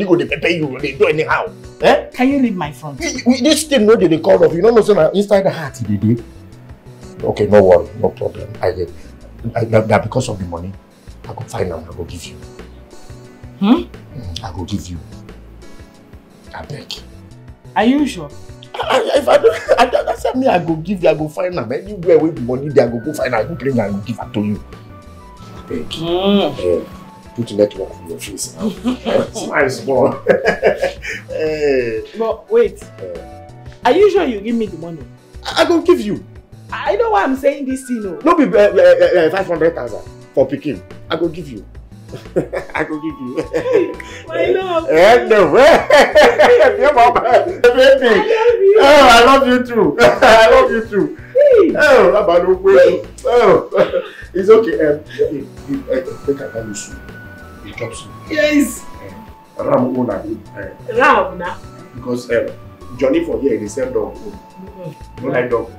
go they prepare you, they do anyhow. Eh? Can you leave my front? This thing no they call off. You don't know so now inside the heart they do. Okay, no worry, no problem. I get that because of the money. I go find them, I go give you. I go give you. I beg. Are you sure? If I don't, that's me. I go give you. I go find them. Anywhere with the money, there I go find. I go bring and I go give it to you. I beg. Put the network on your face now. Smile small. But wait. Are you sure you give me the money? I go give you. I know why I'm saying this thing. No be 500,000 for picking. I go give you. I go give you. My love. No way. Baby. Oh, I love you too. I love you too. Oh, it's okay. Take a value soup. It drops you. Yes. Ram. Because Johnny for here, they sell dog food. You don't like dog food.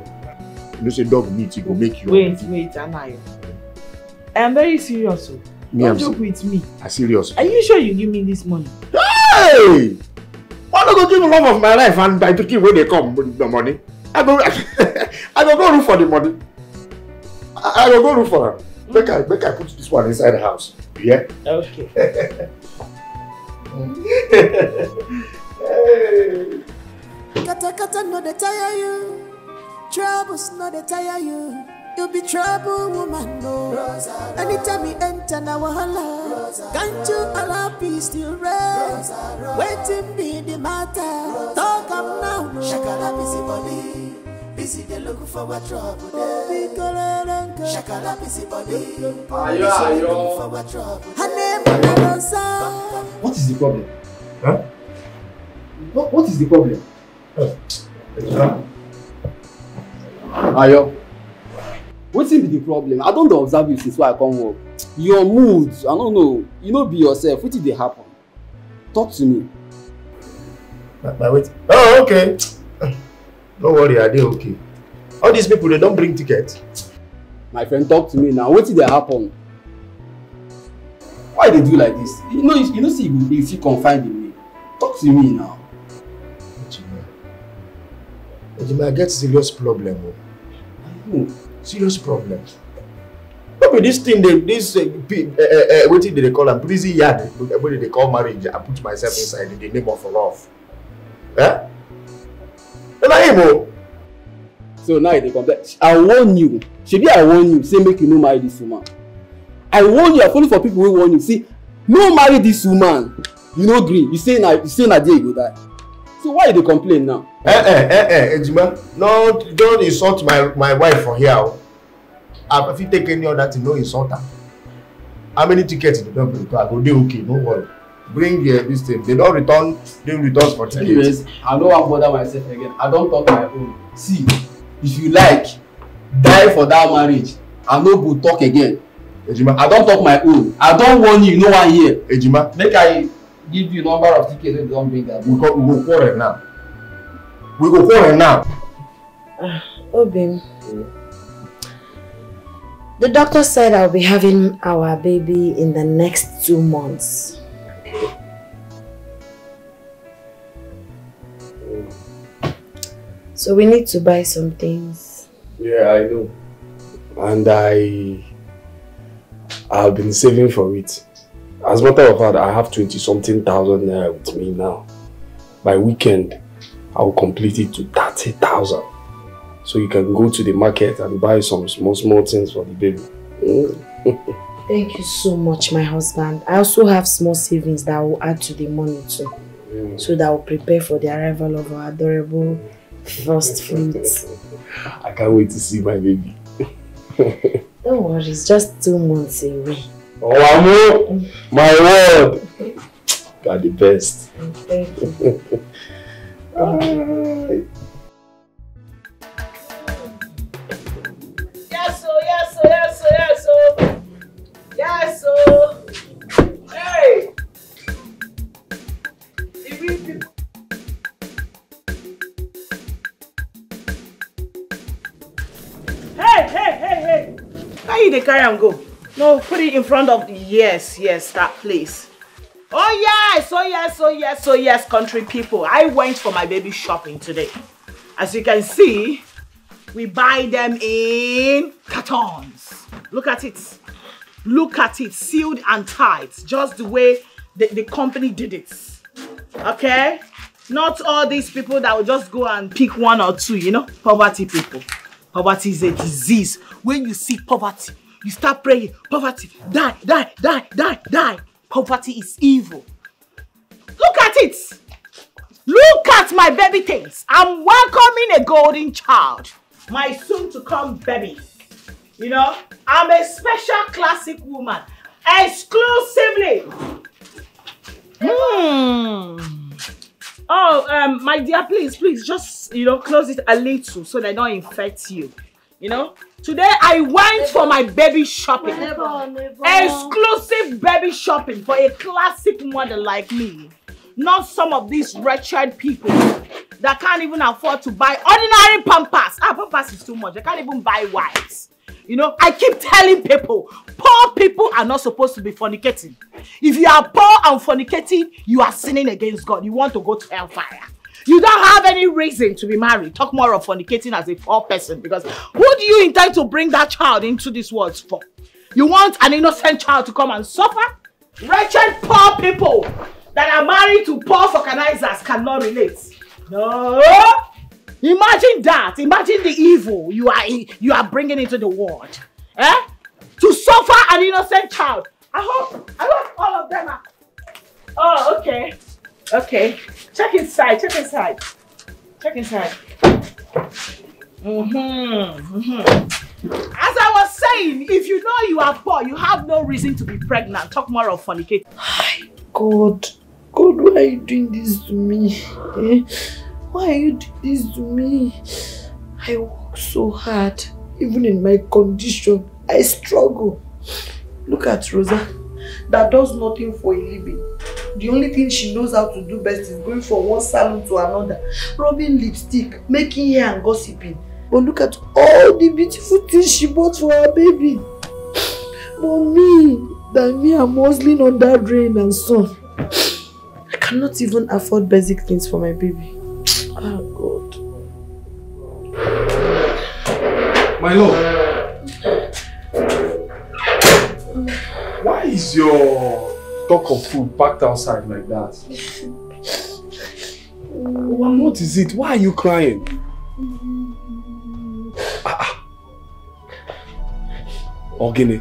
You know, say dog meat, it will make you. Wait, Anayo. I am very serious. Don't joke with me. I'm serious. Are you sure you give me this money? Hey! Why not go give the love of my life and by picking where they come with the money? I go go look for the money. I go look for her. Make I put this one inside the house. Yeah? Okay. Kata no they tire you. Troubles no they tire you. You'll be trouble, woman, no. Anytime you enter now, wahala. Can't you allow peace to rest? Waiting be the matter. Talk up now, no. Shakala busy body. Busy they looking for what trouble. Shakala busy body. Busy looking for what trouble. Her name Una Rosa. What is the problem? Huh? What is the problem? Ayo. What's be the problem? I don't observe you since I come work. Your mood, I don't know. You know, be yourself. What did they happen? Talk to me. Wait. Oh, okay. Don't worry, I did okay. All these people, they don't bring tickets. My friend, talk to me now. What did they happen? Why they do like this? You know, see, you feel confined in me. Talk to me now. I get serious problem. Serious problem. Maybe this thing, what did they call them? Prison yard. What did they call marriage? I put myself inside in the name of love. Eh? So now they complain. I warn you. Shebi I warn you. Say make you no marry this woman. I warn you. I follow for people who warn you. Say no marry this woman. You no gree. You say na day you go die. So why you dey complain now? Ejima, no, don't insult my wife for here. If you take any other thing, no insult her. How many tickets they don't bring? I go dey okay, no worry. Bring this thing. They don't return. They return for tickets. Anyways, I don't want to bother myself again. I don't talk my own. See, if you like, die for that marriage. I no go talk again. Ejima, I don't talk my own. I don't warn you. No one here. Ejima, make I give you number of tickets that don't bring that. We go quarrel now. We go quarrel now. Obim. The doctor said I'll be having our baby in the next 2 months. So we need to buy some things. Yeah, I know. And I've been saving for it. As a matter of fact, I have 20-something thousand naira with me now. By weekend, I will complete it to 30,000. So you can go to the market and buy some small things for the baby. Thank you so much, my husband. I also have small savings that I will add to the money too. So that I will prepare for the arrival of our adorable first fruit. I can't wait to see my baby. Don't worry, it's just 2 months away. Oh, Amo! My word! Got the best. Thank you. Yes, so. Hey! Hey! How you dey carry am go? No, put it in front of the yes, that place. Oh yes, country people. I went for my baby shopping today. As you can see, we buy them in cartons. Look at it, sealed and tight, just the way the company did it. Okay? Not all these people that will just go and pick 1 or 2, you know? Poverty people. Poverty is a disease. When you see poverty, you start praying, poverty, die. Poverty is evil. Look at it. Look at my baby things. I'm welcoming a golden child. My soon-to-come baby. You know, I'm a special classic woman. Exclusively. Oh, my dear, please, just, you know, close it a little so they don't infect you. You know, today I went for my baby shopping. Exclusive baby shopping for a classic mother like me. Not some of these wretched people that can't even afford to buy ordinary Pampers. Pampers is too much. They can't even buy wipes. You know, I keep telling people, poor people are not supposed to be fornicating. If you are poor and fornicating, you are sinning against God. You want to go to hellfire. You don't have any reason to be married. Talk more of fornicating as a poor person, because who do you intend to bring that child into this world for? You want an innocent child to come and suffer? Wretched poor people that are married to poor vulcanizers cannot relate. No. Imagine that. Imagine the evil you are bringing into the world. To suffer an innocent child. I hope all of them are. Oh, okay. Okay. Check inside. As I was saying, if you know you are poor, you have no reason to be pregnant. Talk more of fornicating. God, why are you doing this to me? Why are you doing this to me? I work so hard. Even in my condition, I struggle. Look at Rosa, that does nothing for a living. The only thing she knows how to do best is going from one salon to another, rubbing lipstick, making hair and gossiping. But look at all the beautiful things she bought for her baby. But me, I'm hustling on that rain and sun. I cannot even afford basic things for my baby. Oh God. My lord. Why is your stock of food packed outside like that? What is it? Why are you crying? Ogene.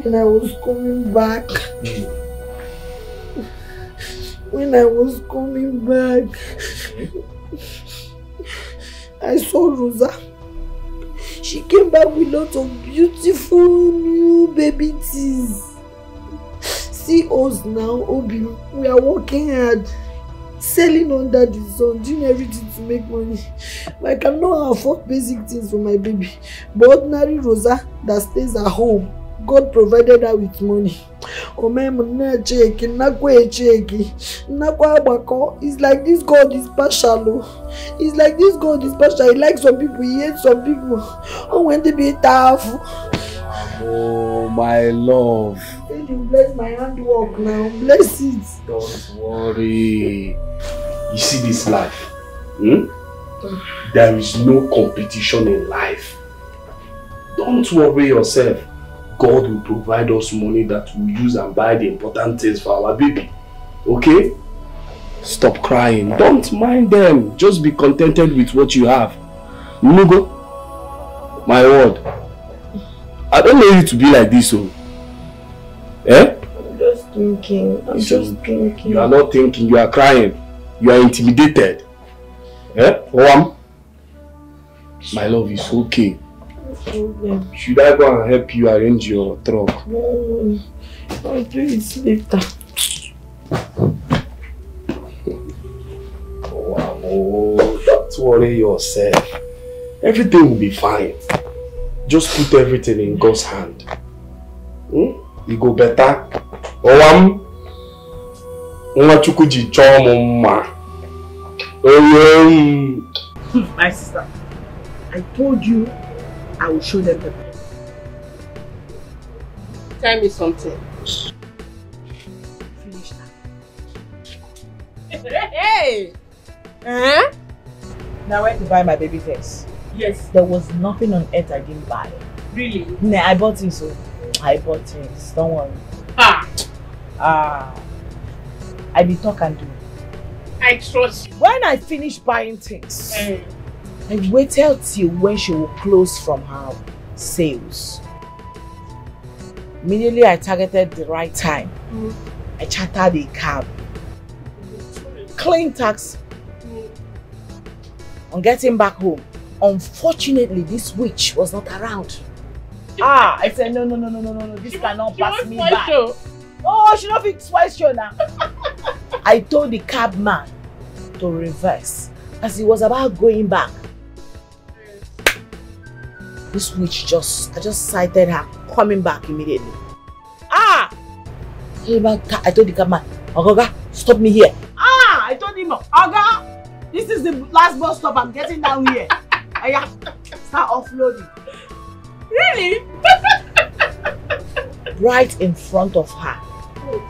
When I was coming back, I saw Rosa. She came back with lots of beautiful new baby teeth. See us now, Obi. We are working hard, selling under the sun, doing everything to make money. I cannot afford basic things for my baby. But ordinary Rosa that stays at home, God provided her with money. It's like this God is partial. It's like this God is partial. He likes some people, he hates some people. Oh, when they be tough. Oh, my love. Bless my handwork now. Bless it. Don't worry. You see this life? There is no competition in life. Don't worry yourself. God will provide us money that we'll use and buy the important things for our baby. Okay? Stop crying. Don't mind them. Just be contented with what you have. Nugo, my word. I don't know you to be like this, oh. Eh? I'm just thinking. You are not thinking, you are crying. You are intimidated. Eh? My love is okay. Should I go and help you arrange your truck? No, I'll do it later. Oh, don't worry yourself. Everything will be fine. Just put everything in God's hand. You go better. My sister, I told you I will show them the way. Tell me something. Finish that. Hey! Now I went to buy my baby things. Yes. There was nothing on earth I didn't buy. Really? Nah, I bought things, so I bought things. Don't worry. I be talk and do. I trust you. When I finish buying things, I waited till when she will close from her sales. Immediately I targeted the right time. I chartered a cab. Clean taxi. On getting back home, unfortunately this witch was not around. I said no, this cannot pass me by. Oh, she not fix twice show now. I told the cab man to reverse as he was about going back. This witch I just sighted her coming back immediately. I told the cab man, Oga, stop me here. I told him, Oga, this is the last bus stop, I'm getting down here. Start offloading. Really? Right in front of her.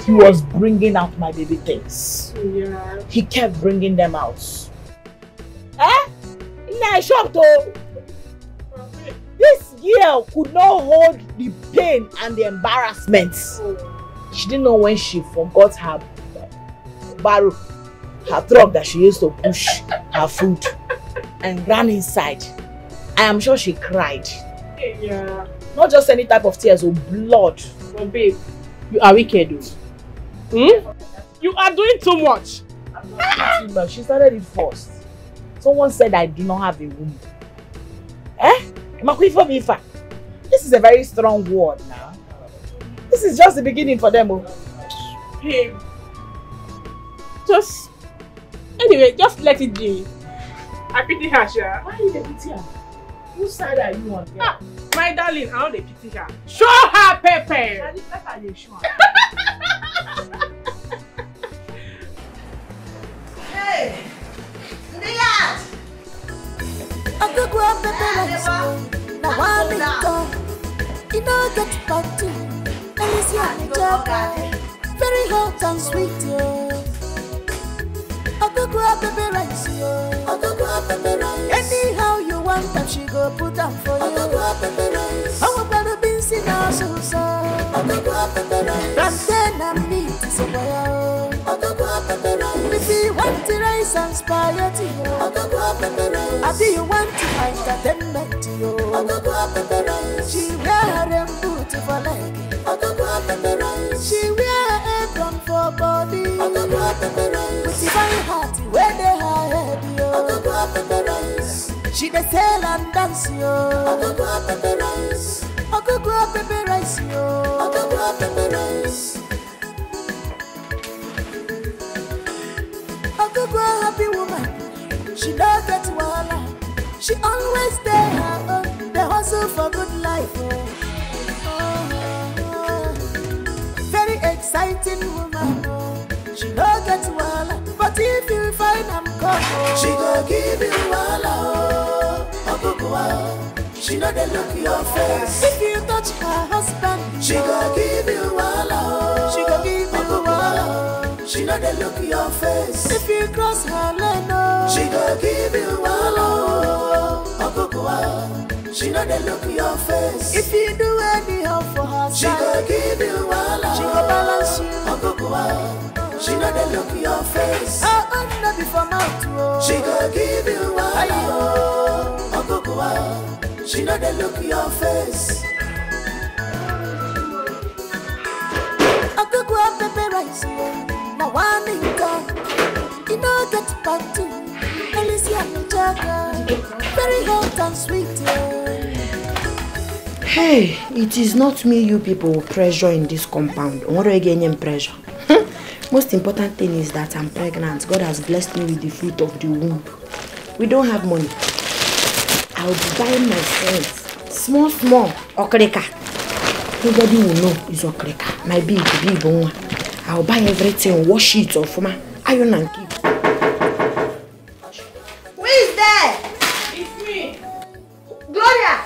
He was bringing out my baby things. Yeah. He kept bringing them out. I shocked though. This girl could not hold the pain and the embarrassment. She didn't know when she forgot her barrow, her truck that she used to push her food, and ran inside. I am sure she cried. Yeah. Not just any type of tears or blood. But babe, you are wicked though. You are doing too much. But she started it first. Someone said I do not have a womb. This is a very strong word now. This is just the beginning for them. Babe. Anyway, just let it be. I pity her, Sha. Why you pity her? Whose side are you on? My darling, I want to pity her. Show her pepper. Hey, Liat! I go grab the balance. Now I'm in town. You know get back to. Alicia, very hot and sweet, yo. I go grab the rice, yo. I go grab the rice. Anyhow you want them, she go put them for you. I go grab the rice. I want better beans in our sauce. I go grab the rice. Plantain and meat is a boy. I go grab the rice. If you want to raise and spaghetti, I go go pepper rice. I do you want to entertainment, I go go pepper rice. She wear them boots for leg, I go go pepper rice. She wear apron for body, I go go pepper rice. With the fine heart, where they her head, I go go pepper rice. She dey sell and dance, yo, I go go pepper rice. I go go pepper rice, yo, I go go pepper rice. I go go happy woman, she don't get wahala. She always stay her own, the hustle for good life. Very exciting woman, she don't get wahala. But if you find I'm come, she go give you wahala. I go go, she know they look your face. If you touch her husband, she go give you wahala. She go give you wahala. She know they look your face. If you cross her lane, she go give you wahala. She know they look your face. If you do anyhow for her, she go give you wahala. She go balance you. She know they look your face. Oh, no before mouth. She go give you wahala. She know they look your face. I go go pepper rice. Now one in town, you know get party. Alicia Mijaga, very hot and sweet. Hey, it is not me you people pressure in this compound. What are you getting pressure? Most important thing is that I'm pregnant. God has blessed me with the fruit of the womb. We don't have money. I'll be buying my friends small okreka. Nobody will know it's okreka. My big one. I'll buy everything, wash it off, iron and keep. Who is there? It's me. Gloria!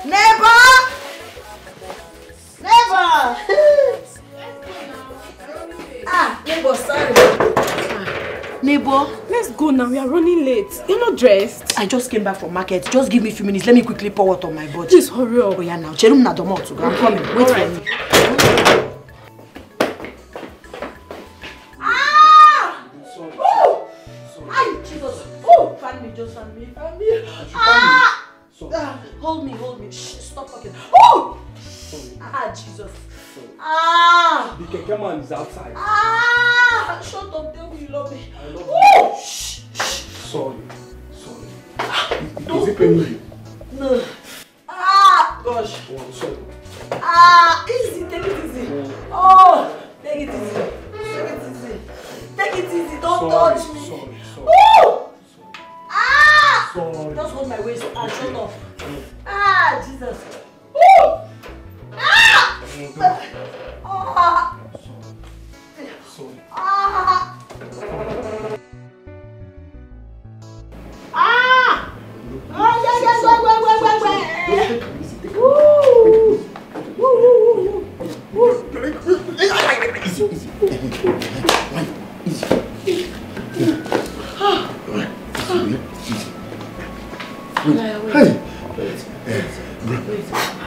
Neighbor! Neighbor, sorry. Neighbor, let's go now. We are running late. You're not dressed. I just came back from market. Just give me a few minutes. Let me quickly pour water on my body. Please hurry up. Oh yeah, now. Cherum na domo to go. I'm coming. Wait for me. Hold me. Shh, stop talking. Oh! Jesus. The keke man is outside. Shut up, tell me you love me. I love you. Shh. Sorry. Is it paining you? No. Gosh. Oh, I'm sorry. Easy, take it easy. Oh, take it easy. Take it easy, don't touch me. Sorry. Oh! Sorry. Just hold my waist and shut up. Jesus. Oh!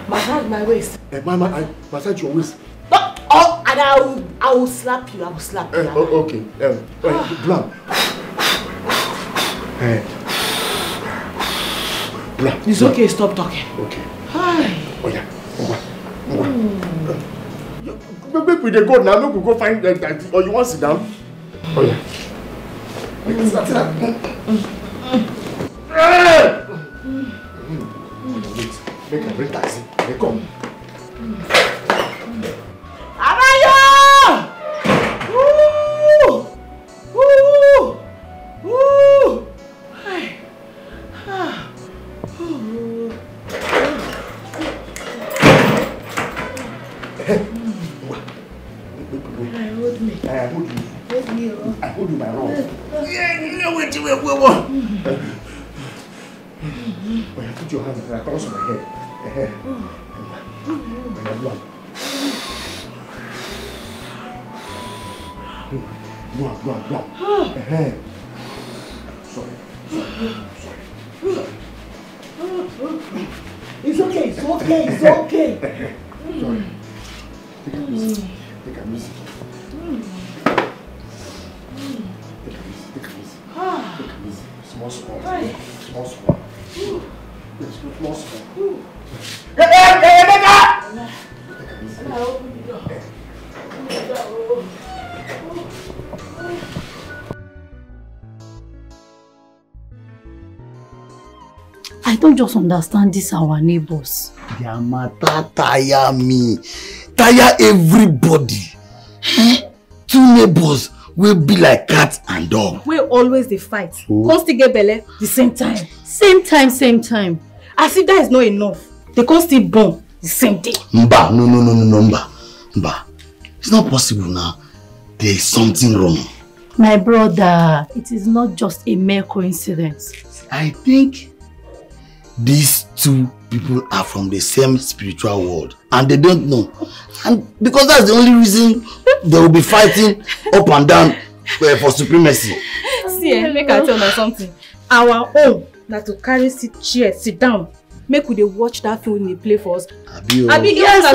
Massage my waist. Mama, I massage your waist. Oh, and I will slap you. Okay. Blam. Blam. It's okay, stop talking. Okay. Hi. Oh yeah. Maybe we dey go now. Maybe we go find that. Or you want to sit down? Oh yeah. Sit down. Make a bring taxi. They come. I hold you my wrong. Yeah, wait. Put your hand across my head. Go. Sorry. It's okay. Sorry. Take a music. Small. I don't just understand this our neighbors. Their matter tire me. Tire everybody. Two neighbors will be like cat and dog. We always they fight. Oh. Can't still get belle the same time. Same time. As if that is not enough. They can't still born the same day. Mba, no, Mba. It's not possible now. There is something wrong. My brother, it is not just a mere coincidence. I think these two people are from the same spiritual world and they don't know. And because that's the only reason they will be fighting up and down for supremacy. See, make I tell you something. Our own, not to carry sit down. Make we watch that film they play for us. Yes,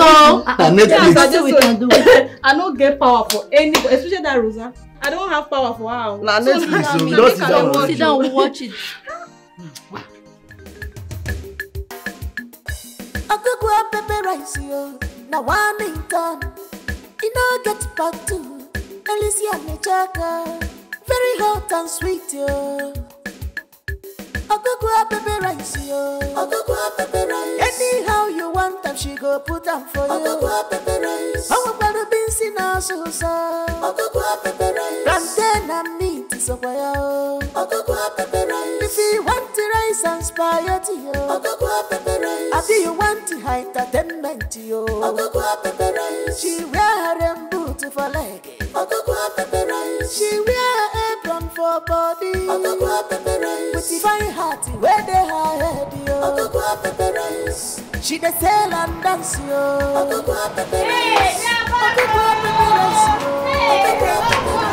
I don't get power for anybody, especially that Rosa. I don't have power for her. Nah, Netflix, sit down, we watch it. I go go pepper rice yo. Now one in town. You know get back to Alicia Mechaka. Very hot and sweet yo. I go go pepper rice yo. I go go pepper rice. Anyhow you want them, she go put them for you. I go go pepper rice. I want to be seen as so. I go go pepper rice. Plantain and meat is over yo. I go go pepper rice. If you want the rice and spaghetti yo. I go go pepper rice. I feel you want to hide entertainment yo. I go go pepper rice. She wear her boot for leg. I go go pepper rice. She wear apron for body. I go go pepper rice. With the fine heart where they her head yo. I go go pepper rice. She dey sell and dance yo. I go go pepper rice. I go go pepper rice yo. I go go pepper rice.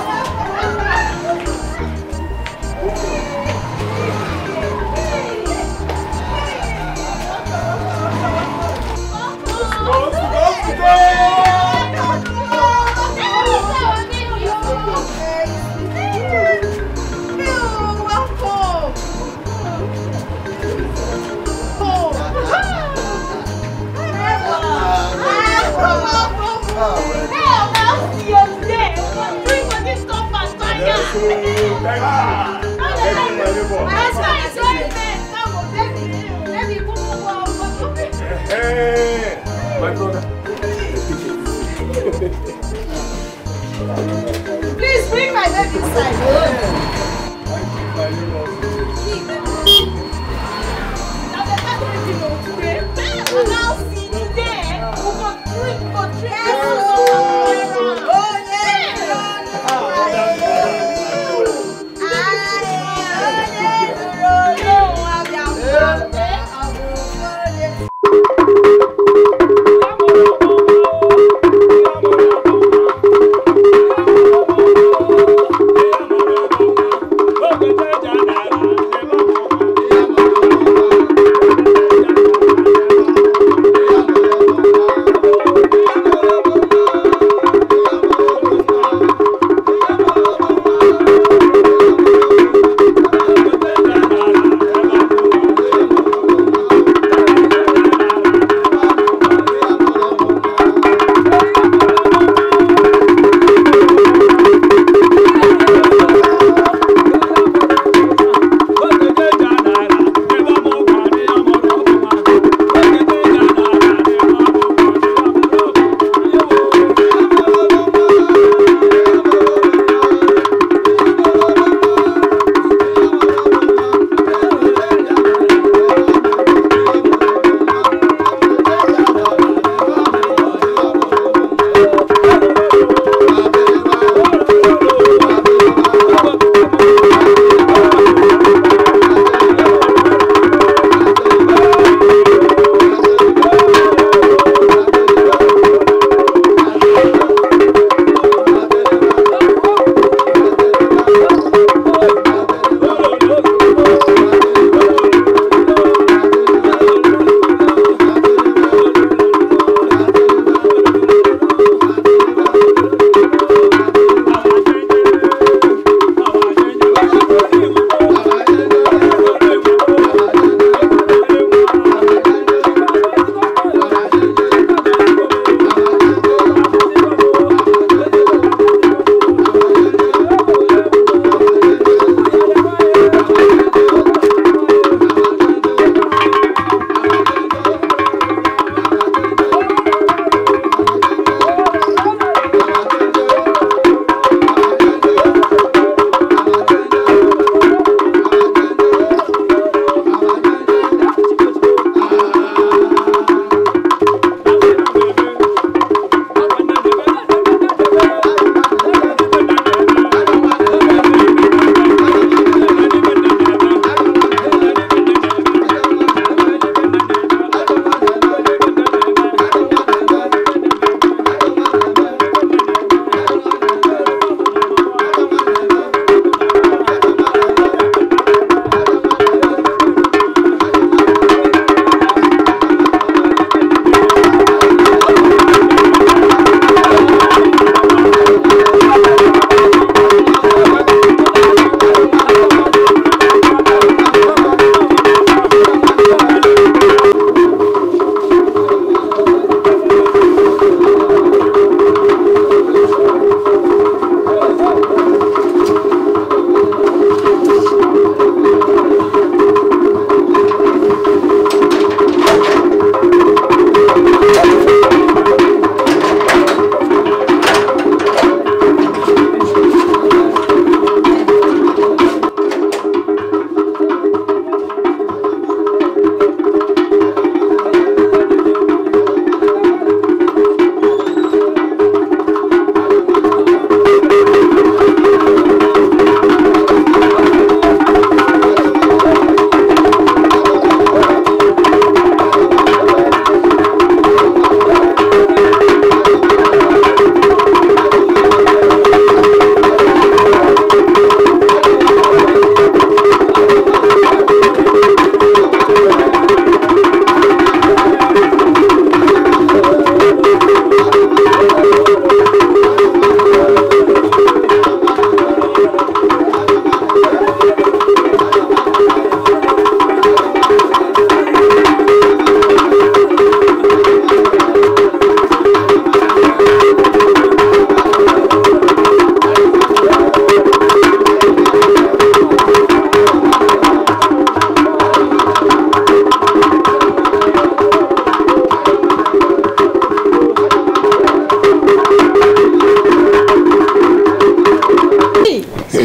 Hey, my brother. Please bring my baby inside.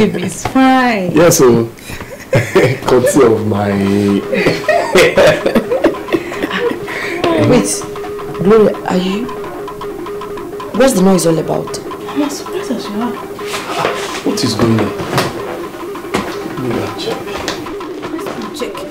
baby, it's fine. Yes, so courtesy of my. Wait, Gloria, are you? What's the noise all about? I'm as surprised as you are. What is going on? Let me check. Let's go check.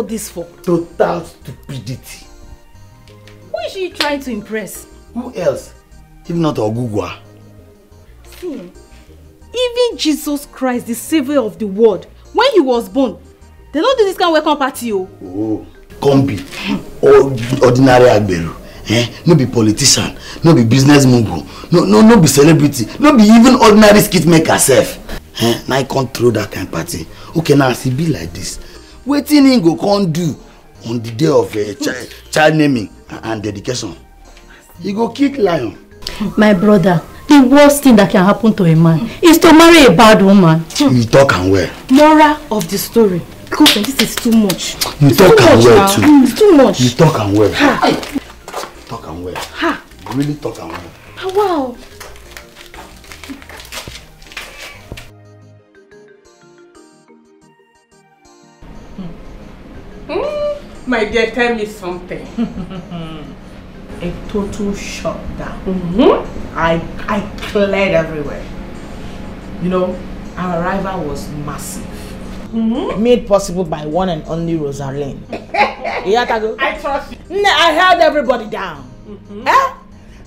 all this for? Total stupidity. Who is she trying to impress? Who else? If not Ogugwa. See, even Jesus Christ, the Savior of the world, when he was born, they don't do this kind of welcome party. Oh, Kombi, ordinary Agberu. No be politician, no be business mogul, no be celebrity, no be even ordinary skit maker self. Now I control that kind of party. Okay, now see be like this. Wetin he go come do on the day of child naming and dedication? He go kick lion. My brother, the worst thing that can happen to a man is to marry a bad woman. You talk and well. Moral of the story. Because this is too much. You talk and well too. It's too much. You talk and well. Ha. Talk and well. Ha. You really talk and well. Wow. My dear, tell me something. A total shutdown. I cleared everywhere. You know, our arrival was massive. Made possible by one and only Rosalind. I trust you. I held everybody down.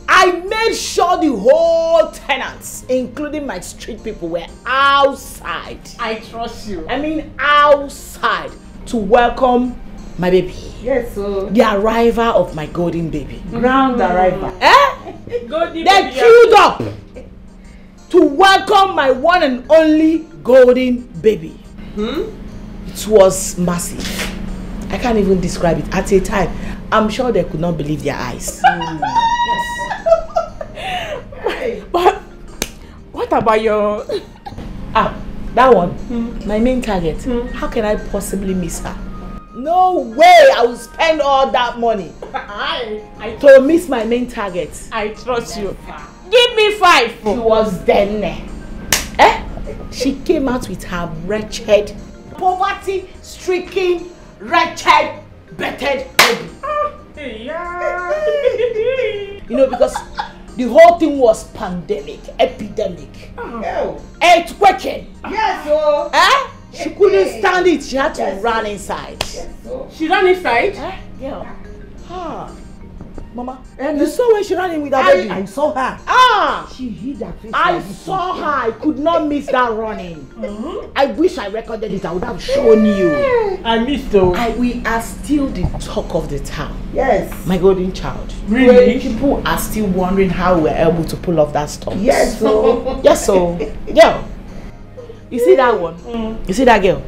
I made sure the whole tenants, including my street people, were outside. I trust you. I mean outside. to welcome my baby. Yes, so. The arrival of my golden baby. Ground arrival. Golden they queued up to welcome my one and only golden baby. It was massive. I can't even describe it. At a time, I'm sure they could not believe their eyes. Yes. But what about your... that one? My main target. How can I possibly miss her? No way I will spend all that money to miss my main target. I trust you. Give me 5. She was then. She came out with her wretched, poverty-stricken, wretched, battered baby. You know, because the whole thing was pandemic, epidemic, earthquake. Yes, so. She couldn't stand it. She had to run inside. She ran inside? Girl. Mama, you saw when she ran in with her baby? I saw her. She hid her face. I saw her. I could not miss that running. I wish I recorded it. I would have shown you. I missed though. We are still the talk of the town. Yes. My golden child. Really? People are still wondering how we're able to pull off that stunt. Yes, so. Yes, so. Girl. You see that one? You see that girl?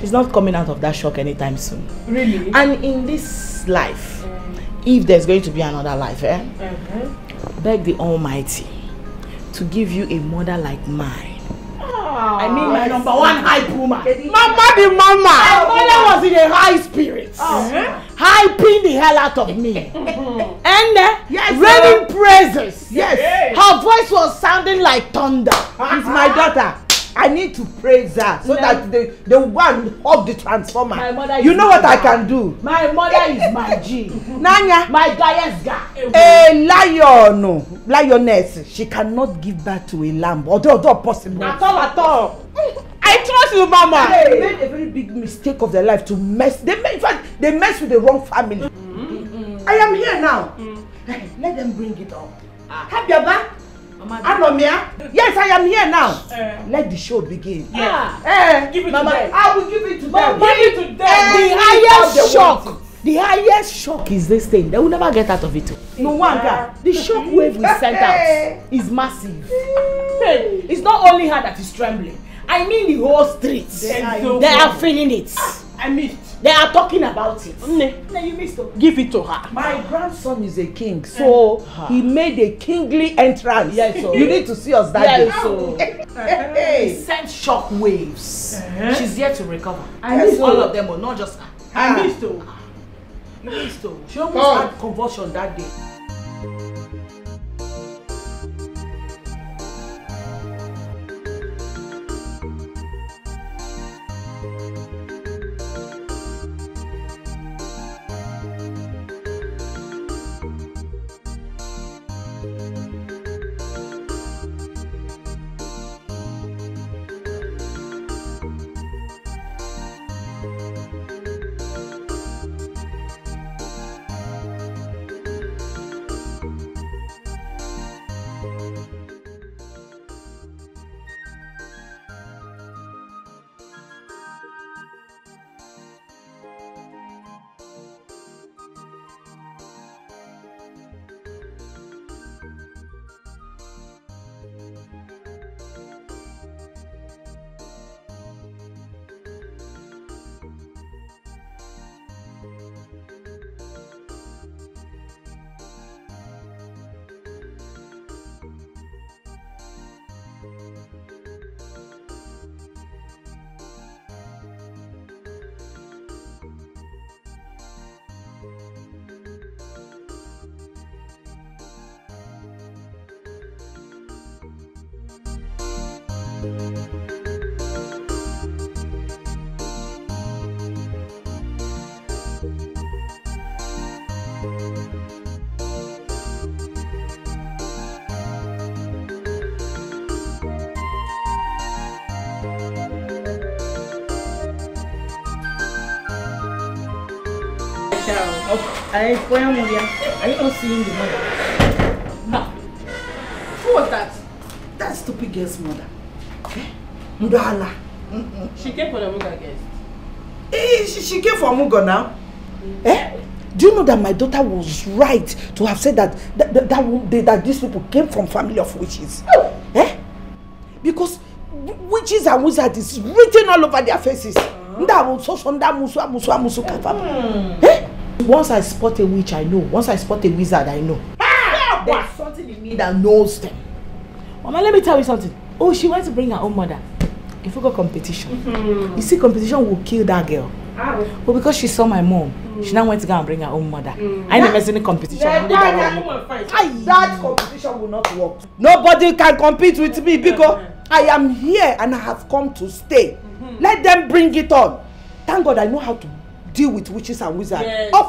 She's not coming out of that shock anytime soon. Really? And in this life, if there's going to be another life, beg the Almighty to give you a mother like mine. I mean my number one hype woman. Mama the mama! My mother was in a high spirit. Hyping the hell out of me. And raining praises. Yes. Her voice was sounding like thunder. She's my daughter. I need to praise her so that they will go and up the transformer. My mother you is know what my I can do? My mother is my G. Nanya. My Gaia's guy. A lioness, she cannot give birth to a lamb. Although possible. At all. I trust you, Mama. They made a very big mistake of their life to mess. In fact, they messed with the wrong family. I am here now. Let them bring it up. Have your back. Yes, I am here now. Let the show begin. Give it Mama, to them. I will give it to them. Give it to them. The highest shock is this thing. They will never get out of it. No wonder. The shock wave we sent out is massive. It's not only her that is trembling. I mean the whole streets. They are feeling it. I missed. They are talking about it. You missed it. Give it to her. My grandson is a king, so he made a kingly entrance. Yes, so. You need to see us that day. So. He sent shock waves. She's yet to recover. I missed all of them, but not just her. I missed her. You missed her. She almost had convulsion that day. Are you not seeing the mother? No. Who was that? That stupid girl's mother. Ndala. She came for the Muga guest. She came from Mugo now. Eh? Do you know that my daughter was right to have said that these people came from family of witches? Eh? Because witches and wizards is written all over their faces. Once I spot a witch, I know. Once I spot a wizard, I know. There's something in me that knows them. Mama, let me tell you something. Oh, she wants to bring her own mother. If we go competition, you see, competition will kill that girl. But because she saw my mom, she now went to go and bring her own mother. I never seen any competition. That competition will not work. Nobody can compete with me because I am here and I have come to stay. Let them bring it on. Thank God I know how to deal with witches and wizards. Yes. I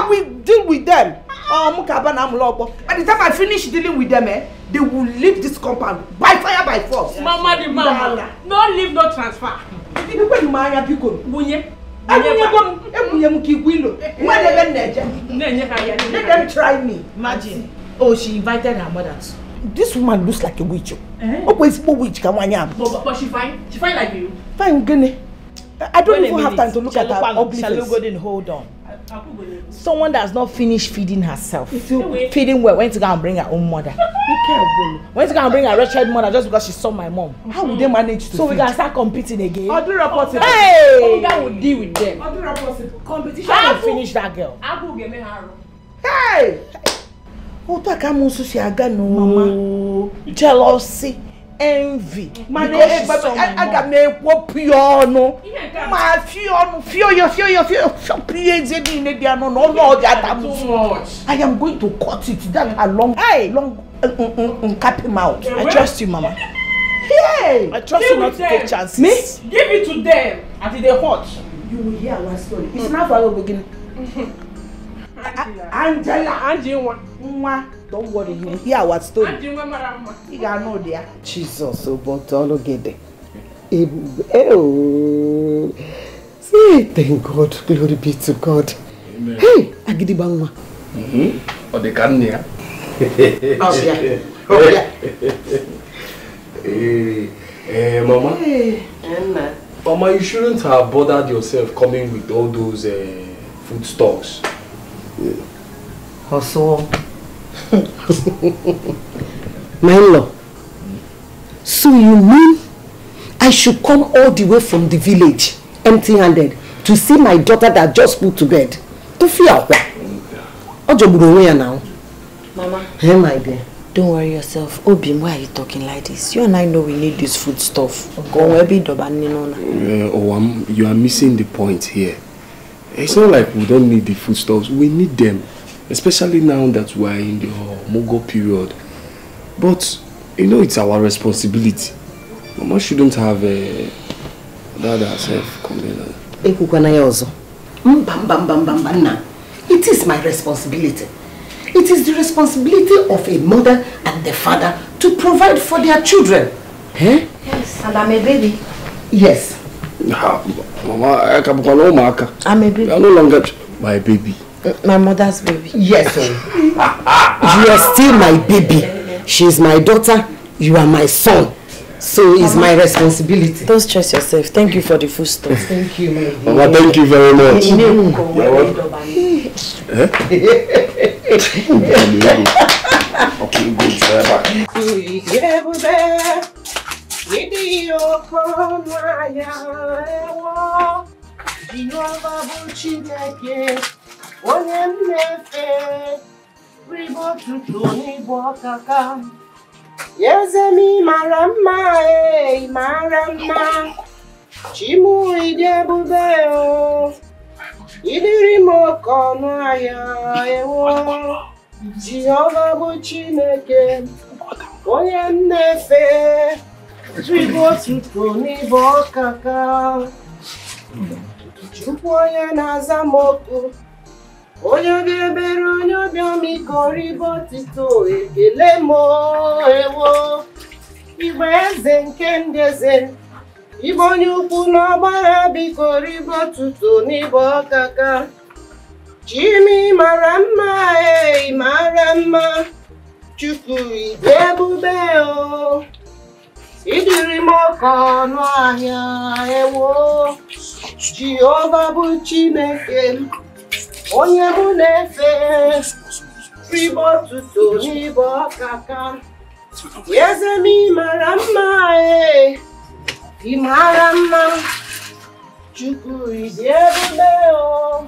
will deal with them. By the time I finish dealing with them, they will leave this compound by fire, by force. Mama, the mama. No leave, no transfer. Let them try me. Imagine. Oh, she invited her mother. This woman looks like a witch. Witch. But she fine. She fine like you. Fine, Gune. I don't even have time to look at her ugly face. Hold on. Someone that's not finished feeding herself. Feeding well. Went to go and bring her own mother. Went to go and bring her wretched mother just because she saw my mom. How would they manage to? So we can start competing again. I'll do report. Hey! That will deal with them. I'll do report. Competition will finish that girl. Hey! Mama. Jealousy. Envy. I got me pure no. My I am going to cut it down along. Long cap him out. I trust you, Mama. Hey, I trust you not to take chances. Me? Give it to them. Until they hot. You will hear our story. It's not for the beginning. Angela. Don't worry, you will hear our story. You gotta know there. Jesus, oh, but all get there. Oh, say thank God, glory be to God. Amen. Hey, Agidi Bangma. Or the Kanya. Oh yeah. Hey, Mama. Hey. Mama, you shouldn't have bothered yourself coming with all those food stocks. Also. My in-law, so you mean I should come all the way from the village empty-handed to see my daughter that just put to bed? To fear what? Now? Mama. Hey, my dear. Don't worry yourself. Obim, why are you talking like this? You and I know we need this food stuff. You are missing the point here. It's not like we don't need the foodstuffs. We need them. Especially now that we are in the Mogo period. But, you know, it's our responsibility. Mama shouldn't have that herself come in. It is my responsibility. It is the responsibility of a mother and the father to provide for their children. Eh? Yes, and I'm a baby. Yes. Mama, I'm a baby. You are no longer my baby. My mother's baby. Yes, you are still my baby. She is my daughter. You are my son. So it's my responsibility. Don't stress yourself. Thank you for the food stuff. Thank you, my Mama, thank you very much. Yazemi marama marama Chimu idebubeo Idirimo kono aya ewo Jehovah bu Chineke onye nnefe Tribo tutu n'ibo kaka Chukwu onye na-aza moku onye ga-ebere onye ọbịamiko ribo tito ekele mo ewo Igbe eze nke ndị eze Igbe onye ukwu n'ọgbara biko ribo tutu n'ibo kaka Chimi mara mma mara mma Chukwu ide ebube o Idirimoko no ahia ewo. Jehovah bu Chineke. Onye mu nefe. Fribo tuto ni bo kaka. Yeze mi marama e. Imarama. Chukwu idebube o.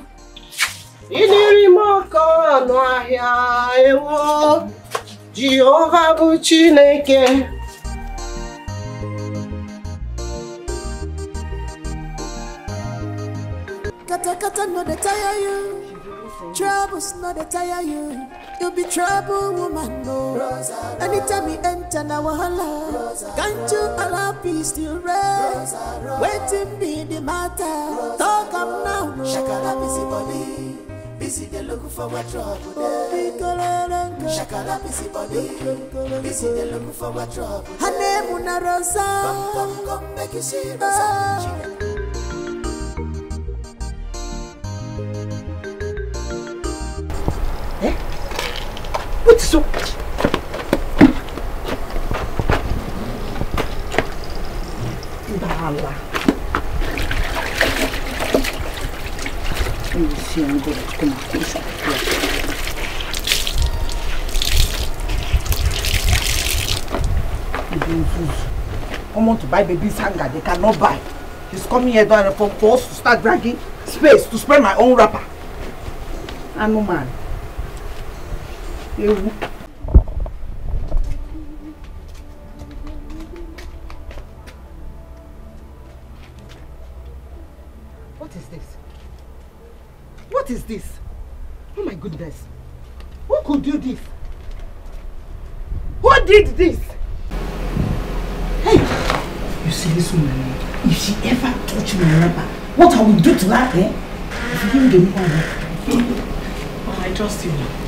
Idirimoko no ahia ewo. Jehovah bu Chineke. Kata no dey tire you. Troubles no dey tire you. You be trouble woman no. Anytime you enter na wahala. Can't you allow peace to reign? Waiting be the matter. Talk am now. Shakara busy body. Busy they looking for what trouble. Shakara busy body. Busy they looking for what trouble. Her name Una Rosa. Come make you see Rosa. What is up? Bala. Let me see, I'm going to come out this way. I want to buy baby's hanger, they cannot buy. He's coming here for us to start dragging space to spray my own wrapper. I'm no man. What is this? What is this? Oh my goodness. Who could do this? Who did this? Hey! You see this woman, if she ever touch my wrapper, what I will do to her, eh? If you give me the money. Oh, I trust you now.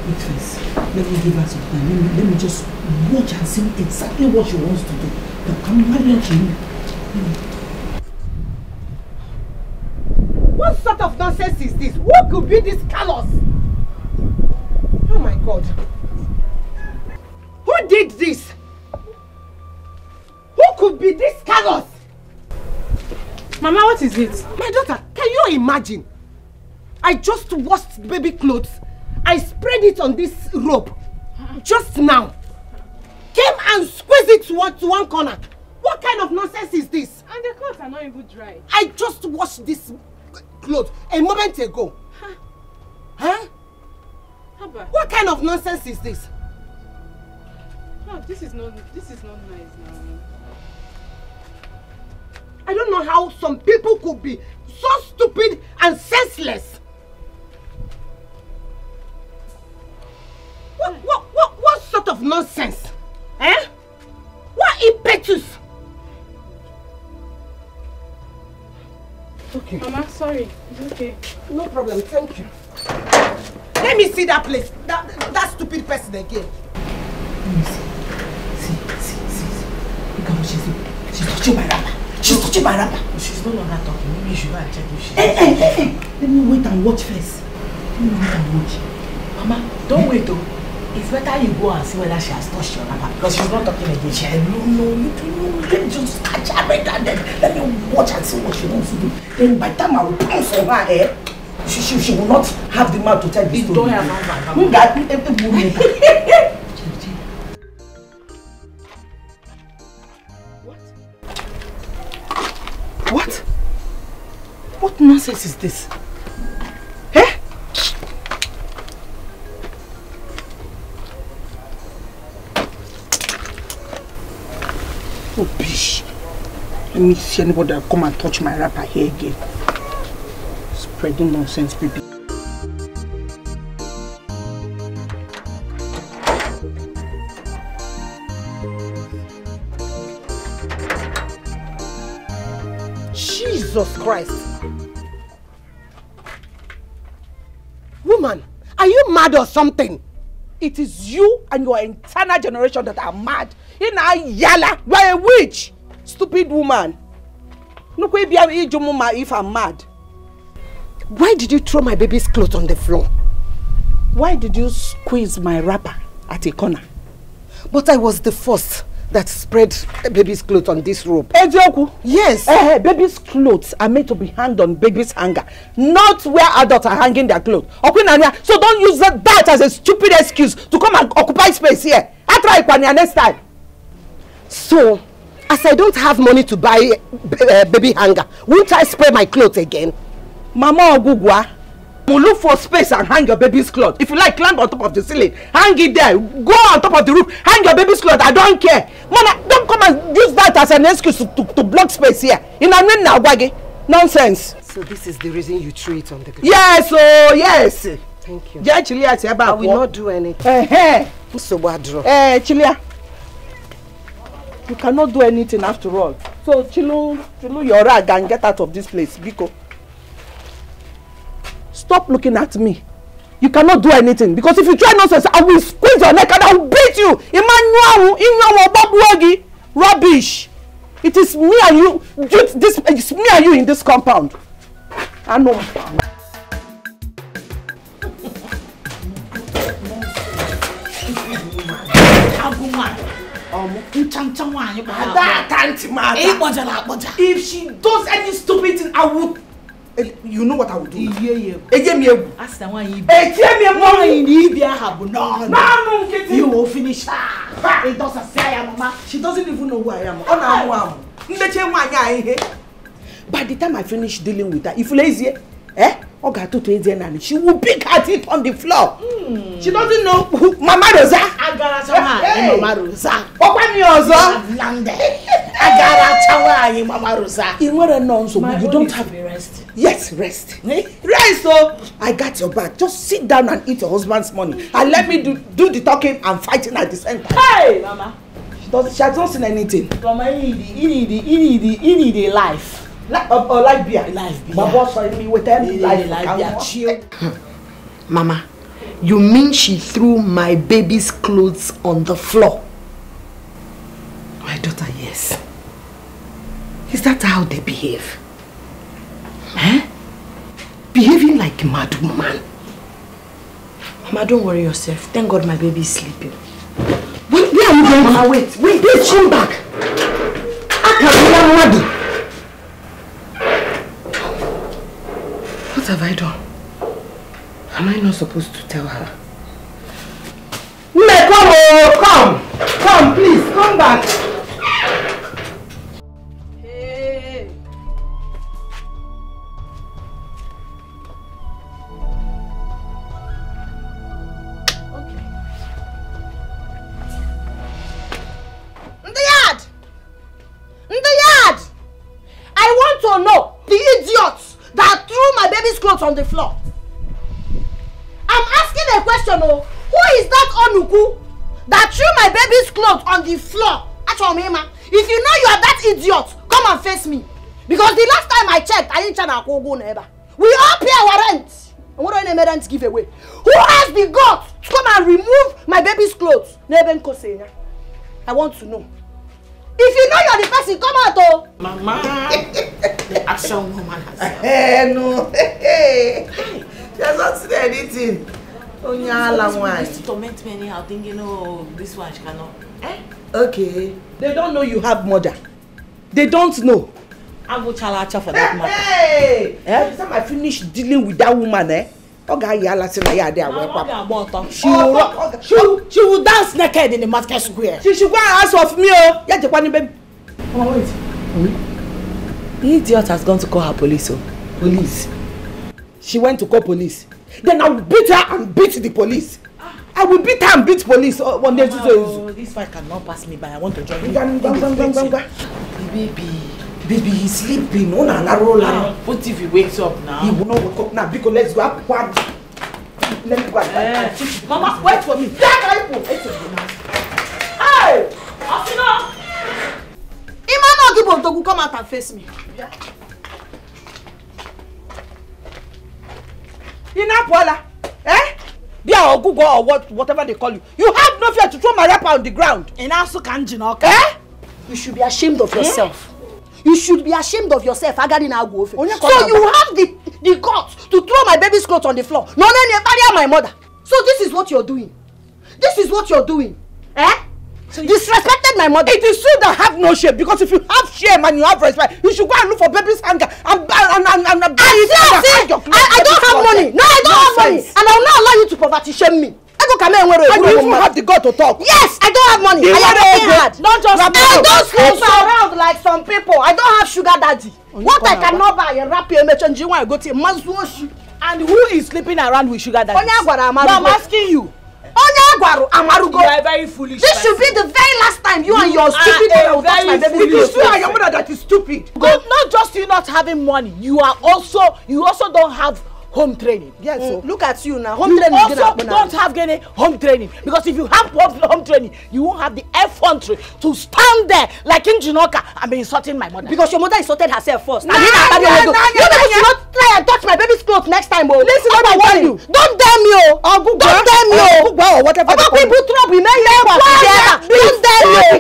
Wait first, let me give her some time. Let me just watch and see exactly what she wants to do. But I'm married to you. What sort of nonsense is this? Who could be this callous? Oh my God. Who did this? Who could be this callous? Mama, what is it? My daughter, can you imagine? I just washed baby clothes. I sprayed it on this rope just now. Came and squeezed it to one corner. What kind of nonsense is this? And the clothes are not even dry. I just washed this clothes a moment ago. Huh? Haba. What kind of nonsense is this? Oh, this is not nice now. I don't know how some people could be so stupid and senseless. What sort of nonsense? Eh? What impetus? Okay. Mama, sorry. It's okay. No problem, thank you. Let me see that place. That stupid person again. Let me see. See. Look at what she's doing. She's touching my wrapper. She's touching my wrapper. She's no longer talking. Maybe you should go and check if she's... Hey. Let me wait and watch first. Mama, don't wait though. It's better you go and see whether she has touched your wrapper. Because she's not talking again. She don't know. You don't know. Let me just catch her right and then let me watch and see what she wants to do. Then by the time I will pounce on her, she will not have the mouth to tell the story. Don't have What? What nonsense is this? Eh? Oh, bish. Let me see anybody that come and touch my wrapper here again. Spreading nonsense, baby. Jesus Christ. Woman, are you mad or something? It is you and your entire generation that are mad. You are a witch. Stupid woman. Look where if I'm mad. Why did you throw my baby's clothes on the floor? Why did you squeeze my wrapper at a corner. But I was the first that spread baby's clothes on this rope. Yes. Baby's clothes are meant to be hanged on baby's hanger, not where adults are hanging their clothes. So don't use that as a stupid excuse to come and occupy space here. I'll try it next time. So, as I don't have money to buy baby hanger, won't I spray my clothes again? Mama Ogugwa, will look for space and hang your baby's clothes. If you like, climb on top of the ceiling, hang it there. Go on top of the roof, hang your baby's clothes. I don't care. Mama, don't come and use that as an excuse to block space here. Nonsense. So this is the reason you threw it on the ground? Yes, oh yes. Thank you. I will not do anything. So Chilia, you cannot do anything after all. So Chilu your rag and get out of this place, Biko. Stop looking at me. You cannot do anything because if you try nonsense, I will squeeze your neck and I will beat you. Emmanuel, rubbish. It is me and you. It's me and you in this compound. I know. If she does any stupid thing, I would. You know what I would do? You will finish. It doesn't say Mama. She doesn't even know who I am. By the time I finish dealing with her, if lazy, she will pick her teeth on the floor. She doesn't know who Mama Rosa. Mama Rosa. Mama Rosa. You don't have rest. Yes, rest. Rest, so I got your back. Just sit down and eat your husband's money. And let me do the talking and fighting at the same time. Hey, Mama. She has not seen anything. Mama, you need a life. Life beer. Life beer. My boss told me with life beer. Mama, you mean she threw my baby's clothes on the floor? My daughter, yes. Is that how they behave? Eh? Behaving like a mad woman. Mama, don't worry yourself. Thank God my baby is sleeping. Where are you going? Mama, wait. Please come back. What have I done? Am I not supposed to tell her? Come, please, come back. Hey. Okay. In the yard! I want to know the idiots that threw my baby's clothes on the floor. I'm asking a question, oh. Who is that Onuku that threw my baby's clothes on the floor? If you know you are that idiot, come and face me. Because the last time I checked, I didn't go neighbor. We all pay our rent. And what do I rent giveaway? Who has the guts to come and remove my baby's clothes? I want to know. If you know you're the person, come out, oh. Mama, the action woman has. No. She has not seen anything. She used to torment me anyhow, thinking, oh, this one she cannot. Okay. They don't know you have mother. They don't know. I'll go chalacha for that matter. Hey! Every time I finish dealing with that woman, she will dance naked in the market square. She should go and ask of me. Oh, wait. The idiot has gone to call her police. Police. She went to call police. Then I will beat her and beat the police. I will beat her and beat police. One day, this fight cannot pass me by. I want to join you. Baby, he's sleeping. What if he wakes up now? He will not wake up now because let's go up. Let me go. Mama, wait for me. Hey! Asina! Imano Gibo, come out and face me. Inapola, eh? Bia or Google or whatever they call you. You have no fear to throw my wrapper on the ground. Eh? You should be ashamed of yourself. You should be ashamed of yourself. So you have the guts to throw my baby's clothes on the floor. No, my mother. So this is what you're doing. This is what you're doing. Eh? So disrespected my mother. It is you that have no shame, because if you have shame and you have respect, you should go and look for baby's hanger and buy I don't have money. No, I don't have money. And I will not allow you to poverty shame me. And you even have the God to talk. Yes, I don't have money. I am working hard. Not just I don't sleep around like some people. I don't have sugar daddy. What I cannot buy, a rap you mention you want to go to Mazwoshi. And who is sleeping around with sugar daddy? No, I'm asking you. You are very foolish. This should be the very last time you and your stupid mother will touch my baby. It is you and your mother that is stupid. Not just you not having money. You also don't have home training. Yes, so look at you now. Home training. You also don't have any home training, because if you have home training, you won't have the effrontery to stand there like in Jinoka and be insulting my mother. Because your mother insulted herself first. You should not try and touch my baby's clothes next time. Listen, what I want you. Don't damn you. Don't damn you. Or whatever. Don't damn you.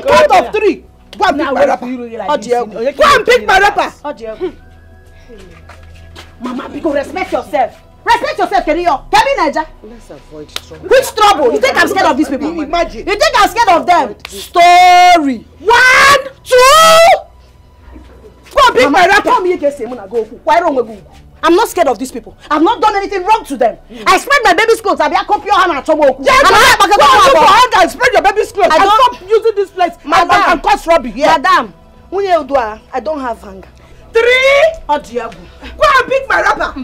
Count of 3. Go and pick my rapper. Go and pick my rapper. Mama, because respect yourself. Respect yourself, Keriyo. Tell me, Naija. Let's avoid trouble. Which trouble? You think I'm scared of these people? Imagine. You think I'm scared of them? Story. 1, 2. Go and pick my rapper. I'm not scared of these people. I've not done anything wrong to them. I spread my baby's clothes. I'll be a copy of Hannah Chomoku. I spread your baby's clothes. I stop using this place. And cause rubbish. Madam, I don't have hunger. 3. Go and pick my rapper.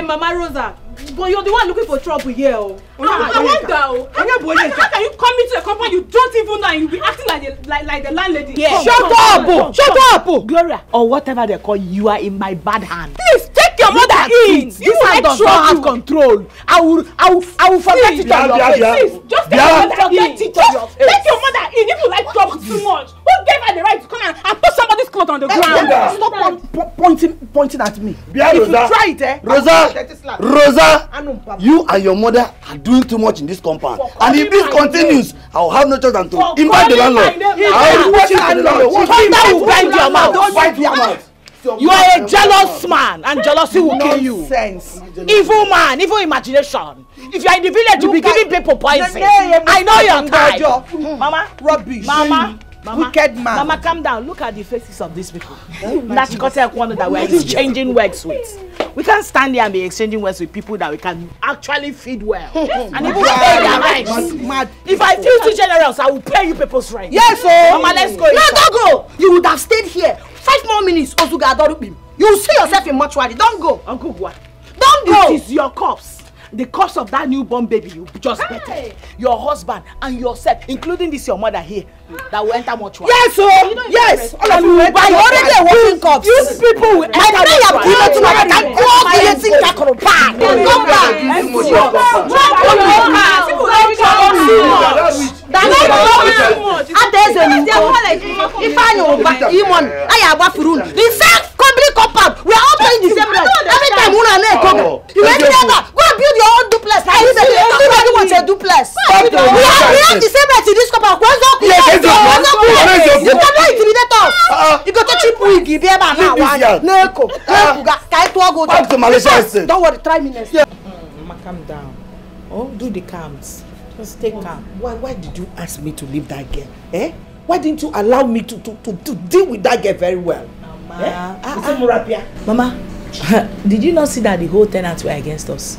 Mama Rosa. But you're the one looking for trouble here. I wonder. How can you come into a company you don't even know and you be acting like the landlady? Yeah. Shut up! Gloria, or whatever they call you, are in my bad hand. Please take your mother in. This hand does not have control. I will forget it on your face. Please, just take your mother in. If you like trouble too much, who gave her the right to come and put somebody's clothes on the ground? Stop pointing at me. If you try it, Rosa, you and your mother are doing too much in this compound. And if this continues, I will have no choice than to invite the landlord. I will watch it to the landlord. Thunder will bend your mouth. Don't bite your mouth. You are a jealous man, and jealousy will kill you. Evil man, evil imagination. If you are in the village, you'll be giving people poison. I know your type. Mama, rubbish. Mama, wicked man. Mama, calm down. Look at the faces of these people. That's one that we're exchanging words with. We can't stand here and be exchanging words with people that we can actually feed well. And even pay their rent. If I feel too generous, I will pay you people's rent. Yes, sir. Mama, let's go. No, don't go. You would have stayed here 5 more minutes. You will see yourself in mortuary. Don't go. Uncle, what? Don't go. It is your corpse. The corpse of that newborn baby you just better. Your husband and yourself, including this your mother here, that will enter mortuary. Yes, sir. Yes. All of you. By already a walking corpse. You people will enter mortuary. We are all paying the same rent. Every time we go and build your own duplex. Everybody wants a duplex. We have the same rent in this compound. You cannot intimidate us. You go to cheap wig. Back to Malaysia. Don't worry, try me next. Calm down. Oh, do the calms. Just take calm. Why did you ask me to leave that girl? Eh? Why didn't you allow me to deal with that girl very well? Mama, did you not see that the whole tenants were against us?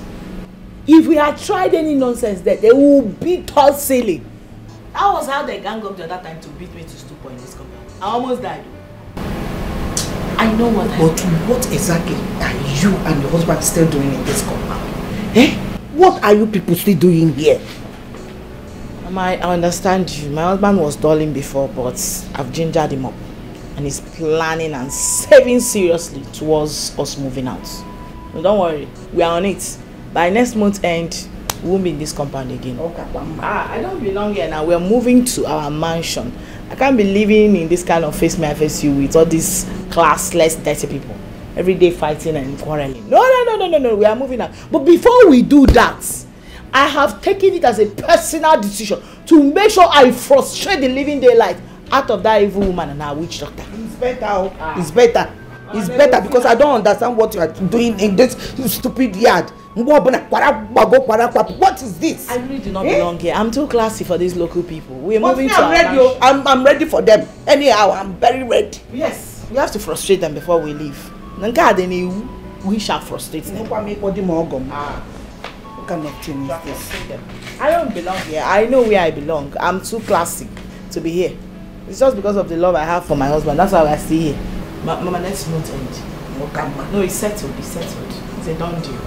If we had tried any nonsense there, they would beat us silly. That was how they gang up the other time to beat me to stupor in this compound. I almost died. I know what happened. But what exactly are you and your husband still doing in this compound? Eh? What are you people still doing here? Mama, I understand you. My husband was dulling before, but I've gingered him up. And he's planning and saving seriously towards us moving out. So don't worry, we are on it. By next month end, we won't be in this compound again. Okay. I don't belong here now. We're moving to our mansion. I can't be living in this kind of face me I face you with all these classless, dirty people. Every day fighting and quarreling. No. We are moving out. But before we do that, I have taken it as a personal decision to make sure I frustrate the living daylight out of that evil woman and her witch doctor. It's better. It's better. It's better because I don't understand what you are doing in this stupid yard. What is this? I really do not belong here. I'm too classy for these local people. We're moving to I'm ready. I'm ready for them. Anyhow, I'm very ready. Yes. We have to frustrate them before we leave. We shall frustrate them. What kind of thing is this? I don't belong here. I know where I belong. I'm too classy to be here. It's just because of the love I have for my husband. That's why I stay here. Mama, let's not end. No, it's settled. It's settled. It's a done deal.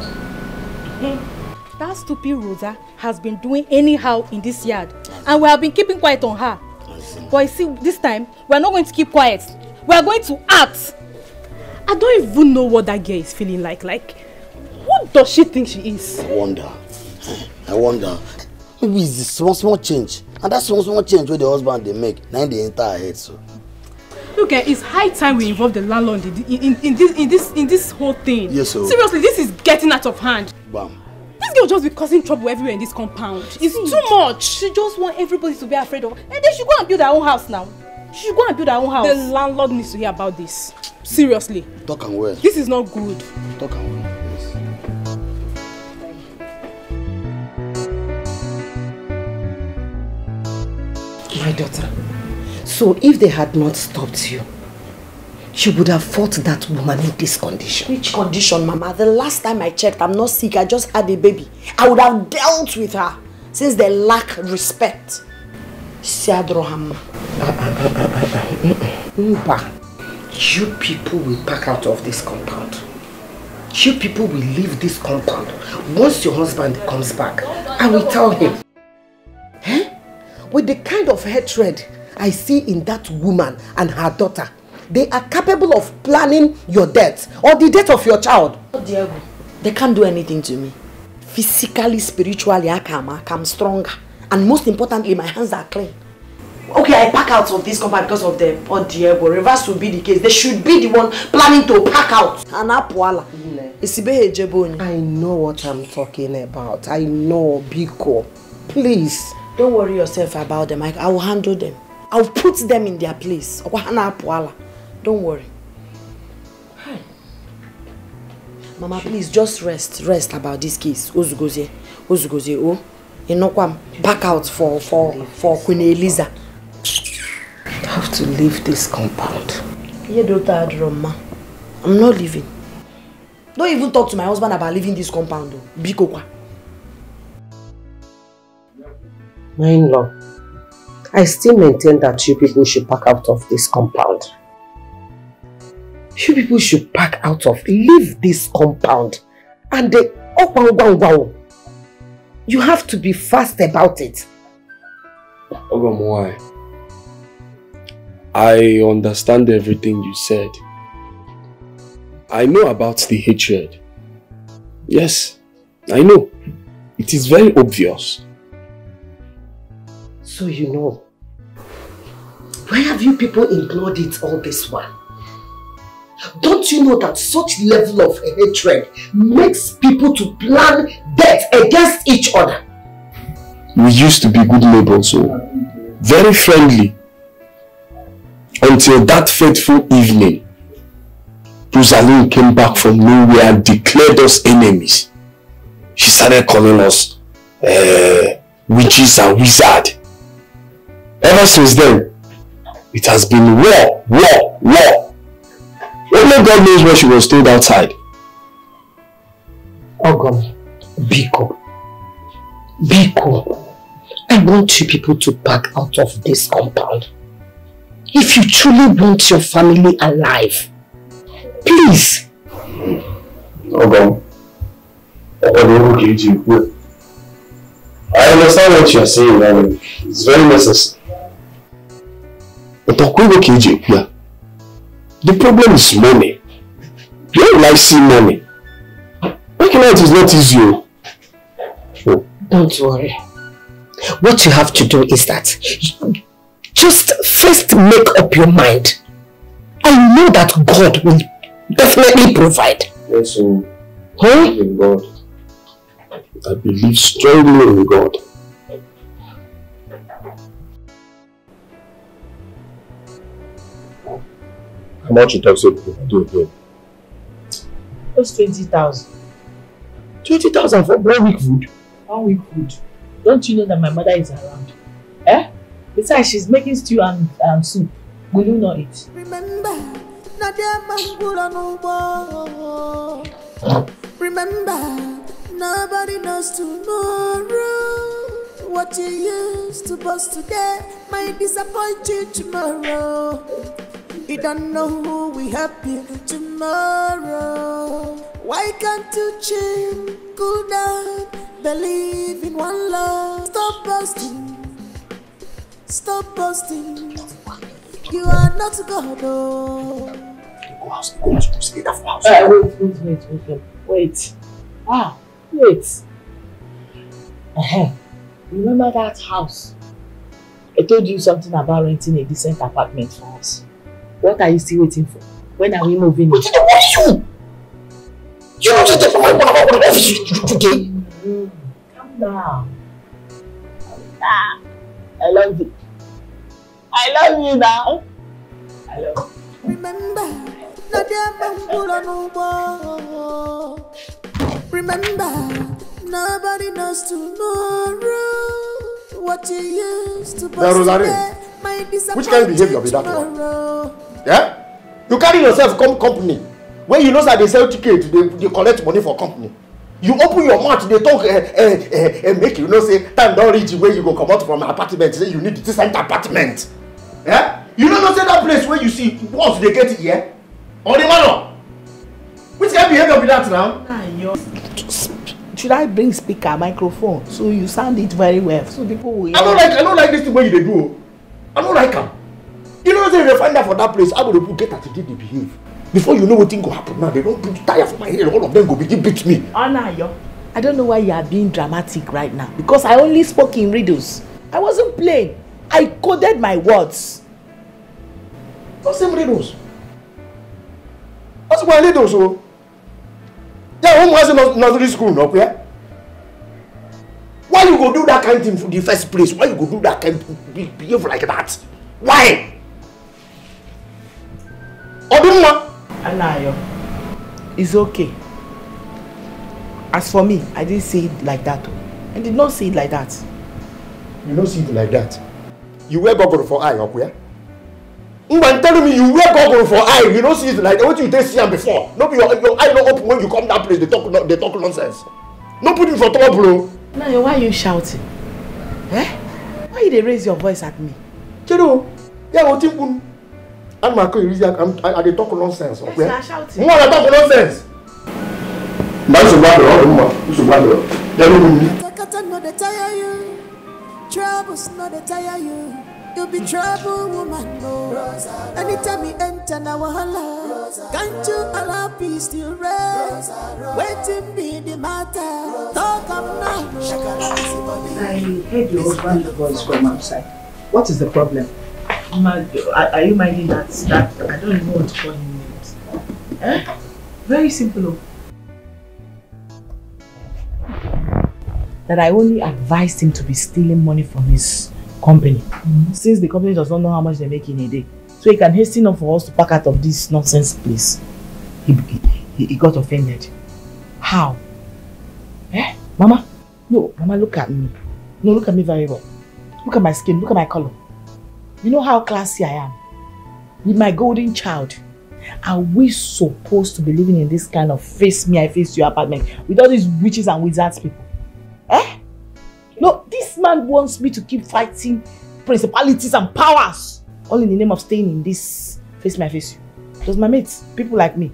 That stupid Rosa has been doing anyhow in this yard, and we have been keeping quiet on her. But you see, this time we are not going to keep quiet. We are going to act. I don't even know what that girl is feeling like. What does she think she is? I wonder. Maybe it's the small change, and that small change where the husband they make, now they enter her head. So. Look, it's high time we involve the landlord in this whole thing. Yes, sir. Seriously, this is getting out of hand. Bam. This girl just be causing trouble everywhere in this compound. It's too much. She just wants everybody to be afraid of her. And they should go and build their own house now. She should go and build her own house. The landlord needs to hear about this. Seriously. Talk and well. This is not good. Talk and well. My daughter, so if they had not stopped you, you would have fought that woman in this condition. Which condition, Mama? The last time I checked, I'm not sick, I just had a baby. I would have dealt with her since they lack respect. You people will pack out of this compound. You people will leave this compound. Once your husband comes back, I will tell him. With the kind of hatred I see in that woman and her daughter, they are capable of planning your death or the death of your child. Oh, Diego, they can't do anything to me. Physically, spiritually, I'm stronger. And most importantly, my hands are clean. Okay, I pack out of this compound because of them. Oh, Diego, reverse will be the case. They should be the one planning to pack out. I know what I'm talking about. I know, Biko. Please. Don't worry yourself about them. I will handle them. I will put them in their place. Don't worry. Hi. Mama, please just rest about this case. Ozugozie. Oh, you know what? Back out for Queen Eliza. I have to leave this compound. I'm not leaving. Don't even talk to my husband about leaving this compound. Biko. My in-law, I still maintain that you people should pack out of this compound. You people should pack out of, leave this compound. And you have to be fast about it. Ogom, why? I understand everything you said. I know about the hatred. Yes, I know. It is very obvious. So you know, why have you people ignored it all this while? Don't you know that such level of hatred makes people to plan death against each other? We used to be good neighbors, so very friendly. Until that fateful evening, Rosaline came back from nowhere and declared us enemies. She started calling us witches and wizards. Ever since then, it has been war. Only God knows what she was told outside. Ogom, Biko, I want you people to back out of this compound. If you truly want your family alive, please. Ogom, I understand what you are saying, and it's very necessary. But the problem is money. You don't like seeing money. Working out is not easy. Don't worry. What you have to do is that just first make up your mind. I know that God will definitely provide. Yes, so in God. I believe strongly in God. How much you talk so do again? Just 20,000. 20,000 for 1 week food? 1 week food. Don't you know that my mother is around? Eh? Besides, she's making stew and soup. Will you not eat? Remember, remember, nobody knows tomorrow. What you used to boast today might disappoint you tomorrow. You don't know who will help you tomorrow. Why can't you chill, cool down, believe in one love? Stop boasting, stop boasting. You are not God. Oh. Go house, go house, stay there for house. Wait. Wait. Remember that house? I told you something about renting a decent apartment for us. What are you still waiting for? When are we moving? What are you? You know that the office today. Calm down. I love you. I love you now. I love you. Remember, nobody knows tomorrow. What you used to Now, Rosalie, which kind of behavior be that one? Yeah? You carry yourself come company. When you know that they sell tickets, they collect money for company. You open your mouth, they talk make you know say time don't reach where you go come out from an apartment, say you need this apartment. Yeah? You don't know say that place where you see once they get here? Or the manor? Which kind of behavior be that now? Should I bring speaker, microphone, so you sound it very well, so people will hear? I don't like this thing where you do. I don't like them. You know say they find out for that place, how will they get at they behave? Before you know what thing go happen now, they don't put tire for my head, all of them go begin beat me. I don't know why you are being dramatic right now, because I only spoke in riddles. I wasn't playing. I coded my words. What's them riddles? What's my riddles? So? Yeah, home was in nursery school, no? Yeah? Why you go do that kind of thing for the first place? Why you go do that kind of behave like that? Why? Anayo, it's okay. As for me, I didn't say it like that. I did not say it like that. You don't see it like that. You wear goggle for eye, okay? I'm telling me you wear goggle for eye, you don't see it like that. What you did see before? No, your eye not open when you come that place, they talk nonsense. No put it for trouble. Now, why are you shouting? Eh? Why you raise your voice at me? Chero, yeah, what you I they talk nonsense. Okay? Yes, you are shouting. More I talk nonsense. No, they tire you. Troubles, no, they tire you. You be trouble, woman, no. Anytime you enter now, holla. Can't you allow peace to rest? Waiting be the matter. Talk up now. I heard your husband's voice from outside. What is the problem? Are you minding that I don't even want to call him names? Eh? Very simple. That I only advised him to be stealing money from his company. Since the company does not know how much they make in a day. So he can hasten up for us to pack out of this nonsense place. He got offended. How? Eh? Mama? No, Mama, look at me. No, look at me very well. Look at my skin, look at my color. You know how classy I am? With my golden child. Are we supposed to be living in this kind of face me, I face you apartment with all these witches and wizards people? Eh? No, this man wants me to keep fighting principalities and powers. All in the name of staying in this face me, I face you. Does my mates, people like me,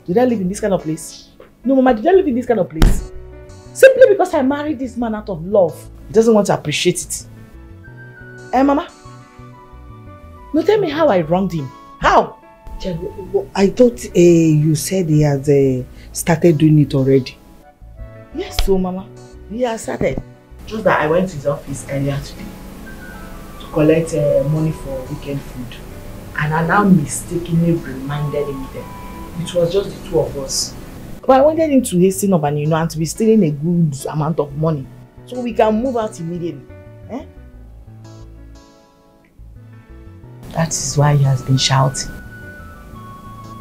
do they live in this kind of place? No, Mama, do they live in this kind of place? Simply because I married this man out of love. He doesn't want to appreciate it. Eh, Mama? No, tell me how I wronged him. How? I thought you said he has started doing it already. Yes, so Mama. He has started. Just that I went to his office earlier today to collect money for weekend food. And I now mistakenly reminded him that it was just the two of us. But I wanted him to hasten up and to be stealing a good amount of money so we can move out immediately. Eh? That is why he has been shouting.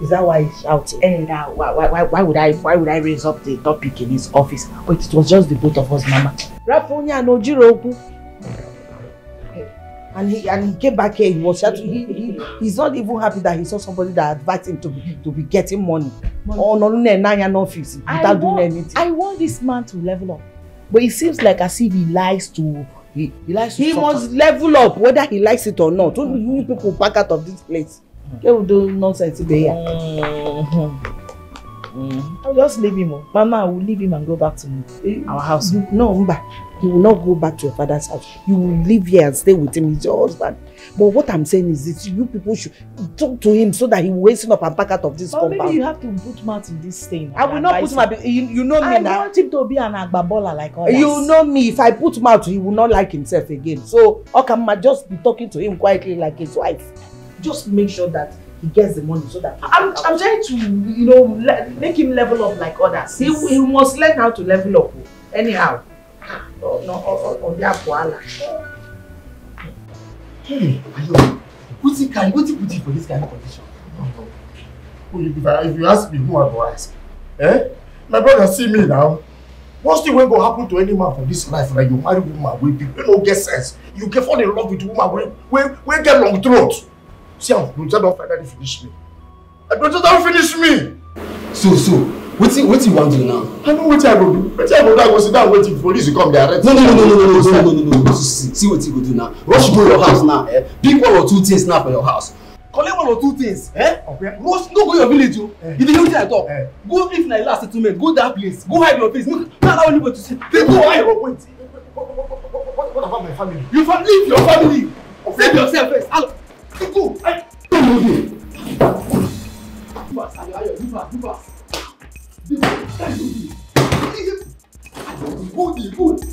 Is that why he's shouting? And why would I raise up the topic in his office? But it was just the both of us, Mama. Rafonia no Jiroku. And he came back here. He was shouting. He's not even happy that he saw somebody that advised him to be getting money. Oh no, office without doing anything. I want this man to level up, but it seems like as if he likes to. He must level up whether he likes it or not. Don't you people pack out of this place? They will do nonsense today. I'll just leave him. Mama, I will leave him and go back to our house. No, Mba. You will not go back to your father's house. You will live here and stay with him. He's your husband. But what I'm saying is this, you people should talk to him so that he will wake up and pack out of this compound. Maybe you have to put mouth in this thing. I will not put mouth. You know me now. I want him to be an agbabola like others. You know me. If I put mouth, he will not like himself again. So, Okama just be talking to him quietly like his wife. Just make sure that he gets the money so that I'm trying to, make him level up like others. He must learn how to level up. Anyhow. On their koala. Hey, what's he put you for this kind of condition? If you ask me, who I will ask? My brother see me now. What's the way go happen to any man for this life? Like you marry woman with people, you don't get sense. You get fall in love with woman when get long throat. See how Roger don't finally finish me. Roger don't finish me. So, what you want to do now? I know what I will do. What I will do, I will sit down waiting for police to come there. No. See what you go do now. Rush go your house now. Pick 1 or 2 things now for your house. Collect 1 or 2 things. Okay. Go your village. If you don't I talk, go live in a last settlement. Go that place. Go hide your face. Not allow anybody to see. They go hide. Wait. What about my family? You leave your family. Save yourself first. Go. Good.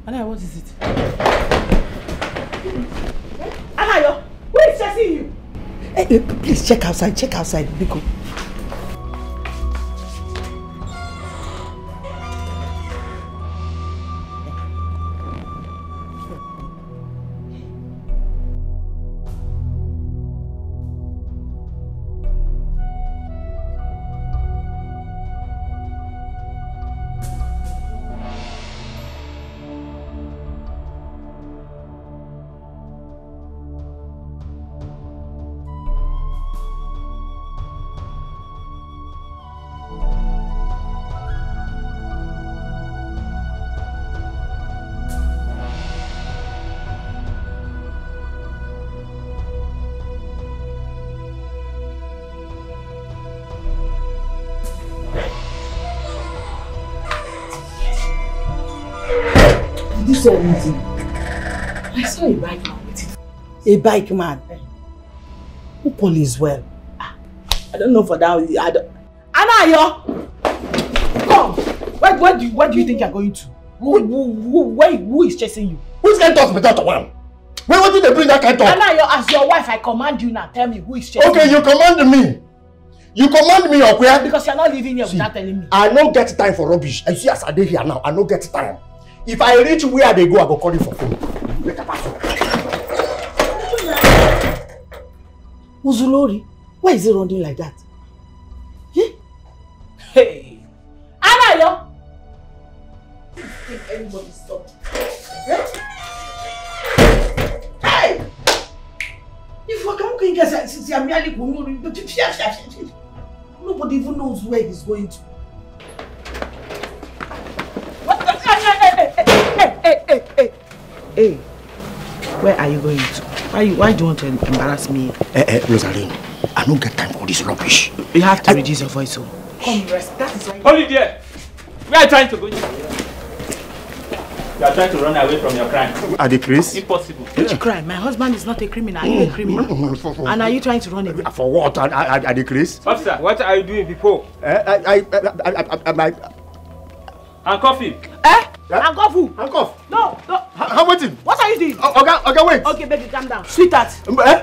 Anaya, what is it? Anaya, who is chasing you? Hey, please check outside, Biko. You saw anything? I saw a bike man with it. A bike man? Who police well? I don't know for that. Anayo! Come! Where do you think you're going to? Who is chasing you? Who's going to talk without a one? Where did they bring that kind of talk? Anayo, as your wife, I command you now. Tell me who is chasing you. Okay, you command me. You command me or where? Because you're not living here without telling me. I don't get time for rubbish. I see as I dey here now, I don't get time. If I reach where they go, I go call you for phone. Uzulori, why is he running like that? Hey! Anayo! If anybody stop. Hey! If you can't get since you're merely going, nobody even knows where he's going to. Hey, where are you going to? Why do you want to embarrass me? Rosalind, I don't get time for this rubbish. You have to reduce your voice. Come rest. That is why. Hold it there. We are trying to go. You are trying to run away from your crime. Are they crazy? Impossible. Which crime? My husband is not a criminal. Are you a criminal? And are you trying to run away? For what? Are they crazy? Officer, what are you doing before? Handcuff him. Handcuff who? Handcuff. No. How waiting? What are you doing? Okay, wait. Okay, baby, calm down. Sweetheart.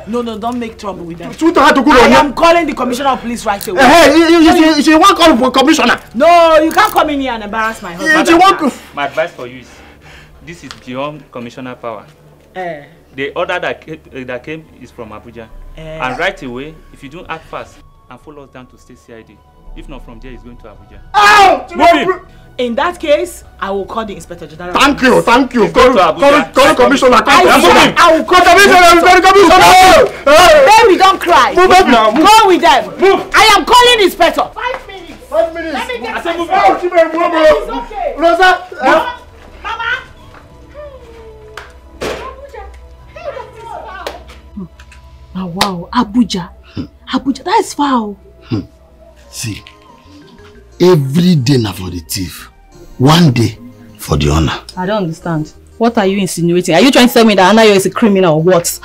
No, don't make trouble with them. Sweetheart, I am calling the commissioner of police right away. Hey, you want call for commissioner? No, you can't come in here and embarrass my husband. My advice for you is, this is beyond commissioner power. The order that came is from Abuja. And right away, if you don't act fast and follow us down to state CID, if not from there, it's going to Abuja. Oh! In that case, I will call the inspector general. Thank you. Call commissioner. I will call the commissioner. Baby, don't cry. Go with them. Move. I am calling the inspector. 5 minutes. 5 minutes. Let me get It's okay. Rosa. Mama. Oh, wow, Abuja. Abuja, that is foul. See, every day now for the thief, one day for the honor. I don't understand. What are you insinuating? Are you trying to tell me that Anayo is a criminal or what?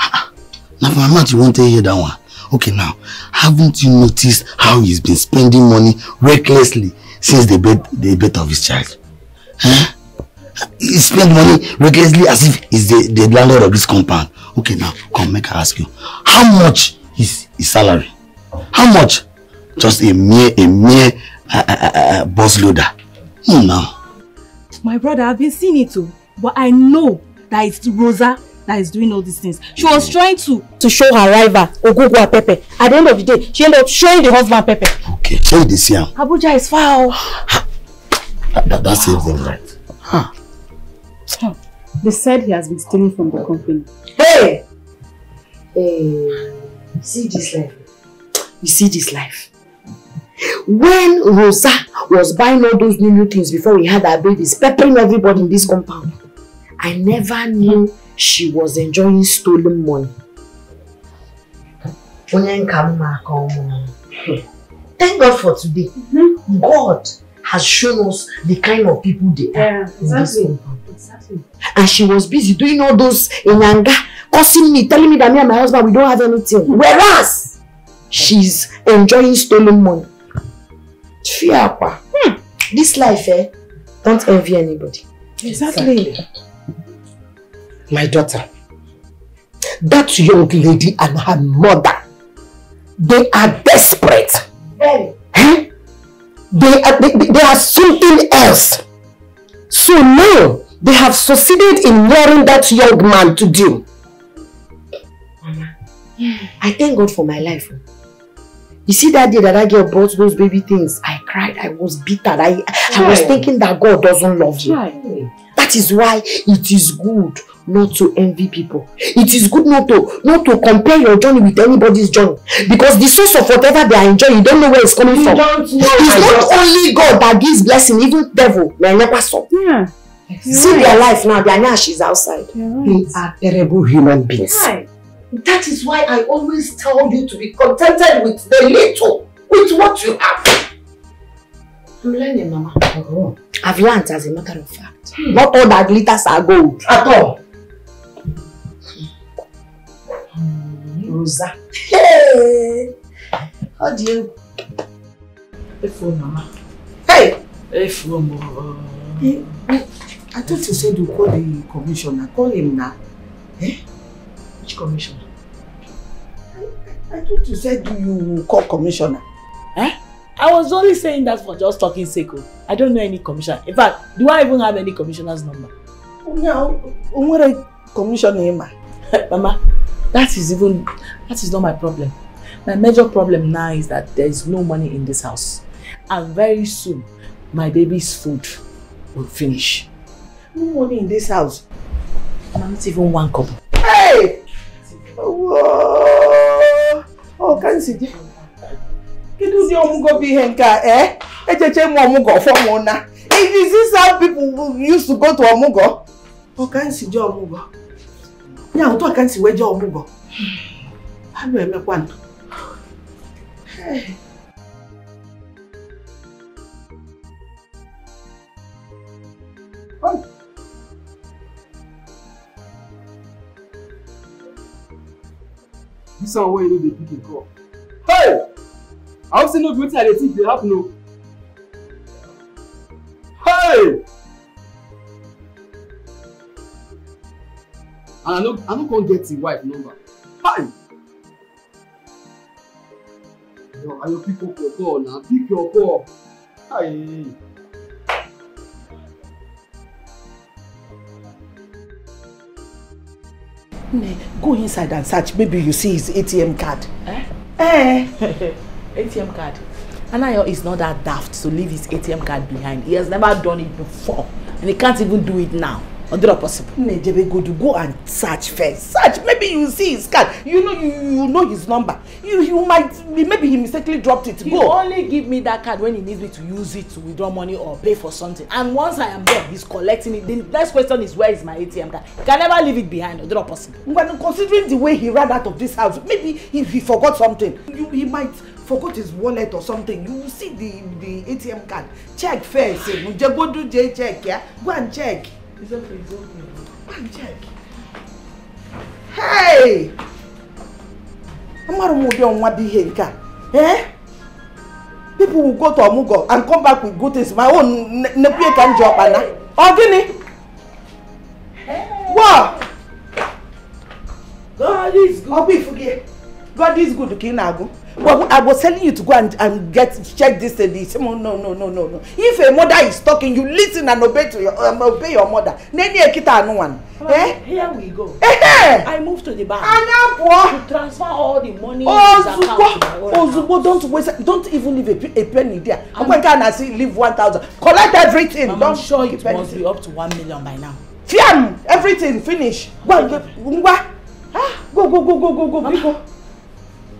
Now for my mouth, you won't hear that one. Okay, now, haven't you noticed how he's been spending money recklessly since the birth of his child? Huh? He spent money recklessly as if he's the landlord of this compound. Okay, now, come, make I ask you. How much is his salary? How much? Just a mere boss loader. Now. My brother, I've been seeing it too. But I know that it's Rosa that is doing all these things. She was trying to show her rival, Ogugwa Pepe. At the end of the day, she ended up showing the husband Pepe. Okay, show this here. Abuja is foul. That saves them, right? Huh. They said he has been stealing from the company. Hey! You see this life? You see this life? When Rosa was buying all those new things before we had our babies, peppering everybody in this compound, I never knew she was enjoying stolen money. Thank God for today. God has shown us the kind of people they are in this compound. Exactly. And she was busy doing all those inyanga, cursing me, telling me that me and my husband, we don't have anything. Whereas, she's enjoying stolen money. This life, don't envy anybody. Exactly. My daughter, that young lady and her mother, they are desperate. Very. They are something else. So now, they have succeeded in luring that young man to do. Mama, I thank God for my life. You see that day that girl brought those baby things, I cried, I was bitter. I was thinking that God doesn't love you. That is why it is good not to envy people. It is good not to compare your journey with anybody's journey. Because the source of whatever they are enjoying, you don't know where it's coming from. It's not only God that gives blessing, even devil. Yeah. See their life now, their nash is outside. They are terrible human beings. That is why I always tell you to be contented with the little, with what you have. I'm learning, Mama. I've learned, as a matter of fact. Not all that glitters are gold. At all. Rosa. Hey! How do you... Mama. Hey! I thought you said you call the commissioner. Call him now. Which commissioner? I thought you said you call commissioner. I was only saying that for just talking sake. I don't know any commissioner. In fact, do I even have any commissioner's number? What a commissioner, Mama, that is not my problem. My major problem now is that there is no money in this house. And very soon, my baby's food will finish. No money in this house? Not even one couple. Hey! Oh, can you see? Is this how people used to go to Omugo? Oh, can you see Omugo? Yeah, I can't see where Omugo. How do I make one? Hey. sound when you know the pick call. Hey! I also know wetin I dey think dey happen o. Hey! And I no come get the wife number. Hi! Yo, I will pick up your call now. Pick your call. Hi! Go inside and search. Maybe you see his ATM card. ATM card. Anayo is not that daft to leave his ATM card behind. He has never done it before. And he can't even do it now. Or not possible. Go and search first. Search. Maybe you see his card. You know his number. You might, maybe he mistakenly dropped it. He only give me that card when he needs me to use it to withdraw money or pay for something. And once I am there, he's collecting it. The next question is, where is my ATM card? He can never leave it behind. Or not possible. But considering the way he ran out of this house, maybe he forgot something. He might forgot his wallet or something. You will see the ATM card. Check first. Go do J check, yeah? Go and check. It's okay, it's okay. Go and check. Hey! People will go to Amugo and come back with good things. My own nephew can job, Anna. Ogini! What? God is good. God is good to Kinago. But I was telling you to go and check this and this. No. If a mother is talking, you listen and obey your mother. Here we go. I moved to the bank to transfer all the money in his account. Zubo, don't waste. Don't even leave a penny there. When can I see leave 1,000? Collect everything. I'm sure it must be up to 1 million by now. Fiam, everything finish. Go.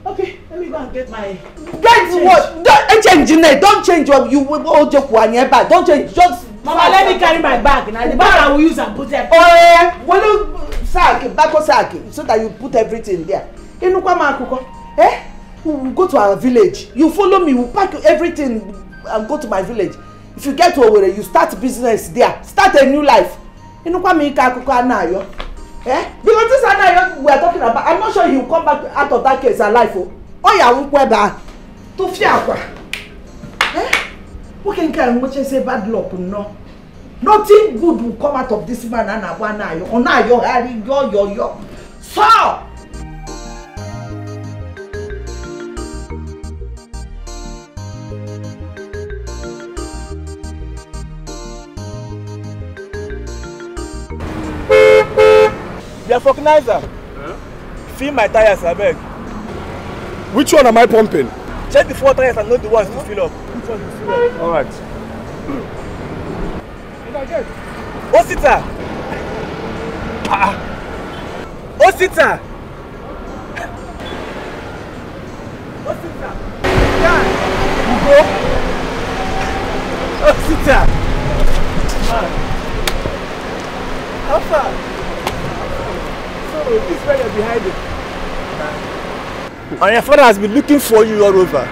Okay, let me go and get my. Get what? Don't change it. Don't change what you will joke one year back. Don't change. Just Mama, let me carry my bag. Now the bag I will use and put it. Oh yeah. Will you sack so that you put everything there? You know what, we will go to our village. You follow me. We'll pack everything and go to my village. If you get to Owerri, you start business there. Start a new life. You know what me now? Because this Anayo we are talking about, I'm not sure he will come back out of that case alive. Oh yeah, won't go back to Fiakwa. Who can say bad luck? No, nothing good will come out of this man. Anayo, Onayo, yo. So. The vulcanizer. Fill my tires, I beg. Which one am I pumping? Check the 4 tires and not the ones to fill up. Which one to fill up? All right. Osita. Osita. Osita. Yeah. You go. Osita. How far? This is where you're behind it. And your father has been looking for you all over.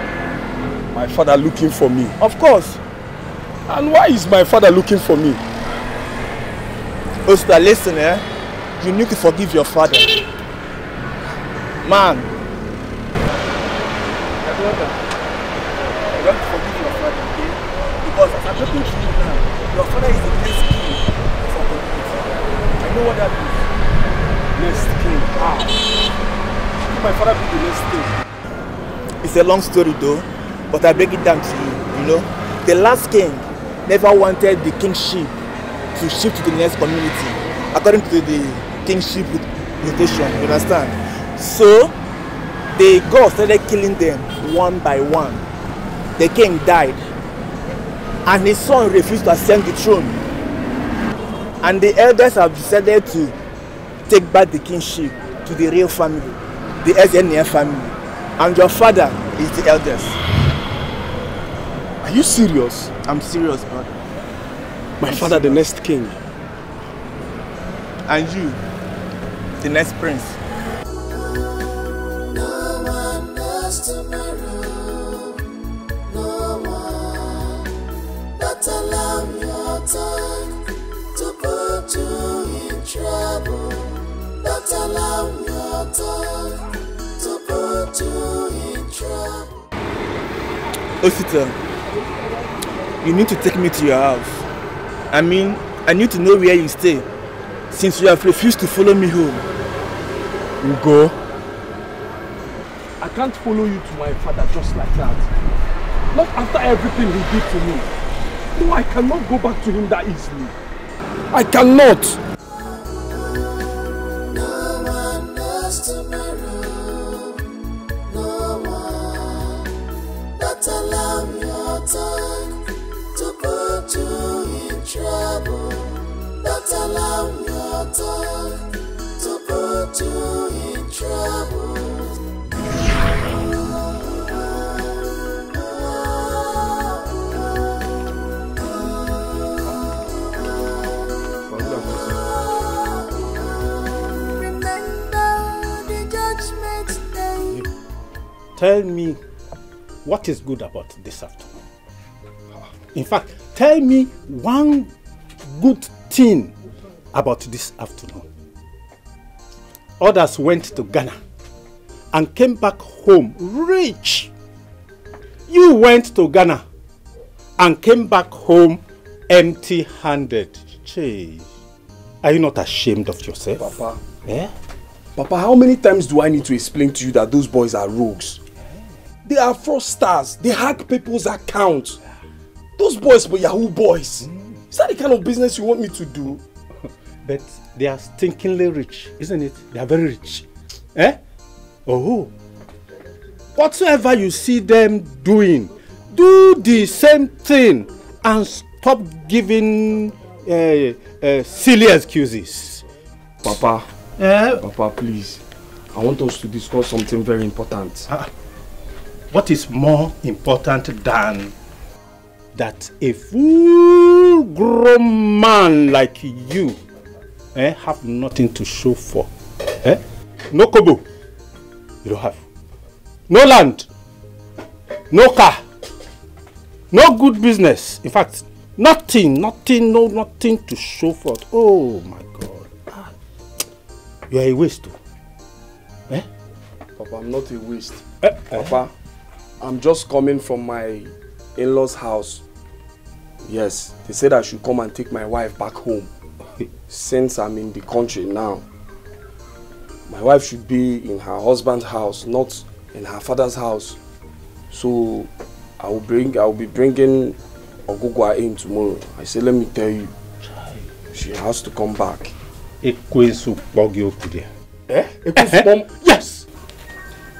My father looking for me? Of course. And why is my father looking for me? Osta, listen, you need to forgive your father. Man. My brother, you have to forgive your father, okay? Because as I'm talking to you now, your father is the next king for the people. I know what that means. Next king. How? My father be the next king. It's a long story though, but I break it down to you. You know, the last king never wanted the kingship to shift to the next community according to the kingship rotation. You understand? So the gods started killing them one by one. The king died, and his son refused to ascend the throne. And the elders have decided to take back the kingship to the real family, the NELTV family. And your father is the eldest. Are you serious? I'm serious, brother. My father, the next king. And you, the next prince. No one knows tomorrow. No one. But allow your time to put you in trouble. But allow your time to put Osita, you need to take me to your house. I mean, I need to know where you stay, since you have refused to follow me home. Ugo, I can't follow you to my father just like that. Not after everything he did to me. No, I cannot go back to him that easily. I cannot. No one knows tomorrow. No one. Don't allow your tongue to put you in trouble. Don't allow your tongue to put you in trouble. Tell me what is good about this afternoon. In fact, tell me one good thing about this afternoon. Others went to Ghana and came back home rich. You went to Ghana and came back home empty-handed. Chey, are you not ashamed of yourself? Papa, Papa, how many times do I need to explain to you that those boys are rogues? They are fraudsters. They hack people's accounts. Those boys were Yahoo boys. Is that the kind of business you want me to do? But they are stinkingly rich, isn't it? They are very rich. Eh? Oh. Whatsoever you see them doing, do the same thing and stop giving silly excuses. Papa, Papa, please. I want us to discuss something very important. What is more important than that a full-grown man like you have nothing to show for? No kobo, you don't have. No land, no car, no good business. In fact, nothing to show for. Oh my God. You are a waste too. Papa, I'm not a waste. Papa, I'm just coming from my in-laws' house. Yes, they said I should come and take my wife back home. Since I'm in the country now, my wife should be in her husband's house, not in her father's house. So I will be bringing Ogugwa in tomorrow. I said, let me tell you, she has to come back. Yes!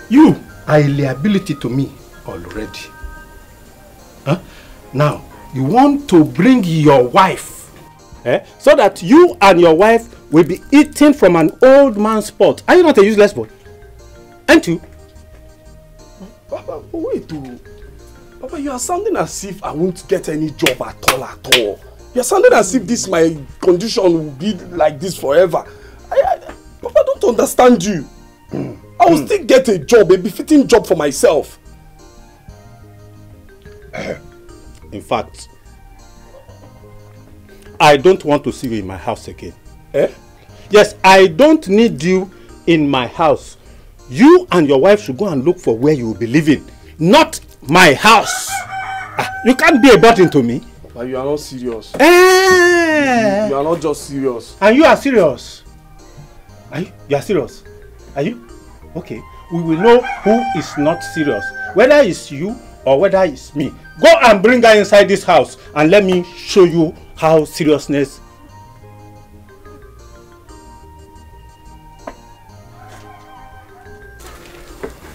You are a liability to me already. Now, you want to bring your wife so that you and your wife will be eating from an old man's pot. Are you not a useless boy? Aren't you? Papa, wait. Papa, you are sounding as if I won't get any job at all. You are sounding as if this my condition will be like this forever. Papa, I don't understand you. I will still get a job, a befitting job for myself. In fact, I don't want to see you in my house again. Yes, I don't need you in my house. You and your wife should go and look for where you will be living, not my house. You can't be a burden to me. But you are not serious. You are not just serious. And you are serious. Are you? You are serious? Are you? Okay. We will know who is not serious. Whether it's you or whether it's me. Go and bring her inside this house and let me show you how seriousness.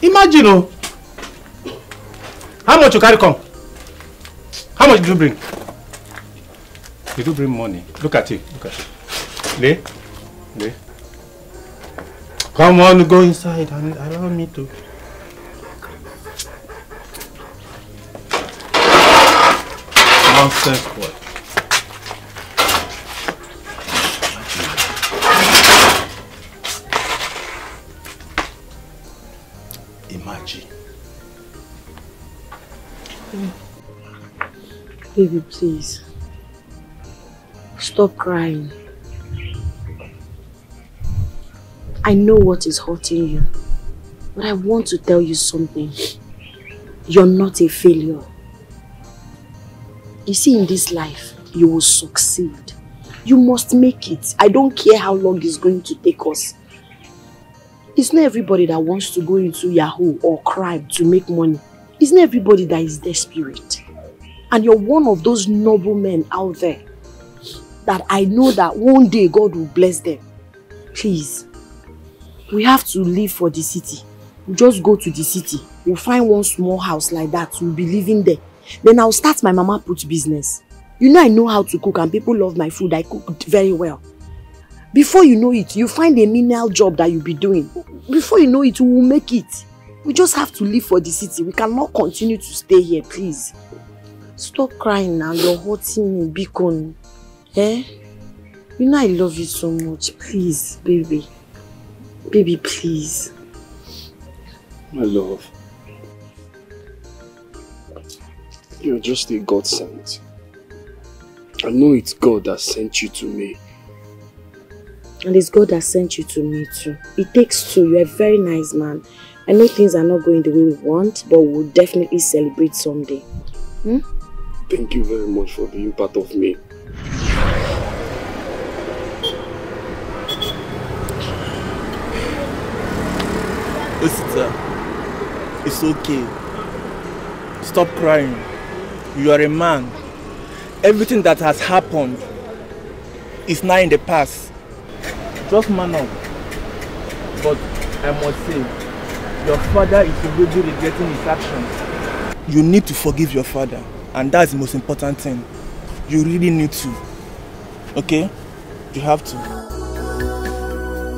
Imagine, how much you carry come? How much did you bring? Did you bring money? Look at it. Look at it. Lay. Come on, go inside and allow me to. Nonsense, boy. Imagine. Baby, please. Stop crying. I know what is hurting you, but I want to tell you something. you're not a failure. You see, in this life, you will succeed. You must make it. I don't care how long it's going to take us. It's not everybody that wants to go into Yahoo or crime to make money. It's not everybody that is desperate. And you're one of those noble men out there that I know that one day God will bless them. Please, we have to leave for the city. We'll just go to the city. We'll find one small house like that. We'll be living there. Then I'll start my mama put business. You know I know how to cook and people love my food. I cook very well. Before you know it, you find a menial job that you'll be doing. Before you know it, we will make it. We just have to leave for the city. We cannot continue to stay here, please. Stop crying now. You're hurting me, Beacon. Eh? You know I love you so much. Please, baby. Baby, please. My love. You're just a God sent. I know it's God that sent you to me. And it's God that sent you to me too. It takes two. You're a very nice man. I know things are not going the way we want, but we'll definitely celebrate someday. Hmm? Thank you very much for being part of me. Osita, it's okay. Stop crying. You are a man. Everything that has happened is now in the past. Just man up. But I must say, your father is already regretting his actions. You need to forgive your father. And that's the most important thing. You really need to. Okay? You have to.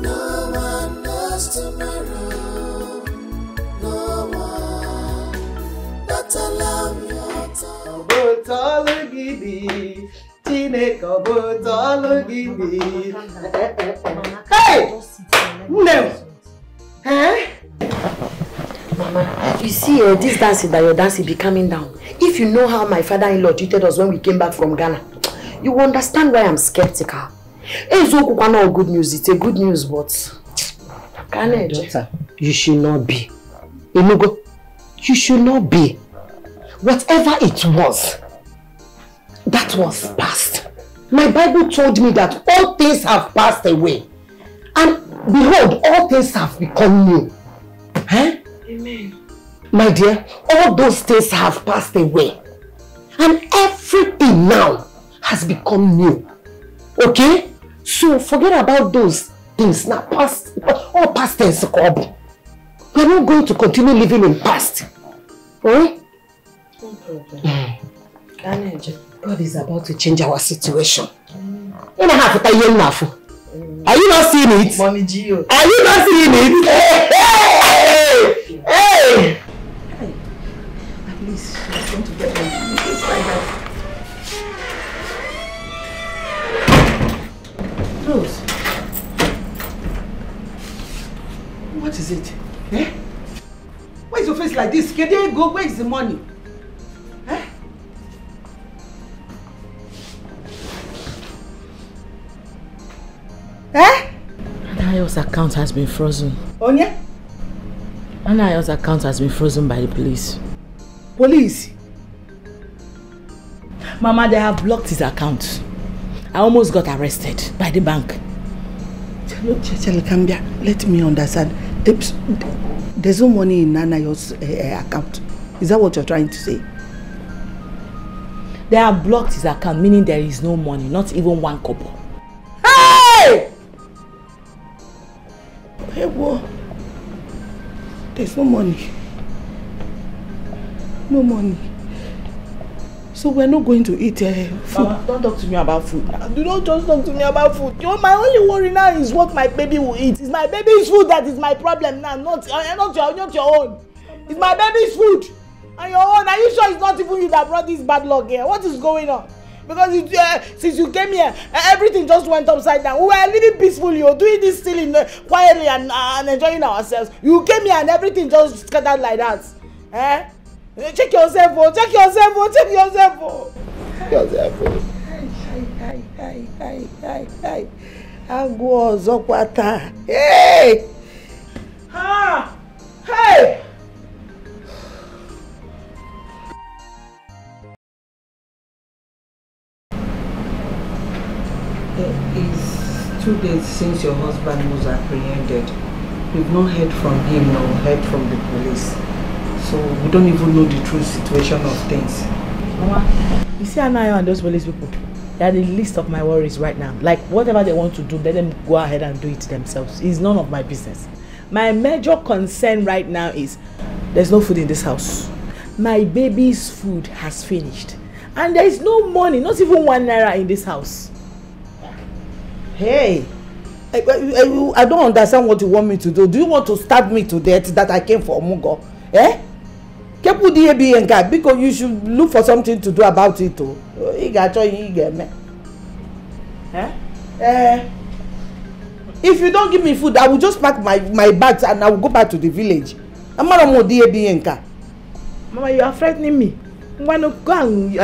No one knows tomorrow. No one. Not allow your time. Hey! No! Eh? Mama, you see this dancing that you're dancing be coming down. If you know how my father-in-law treated us when we came back from Ghana, you will understand why I'm skeptical. It's not good news, it's a good news, but... My daughter, you should not be. Inugo, you should not be. Whatever it was, that was past. My Bible told me that all things have passed away. And behold, all things have become new. Huh? Amen. My dear, all those things have passed away. And everything now has become new. Okay? So forget about those things now. Past, all past tense. We're not going to continue living in past. Alright? No problem. God is about to change our situation. Are you not seeing it? Mommy Gio. Are you not seeing it? Hey! Hey! Hey! At least she's going to get me. It's like that. Rose. What is it? Eh? Why is your face like this? Can they go? Where is the money? Eh? Eh? Anayo's account has been frozen. Onya? Anayo's account has been frozen by the police. Police? Mama, they have blocked his account. I almost got arrested by the bank. Kambia, let me understand. There's no money in Anayo's account. Is that what you're trying to say? They have blocked his account, meaning there is no money, not even 1 kobo. Hey! Hey, what? There's no money. No money. So we're not going to eat food. Mama, don't talk to me about food now. Do not just talk to me about food. You know, my only worry now is what my baby will eat. It's my baby's food that is my problem now, not your own. It's my baby's food. And your own. Are you sure it's not even you that brought this bad luck here? What is going on? Because since you came here, everything just went upside down. We were living peacefully, you're doing this still quietly and enjoying ourselves. You came here and everything just scattered like that. Eh? Check yourself, oh. Check yourself, oh. Check yourself, oh. Check yourself, oh. Hi. Agwo zokwata. Hey! Ha! Hey! It's 2 days since your husband was apprehended. We've not heard from him nor heard from the police. So we don't even know the true situation of things. Mama, you see Anayo and those police people? They are the least of my worries right now. Like whatever they want to do, let them go ahead and do it themselves. It's none of my business. My major concern right now is there's no food in this house. My baby's food has finished. And there is no money, not even 1 naira in this house. Hey, I don't understand what you want me to do. Do you want to stab me to death that I came for Omugo? Eh? Because you should look for something to do about it too. If you don't give me food, I will just pack my bags and I will go back to the village. Mama, you are frightening me. Why not go and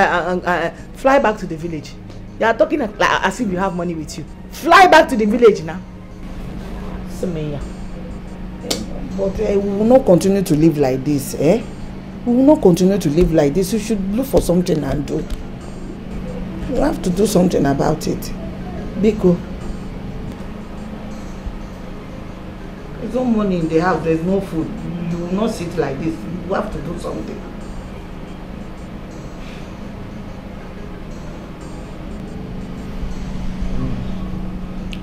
fly back to the village? You are talking like, as if you have money with you. Fly back to the village now. But we will not continue to live like this, eh? We will not continue to live like this. You should look for something and do. You have to do something about it. Biko. There's no money in the house. There's no food. You will not sit like this. You have to do something.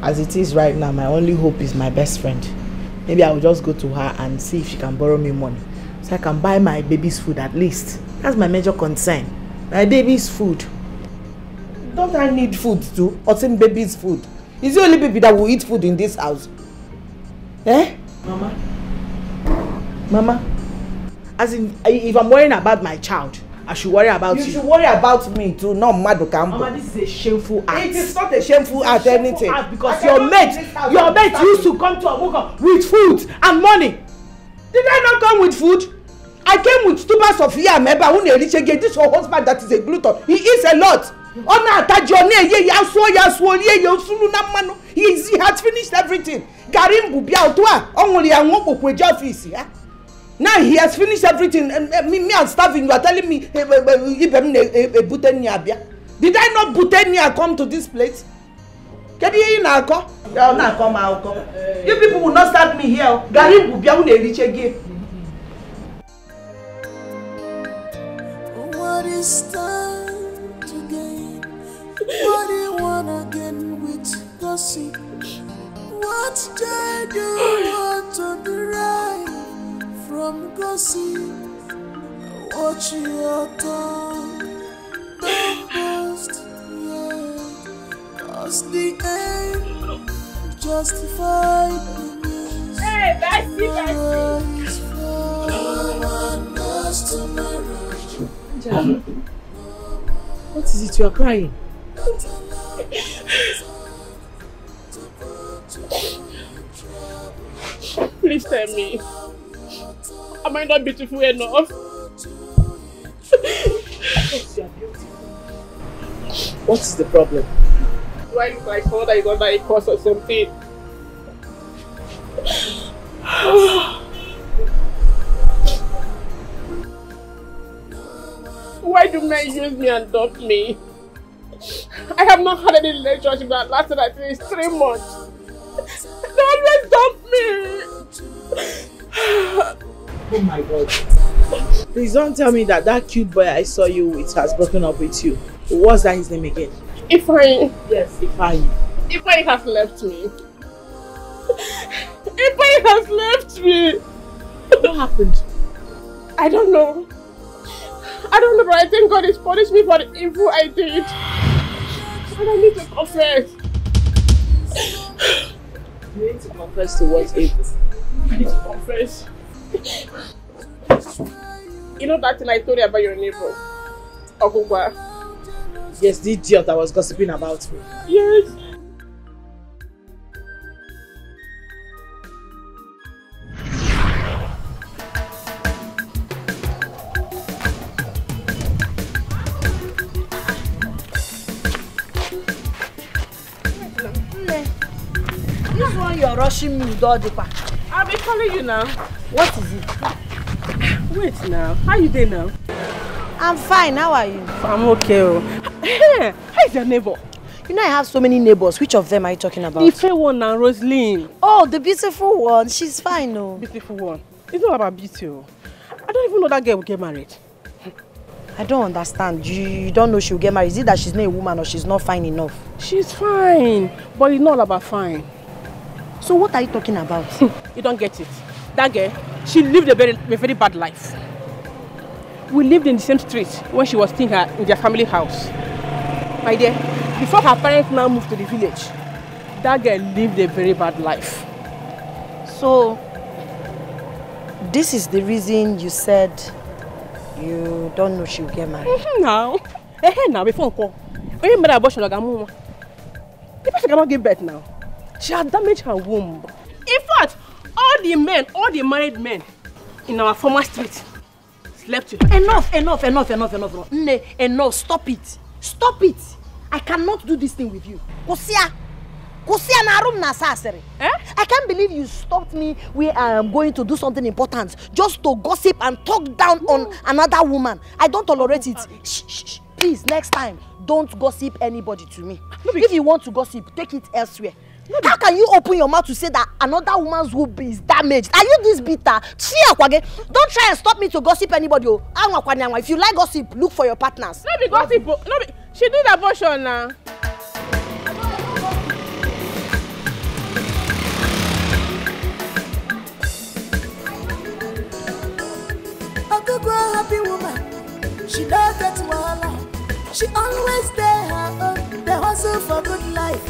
As it is right now, my only hope is my best friend. Maybe I will just go to her and see if she can borrow me money, so I can buy my baby's food at least. That's my major concern. My baby's food. Don't I need food too? Or same baby's food? Is the only baby that will eat food in this house? Eh? Mama? Mama? As in, if I'm worrying about my child, I should worry about you. You should worry about me too, not Madukambo. Mama, this is a shameful act. It is not a shameful act, anything. Because your mate used to come to Amuka with food and money. Did I not come with food? I came with 2 bags of yam. This is your husband that is a glutton. He eats a lot. He has finished everything. Now he has finished everything. Me I'm starving. You are telling me did I not Butenia come to this place? You people will not start me here. What is time to gain? What do you wanna gain with gossip? What joy do you want to derive from gossip? Watch your tongue, don't boast, yeah. Cause the aim justify the means. Hey, Bessie. No one knows tomorrow. What is it you are crying? Please tell me, am I not beautiful enough? What is the problem? Do I look like someone that is under a curse or something? Why do men use me and dump me? I have not had any relationship that lasted at least 3 months. They always dump me. Oh my God. Please don't tell me that cute boy I saw you with has broken up with you. What's that his name again? Ifeanyi. Yes, Ifeanyi. Ifeanyi has left me. Ifeanyi has left me. What happened? I don't know. I don't know, but I think God is punishing me for the evil I did. And I need to confess. You need to confess to what evil? I need to confess. You know that thing I told you about your neighbor? Ogugwa? Yes, the idiot that was gossiping about me. Yes. This one you're rushing me with all the part. I'll be calling you now. What is it? Wait now. How you doing now? I'm fine. How are you? I'm okay. Hey, how is your neighbor? You know I have so many neighbors. Which of them are you talking about? The fair one now, Rosaline. Oh, the beautiful one. She's fine, no. Beautiful one. It's not about beauty. I don't even know that girl will get married. I don't understand. You don't know she'll get married. Is it that she's not a woman or she's not fine enough? She's fine, but it's not all about fine. So what are you talking about? You don't get it. That girl, she lived a very bad life. We lived in the same street when she was staying in their family house. My dear, before her parents now moved to the village, that girl lived a very bad life. So, this is the reason you said you don't know she'll get married? Now, before call. When you made abortion, the person cannot give birth now. She had damaged her womb. In fact, all the married men in our former street slept with her. Enough. Enough, stop it. Stop it. I cannot do this thing with you. Kosia na room na sasere. I can't believe you stopped me where I am going to do something important just to gossip and talk down on another woman. I don't tolerate it. Shh. Please, next time, don't gossip anybody to me. If you want to gossip, take it elsewhere. How can you open your mouth to say that another woman's womb is damaged? Are you this bitter? Don't try and stop me to gossip anybody. If you like gossip, look for your partners. No be gossip. No be. She did abortion now. A happy woman, she don't get wahala. She always there her own. The hustle for good life.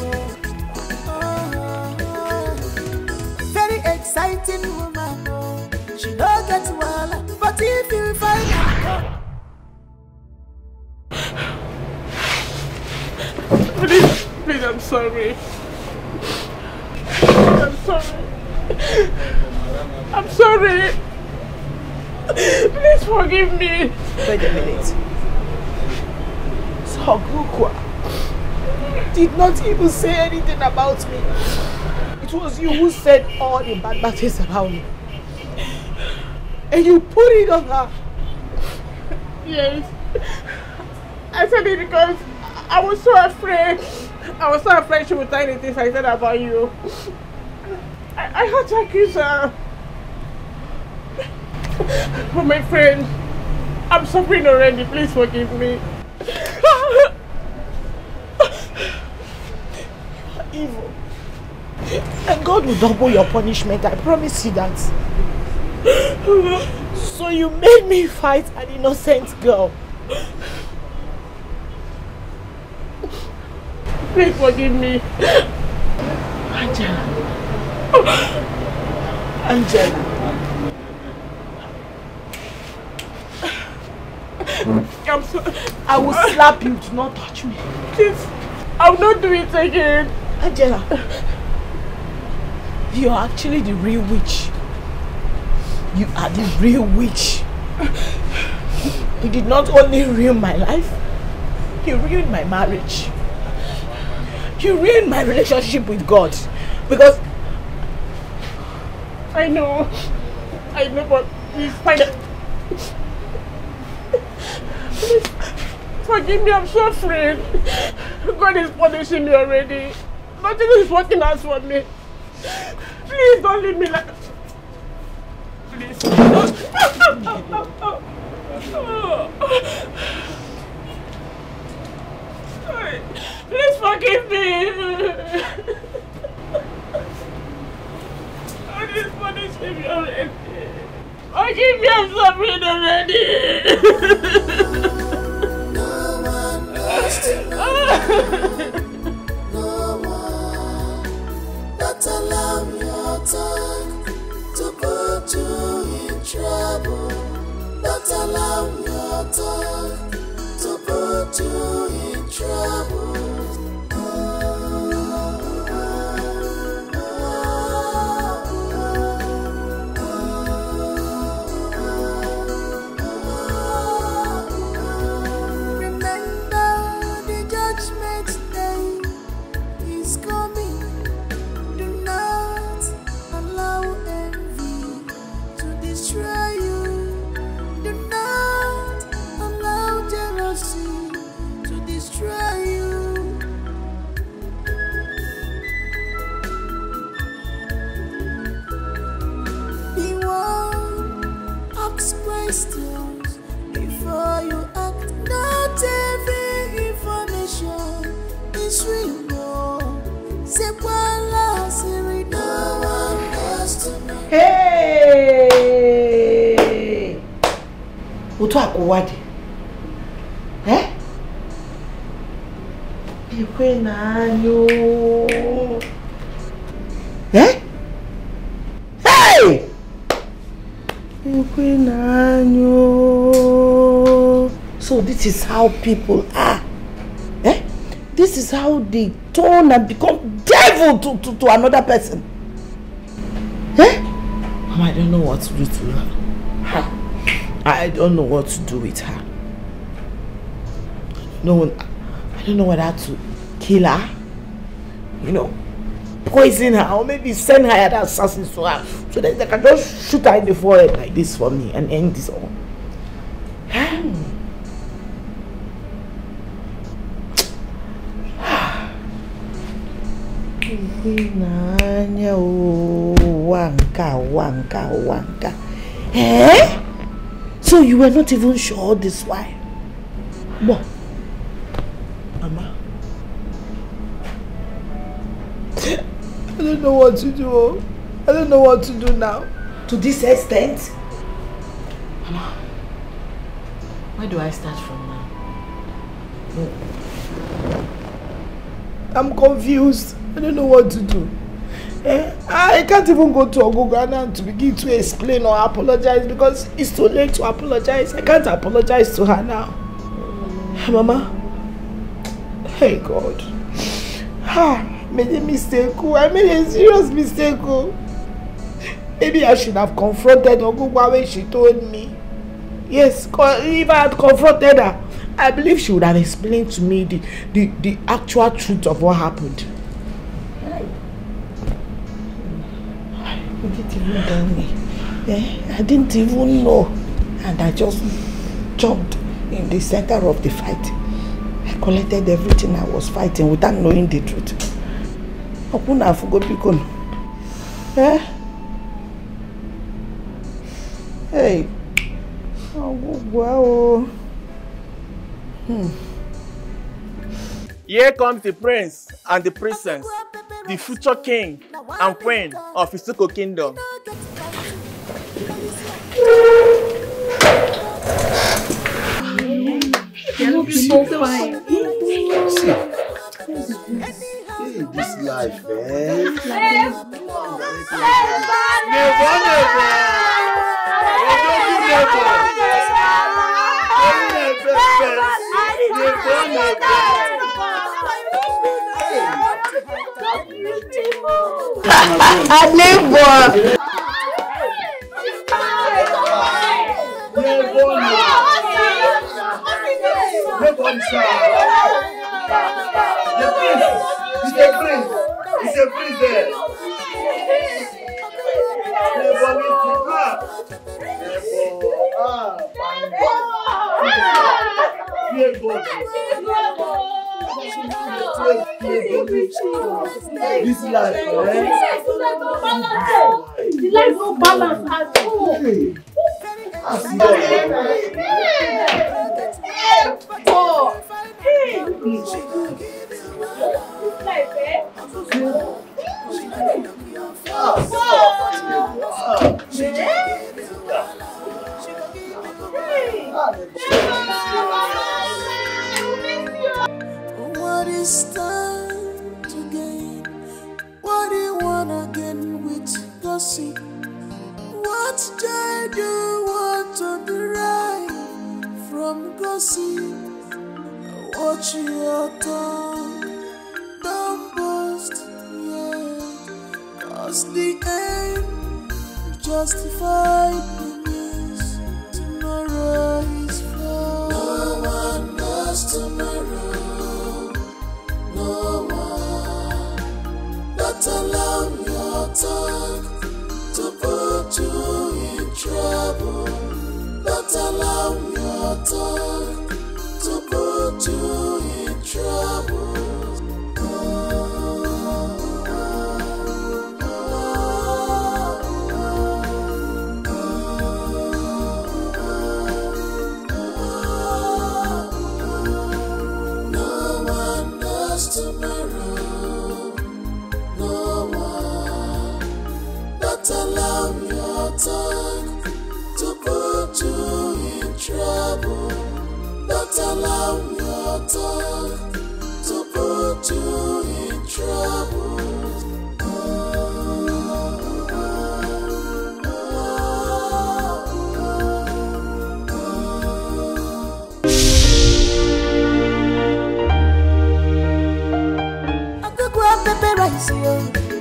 Very exciting woman. She don't get wahala. But if you find her, Please, I'm sorry. I'm sorry. Please forgive me. Wait a minute. Sogukwa did not even say anything about me. It was you who said all the bad things about me. And you put it on her. Yes. I said it because I was so afraid. I was so afraid she would tell the things I said about you. I had to accuse her. But my friend, I'm suffering already. Please forgive me. Evil. And God will double your punishment. I promise you that. So you made me fight an innocent girl. Please forgive me. Angela. I'm sorry. I will slap you. Do not touch me. Please. I will not do it again. Angela. You are actually the real witch. You are the real witch. You did not only ruin my life, you ruined my marriage. You ruined my relationship with God. Because I know, but please find it. Please forgive me, I'm so afraid. God is punishing me already. Nothing is working out for me. Please don't leave me like that. Please. Please forgive me. God is punishing me already. Forgive me, I'm suffering already. no one knows to no one. Not allow your tongue to put you in trouble. Not allow your tongue to put you in trouble. To destroy you. questions before you act. Not every information is real. C'est quoi la série? No one goes to me. Hey! Utu akuwadi. Ikwe nanyo. Hey! Ikwe nanyo. So this is how people are. This is how they turn and become devil to another person. Mama, I don't know what to do to her. I don't know what to do with her. No, I don't know whether to kill her, poison her, or maybe send her other assassins to her, so that they can just shoot her in the forehead like this for me and end this all. Wanka. So you were not even sure this why? What? Mama, I don't know what to do. I don't know what to do now. To this extent? Mama, where do I start from now? I'm confused. I don't know what to do. I can't even go to Ogugana to begin to explain or apologize because it's too late to apologize. I can't apologize to her now. Mama, hey God, I made a mistake. I made a serious mistake. Maybe I should have confronted Ogugwa when she told me. Yes, if I had confronted her, I believe she would have explained to me the actual truth of what happened. I didn't even tell me. I didn't even know. And I just jumped in the center of the fight. I collected everything I was fighting without knowing the truth. I forgot because. Hey. Oh, wow. Here comes the prince and the princess, the future king and queen of Isuko Kingdom. You look so fine. Hey, this life, man. It's a prince there. This life, the life no balance at all. What is time to gain? What do you wanna gain with gossip? What joy do you want to derive from gossip? Watch your tongue, don't boast, yeah. Cause the aim to justify the means. Tomorrow is flawed. No one knows tomorrow. No one. Don't allow your tongue to put you in trouble. Don't allow your tongue to put you in trouble. knows tomorrow? No one. Don't allow your tongue to put you in trouble. Don't allow your tongue to put you in trouble.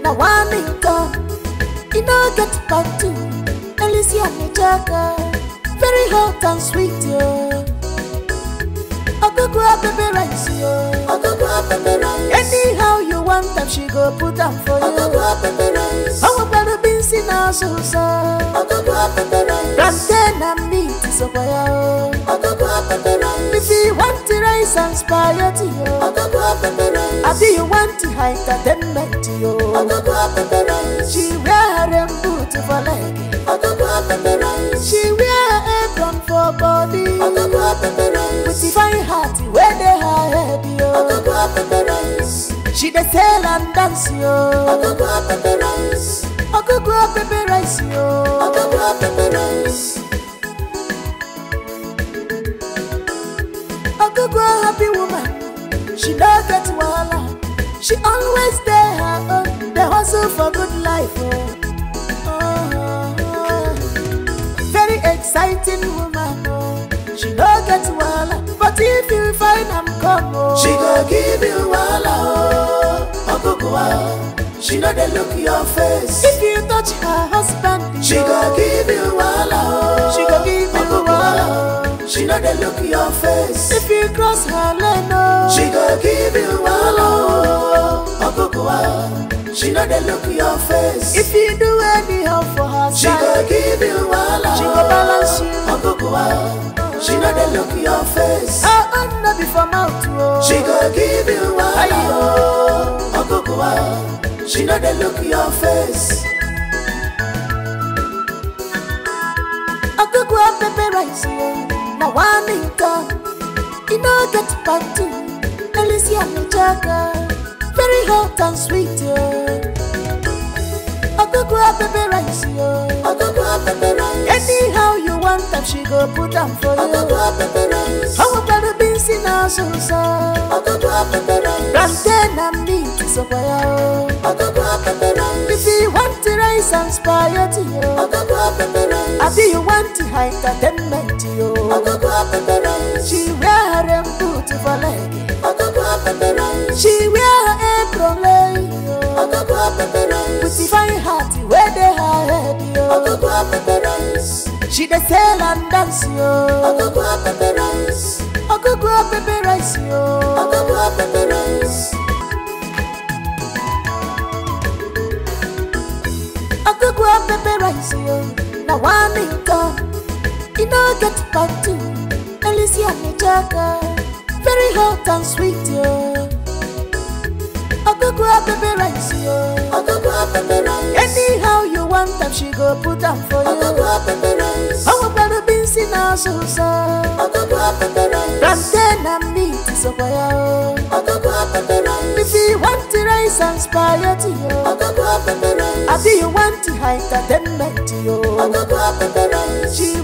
Now one income, you know get back to Alicia Mijaka, very hot and sweet yo. I go grab baby rice yo. I go grab baby rice. Anyhow you want them, she go put them for you. I go grab baby rice. I want better beans in our sauce. I go grab baby rice. Plantain and meat is over yo. I go grab baby rice. If you want the rice and spaghetti yo. I go grab baby rice. I do you want to hide that them yo. I go grab baby rice. She wear them boots for leg. I go grab baby rice. She wear apron for body. I go grab baby rice. With the fine heart where they her head yo. I go grab baby rice. She dey sell and dance yo. I go grab baby rice. I go grab baby rice yo. I go grab baby rice. I go grab happy woman. She don't get wahala. She always there her own. The hustle for good life. Very exciting woman. She don't get wahala. But if you find I'm come, she go give you wahala. She know they look your face. If you touch her husband, she go give you wahala. She go give you wahala. She know they look your face. If you cross her lane, she go give you wahala. She know they look your face. If you do anyhow for her, she go give you wahala. She go balance you. She know they look your face. Her honor before mouth. She go give you wahala. She know they look your face. I go grab baby rice. Now one income, you know get back to Alicia Mijaka, very hot and sweet yo. I go grab baby rice yo. I go grab baby rice. Anyhow you want them, she go put them for you. I go grab baby rice. I want better beans in our sauce. I go grab baby rice. Plantain and meat is over yo. I go grab baby rice. If you want the rice and spaghetti yo. I go grab baby rice. I do you want to hide that them yo. I go grab baby rice. She wear them boots for leg. I go grab baby rice. She wear her apron leg. I go grab baby rice. With the fine heart where they her head yo. I go grab baby rice. She dey sell and dance yo. I go grab baby rice. I go grab baby rice yo. I go grab baby rice. I go grab baby rice yo. Now one income, you know get back to Alicia Mijaka, very hot and sweet yo. I go grab baby rice yo. I go grab baby rice. Anyhow you want them, she go put them for you. I go grab baby rice. I want better beans in our sauce. I go grab baby rice. Plantain and meat is over yo. I go grab baby rice. If you want the rice and spaghetti yo. I go grab baby rice. I do you want to hide that them yo. I go grab baby rice. She